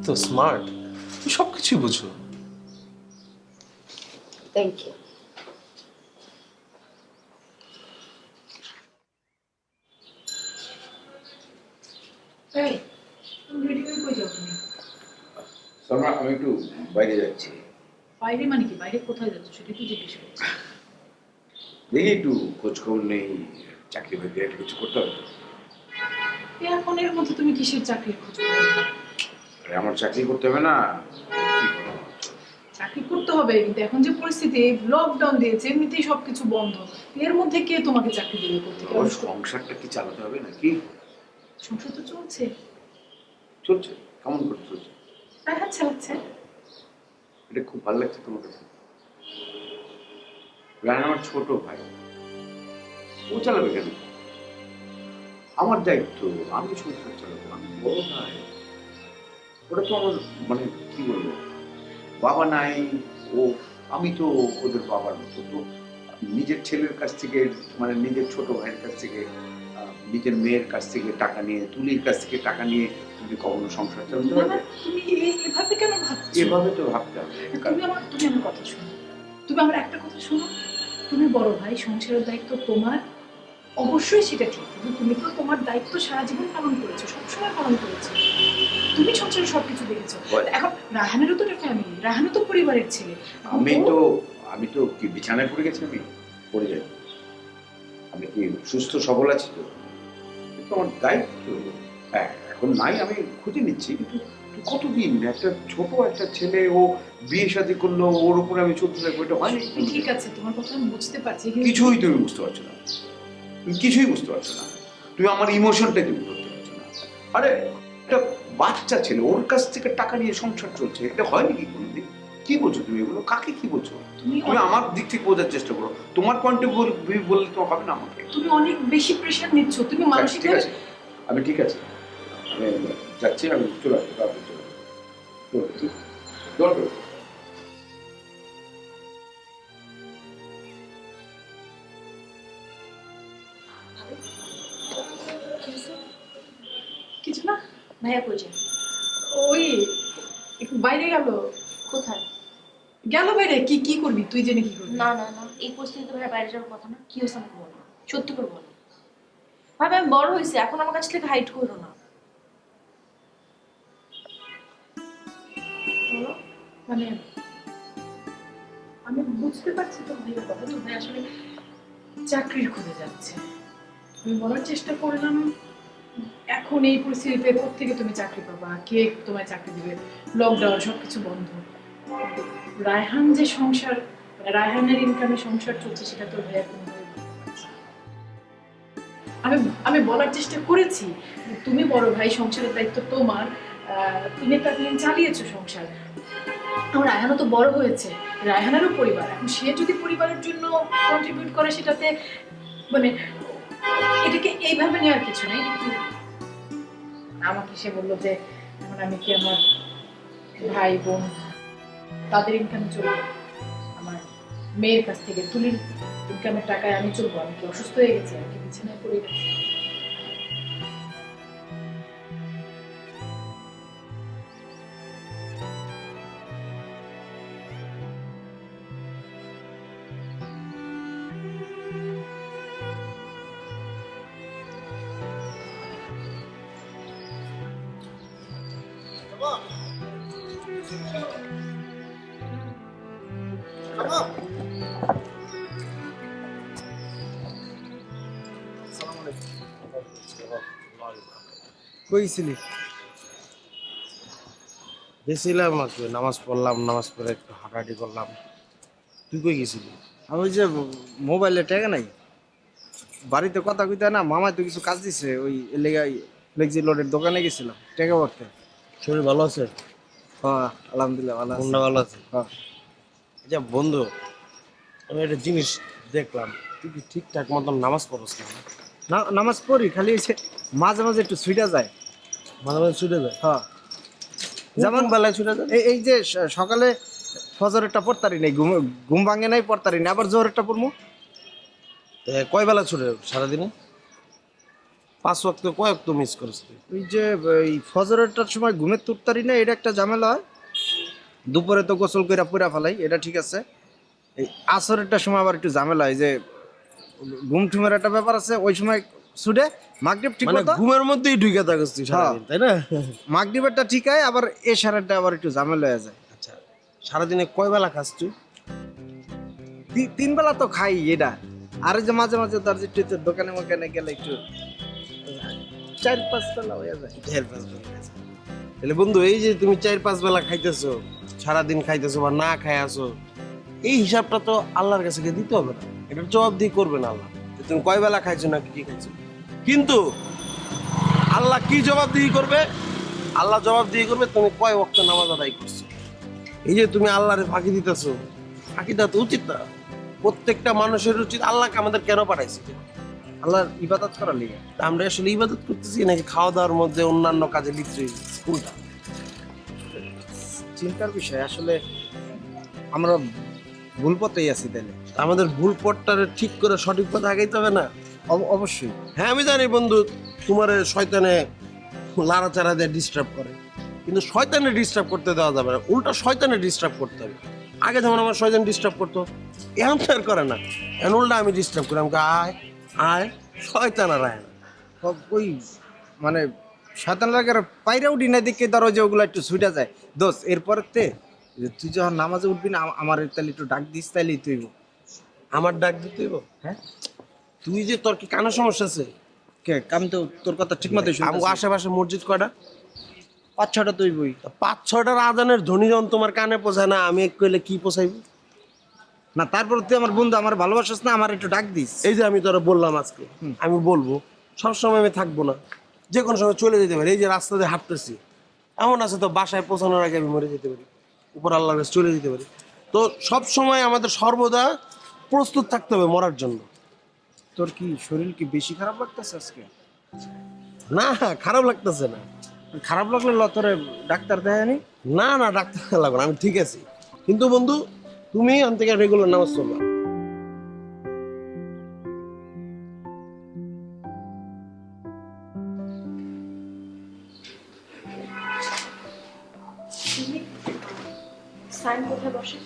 তো স্মার্ট, তুমি সবকিছু বুঝো। Thank you. এই তুমি রেডি হয়ে কই যাও তুমি? শর্মা, আমি একটু বাইরে যাচ্ছি। বাইরে মানে কি? বাইরে কোথায় যাচ্ছ সেটা তুই জিজ্ঞেস করছিস। দেখি একটু খোঁজ খবর নেই, চাকরি বাকরি একটা কিছু করতে হবে। এয়ারফোনের মধ্যে তুমি কিসের চাকরির খোঁজ করবে? আরে আমার চাকরি করতে হবে না, কি করবো? চাকরি করতে হবে, কিন্তু এখন যে পরিস্থিতি, লকডাউন দিয়েছে, এমনিতেই সবকিছু বন্ধ, এর মধ্যে কে তোমাকে চাকরি দেবে করতে? আমার সংসারটা কি চালাতে হবে নাকি? সংসার তো চলছে। চলছে? কেমন করে চলছে? রায়হান চালাচ্ছে। এটা খুব ভালো লাগছে তোমার কাছে? রায়হান আমার ছোট ভাই, ও চালাবে কেন? আমার দায়িত্ব, আমি সংসার চালাবো, আমি বড় ভাই। ওটা তো আমার মানে কি বলবো, বাবা নাই ও, আমি তো ওদের বাবার মতো। তো নিজের ছেলের কাছ থেকে, মানে নিজের ছোট ভাইয়ের কাছ থেকে, নিজের মেয়ের কাছ থেকে টাকা নিয়ে, তুলির কাছ থেকে টাকা নিয়ে তুমি কখনো সংসার চালাতে পারবে? তুমি এভাবে কেন ভাবছো? এভাবে তো ভাবতে হবে। তুমি আমার কথা শোনো, তুমি আমার একটা কথা শোনো। তুমি বড় ভাই, সংসারের দায়িত্ব তোমার, অবশ্যই সেটা ঠিক, কিন্তু তুমি তো তোমার দায়িত্ব সারা জীবন পালন করেছো, সবসময় পালন করেছো। তুমি সংসারে সবকিছু দেখেছো। এখন রায়হানেরও তো একটা ফ্যামিলি, রায়হানও তো পরিবারের ছেলে। আমি তো কি বিছানায় পড়ে গেছি? আমি পড়ে যাই? আমি কি সুস্থ সবল আছি? তো কিন্তু আমার দায়িত্ব এখন নাই, আমি খুঁজে নিচ্ছি। কিন্তু কতদিন একটা ছোট একটা ছেলে, ও বিয়ে শাদী করলো, ওর উপরে আমি চলতে থাকবো? এটা হয়নি। ঠিক আছে, তোমার কথা আমি বুঝতে পারছি, কিছুই তুমি বুঝতে পারছো না, তুমি কিছুই বুঝতে পারছো না। তুমি আমার ইমোশনটাই তুমি ধরতে পারছো না। আরে একটা বাচ্চা ছেলে, ওর কাছ থেকে টাকা নিয়ে সংসার চলছে, এটা হয় নাকি কোনোদিন? কি বলছো তুমি এগুলো? কাকে কি বলছো? তুমি আমার দিক থেকে বোঝার চেষ্টা করো। তোমার পয়েন্ট অফ ভিউ বললে তো হবে না আমাকে। তুমি অনেক বেশি প্রেশার নিচ্ছ, তুমি মানসিক। ঠিক আছে, আমি ঠিক আছে, আমি যাচ্ছি, আমি চলে আসবো, তারপর চলে আসবো। কিছু না, ভাইয়া কই যায়? ওই একটু বাইরে গেল। কোথায়? গেল বাইরে, কি কি করবি তুই, জেনে কি করবি? না না না, এই পরিস্থিতিতে ভাইয়া বাইরে যাওয়ার কথা না। কি হয়েছে আমাকে বলো, সত্যি করে বলো। ভাই আমি বড় হয়েছি, এখন আমার কাছ থেকে হাইট করো না। বলো। মানে আমি বুঝতে পারছি তো ভাইয়ের কথা, তো ভাই আসলে চাকরির খুঁজে যাচ্ছে। আমি বলার চেষ্টা করলাম এখন এই পরিস্থিতিতে কোত্থেকে তুমি চাকরি পাবা, কে তোমায় চাকরি দিবে, লকডাউন, সবকিছু বন্ধ। রায়হান যে সংসার, মানে রায়হানের ইনকামে সংসার চলছে, সেটা তো ভাইয়া কোনোভাবে বুঝতে পারছে না। আমি বলার চেষ্টা করেছি তুমি বড় ভাই, সংসারের দায়িত্ব তোমার, তুমি তাদের চালিয়েছো সংসার। আমার রায়হানও তো বড় হয়েছে, রায়হানেরও পরিবার, এখন সে যদি পরিবারের জন্য কন্ট্রিবিউট করে সেটাতে মানে এটাকে এইভাবে নেওয়ার কিছু নেই। কিন্তু আমাকে সে বললো যে এখন আমি কি আমার ভাই বোন তাদের ইনকামে চলবো, আমার মেয়ের কাছ থেকে তুলির ইনকামের টাকায় আমি চলবো? আমি কি অসুস্থ হয়ে গেছি, আমি কি বিছানায় পড়ে গেছি? কইছিলি? গেছিলাম আর কি, নামাজ পড়লাম, নামাজ পড়ে একটু হাঁটাহাঁটি করলাম। তুই কই গেছিলি? আমি ওই যে মোবাইলে টাকা নাই, বাড়িতে কথা কইতে না, মামাই তো কিছু কাজ দিছে, ওই এলাকায় ফ্লেক্সি লোডের দোকানে গেছিলাম টাকা ভরতে। শরীর ভালো আছে? হ্যাঁ আলহামদুলিল্লাহ ভালো আছে। মনটা ভালো আছে? হ্যাঁ। আচ্ছা বন্ধু, আমি একটা জিনিস দেখলাম, তুই কি ঠিকঠাক মতন নামাজ পড়ছ না? না, নামাজ পড়ি, খালি এসে মাঝে মাঝে একটু ছুটে যায়। মাঝে মাঝে ছুটে যায়? হ্যাঁ। যেমন বেলায় ছুটে যায়? এই যে সকালে ফজরেরটা পড়তারি নাই, ঘুম ভাঙে নাই, পড়তারি না, আবার জোহরেরটা পড়বো। কয় বেলা ছুটে সারাদিনে? 5 ওয়াক্ত কয় ওয়াক্ত মিস করিস তুই? ওই যে এই ফজরেরটার সময় ঘুমের তুরতারি না, এটা একটা ঝামেলা হয়। দুপুরে তো গোসল করে পুরা ফেলাই, এটা ঠিক আছে। এই আসরেরটার সময় আবার একটু ঝামেলা হয়, যে ঘুম ঠুমের একটা ব্যাপার আছে, ওই সময় ছুটে মাগরিব ঠিক মানে মতো ঘুমের মধ্যেই ঢুকে থাকিস তুই সারাদিন, তাই না? মাগরিবেরটা ঠিক হয়, আবার এশারেরটা আবার একটু ঝামেলা হয়ে যায়। আচ্ছা, সারাদিনে কয় বেলা খাস তুই? 3 বেলা তো খাই এটা। আর এই যে মাঝে মাঝে তার যে দোকানে মোকানে গেলে একটু 4-5 বেলা হয়ে যায়। 4-5 বেলা। তাহলে বন্ধু, এই যে তুমি 4-5 বেলা খাইতেছো, সারাদিন খাইতেছো বা না খাই আসো, এই হিসাবটা তো আল্লাহর কাছে গিয়ে দিতে হবে না? এটার জবাব দিয়ে করবে না আল্লাহ যে তুমি কয় বেলা খাইছো না কি খাইছো। কিন্তু আল্লাহ কি জবাব দিয়ে করবে? আল্লাহ জবাব দিয়ে করবে তুমি কয় ওয়াক্ত নামাজ আদায় করছো। এই যে তুমি আল্লাহরে ফাঁকি দিতেছো, ফাঁকি দেওয়া তো উচিত না। প্রত্যেকটা মানুষের উচিত, আল্লাহকে আমাদের কেন পাঠাইছে? আল্লাহর ইবাদত করার লিগে। আমরা আসলে ইবাদত করতেছি নাকি খাওয়া দাওয়ার মধ্যে অন্যান্য কাজে লিপ্ত হয়েছি? কোনটা? চিন্তার বিষয়। আসলে আমরা ভুল পথেই আছি তাহলে। আমাদের ভুল পথটারে ঠিক করে সঠিক পথে আগাইতে হবে না? অবশ্যই। হ্যাঁ আমি জানি বন্ধু, তোমার শয়তানে লাড়াচাড়া দিয়ে ডিস্টার্ব করে, কিন্তু শয়তানে ডিস্টার্ব করতে দেওয়া যাবে না, উল্টা শয়তানে ডিস্টার্ব করতে হবে। আগে যেমন আমার শয়তান ডিস্টার্ব করতো, এখন তো আর করে না, এখন উল্টা আমি ডিস্টার্ব করি, আমাকে আয় আয়, শয়তান আর আয় না। ওই মানে শয়তান লাগার পায়রা উঠি না দেখে ধরো যে ওগুলো একটু ছুটে যায়। দোষ এরপরেতে তুই যখন নামাজে উঠবি না, আমার তাহলে একটু ডাক দিস, তাইলেই তুই। আমার ডাক দিতে হইব? হ্যাঁ। তুই যে, তোর কি কানের সমস্যা আছে? আমি তো তোর কথা ঠিক মতো শুনতেছি। আমার আশেপাশে মসজিদ কয়টা? 5-6টা তুই বই। 5-6টার আজানের ধ্বনি যখন তোমার কানে পৌঁছায় না, আমি কইলে কি পৌঁছাইব না? তারপর তুই আমার বন্ধু, আমার ভালোবাসিস না, আমার একটু ডাক দিস। এই যে আমি তোরা বললাম আজকে, আমি বলবো, সবসময় আমি থাকবো না, যে কোনো সময় চলে যেতে পারি। এই যে রাস্তা দিয়ে হাঁটতেছি, এমন আছে তো বাসায় পৌঁছানোর আগে আমি মরে যেতে পারি, উপর আল্লাহর কাছে চলে যেতে পারি। তো সব সময় আমাদের সর্বদা প্রস্তুত থাকতে হবে মরার জন্য। তোর কি শরীর কি বেশি খারাপ লাগতেছে আজকে? না, খারাপ লাগতেছে না। খারাপ লাগলে তোরে ডাক্তার দেয়নি? না না, ডাক্তার লাগবে না, আমি ঠিক আছি। কিন্তু বন্ধু, তুমি আন থেকে রেগুলার নামাজ পড়বা। সাইন কোথায় বসে?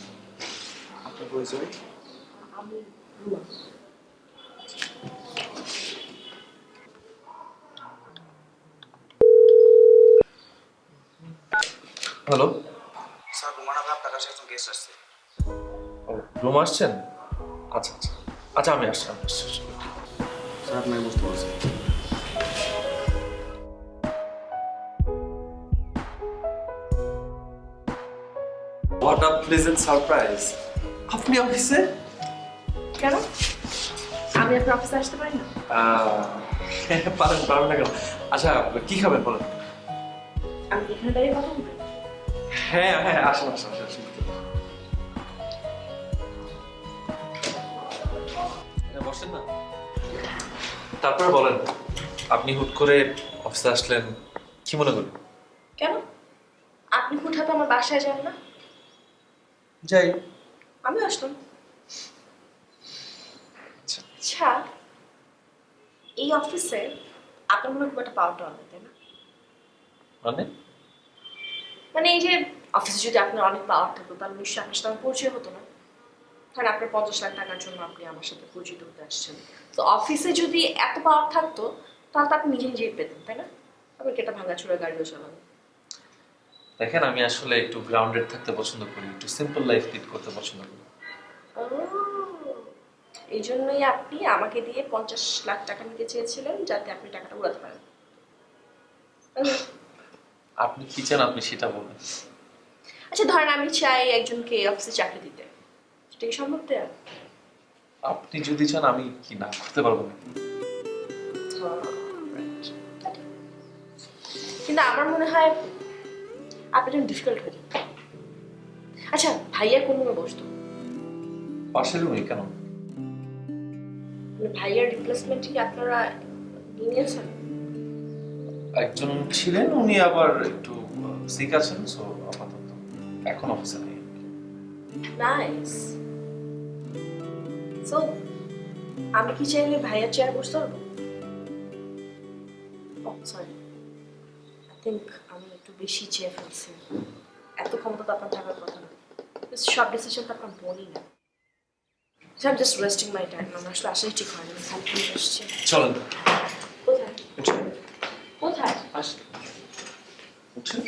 আপনার পরিচয়? আমি রুমা। হ্যালো, স্যার রুমান ভাই আপনার কাছে একজন গেস্ট আসছে। রুম আসছেন? আচ্ছা আচ্ছা আচ্ছা, আমি আসছি। স্যার আপনাকে বুঝতে পারছি। What a pleasant surprise! আপনি অফিসে? কেন? আমি আপনার অফিসে আসতে পারি না? পারবেন না কেন? আচ্ছা, কি খাবেন বলেন? আমি এখানে দাঁড়িয়ে কথা বলবো? হ্যাঁ হ্যাঁ, আসুন আসুন আসুন। বসেন না। তারপরে বলেন, আপনি হুট করে অফিসে আসলেন, কি মনে করেন? কেন? আপনি হুটহাট আমার বাসায় যান না? যাই। আমি আসলাম। আচ্ছা, এই অফিসে আপনার মনে খুব একটা পাওয়ারটা হবে, তাই না? মানে মানে এই যে অফিসে যদি আপনার অনেক পাওয়ার থাকতো তাহলে নিশ্চয়ই আপনার সাথে আমার পরিচয় হতো না। কারণ আপনার 50 লাখ টাকার জন্য আপনি আমার সাথে পরিচিত হতে আসছেন। তো অফিসে যদি এত পাওয়ার থাকতো তাহলে তো আপনি নিজে নিজেই পেতেন, তাই না? আপনাকে এটা ভাঙাচোরা গাড়িও চালানো। দেখেন, আমি আসলে একটু গ্রাউন্ডেড থাকতে পছন্দ করি, একটু সিম্পল লাইফ লিড করতে পছন্দ করি। এই জন্যই আপনি আমাকে দিয়ে 50 লাখ টাকা নিতে চেয়েছিলেন, যাতে আপনি টাকাটা উড়াতে পারেন। আপনি কি চান আপনি সেটা বলেন। আচ্ছা ধরেন আমি চাই একজনকে অফিসে চাকরি দিতে, সেটা কি সম্ভব? দেয়া আপনি যদি চান আমি কি না করতে পারবো না? কিন্তু আমার মনে হয় আপনার জন্য ডিফিকাল্ট হয়ে যাবে। আচ্ছা, ভাইয়া কোন রুমে বসতো? পাশের রুমে। কেন? মানে ভাইয়ার রিপ্লেসমেন্ট কি আপনারা নিয়েছেন? একজন ছিলেন, উনি আবার একটু সিক আছেন, সো আপাতত এখন অফিসে নেই। নাইস। সো আমি কি চাইলে ভাইয়ার চেয়ারে বসতে পারবো? ও সরি, আই থিঙ্ক আমি একটু বেশি চেয়ে ফেলছি। এত ক্ষমতা তো আপনার থাকার কথা না। সব ডিসিশন তো আপনার বোনই না। I'm just wasting my time. আমার আসলে আসাই ঠিক হয়নি, আমি খালি ফিরে আসছি। চলেন। কোথায়? কোথায়? আসেন। উঠছেন?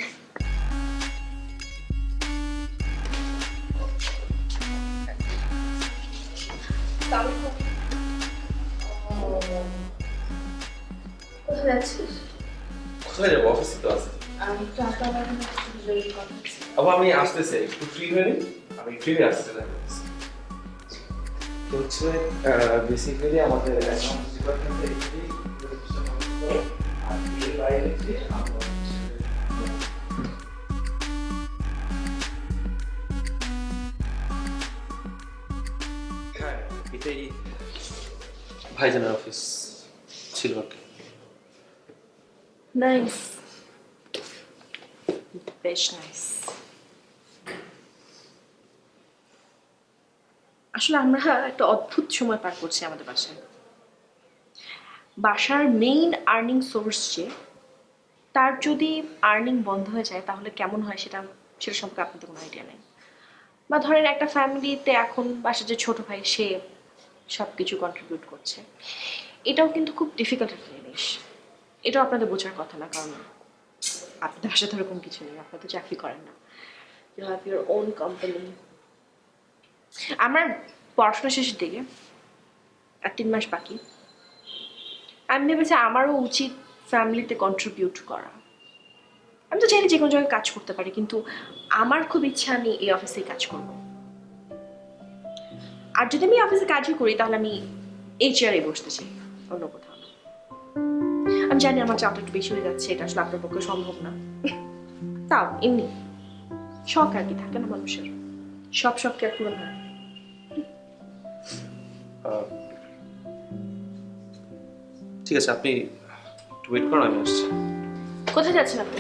কোথায় যাচ্ছিস? কোথায় যাবো? অফিসে তো আছে। আমি তো আপনার জরুরি কথা আছে। আবার আমি আসতেছি, একটু ফ্রি হয়ে নিই, আমি ফ্রি হয়ে আসতে তো হচ্ছে বেসিক্যালি আমাদের অ্যাকাউন্ট ডিপার্টমেন্টে আর এর বাইরে যে আমরা হ্যাঁ, এটাই ভাইজানের অফিস ছিল আর কি। নাইস, বেশ নাইস। আসলে আমরা একটা অদ্ভুত সময় পার করছি আমাদের বাসায়। বাসার মেইন আর্নিং সোর্স যে, তার যদি আর্নিং বন্ধ হয়ে যায় তাহলে কেমন হয় সেটা সম্পর্কে আপনাদের কোনো আইডিয়া নেই। বা ধরেন একটা ফ্যামিলিতে এখন বাসার যে ছোট ভাই সে সব কিছু কন্ট্রিবিউট করছে, এটাও কিন্তু খুব ডিফিকাল্ট একটা জিনিস। এটাও আপনাদের বোঝার কথা না, কারণ আপনাদের বাসায় তো এরকম কিছু নেই, আপনারা তো চাকরি করেন না। You have your own company. আমার পড়াশোনা শেষের দিকে আর 3 মাস বাকি। আমি ভেবেছি আমারও উচিত ফ্যামিলিতে কন্ট্রিবিউট করা। আমি তো চাইলে যে কোনো জায়গায় কাজ করতে পারি, কিন্তু আমার খুব ইচ্ছা আমি এই অফিসেই কাজ করব। আর যদি আমি অফিসে কাজই করি তাহলে আমি এই চেয়ারে বসতে চাই, অন্য কোথাও না। আমি জানি আমার চাপটা একটু বেশি হয়ে যাচ্ছে, এটা আসলে আপনার পক্ষে সম্ভব না। তাও এমনি শখ আর কি থাকে না মানুষের, সব শখকে আর পূরণ হয়। ঠিক আছে, আপনি একটু ওয়েট করুন, আমি আসছি। কোথায় যাচ্ছেন আপনি?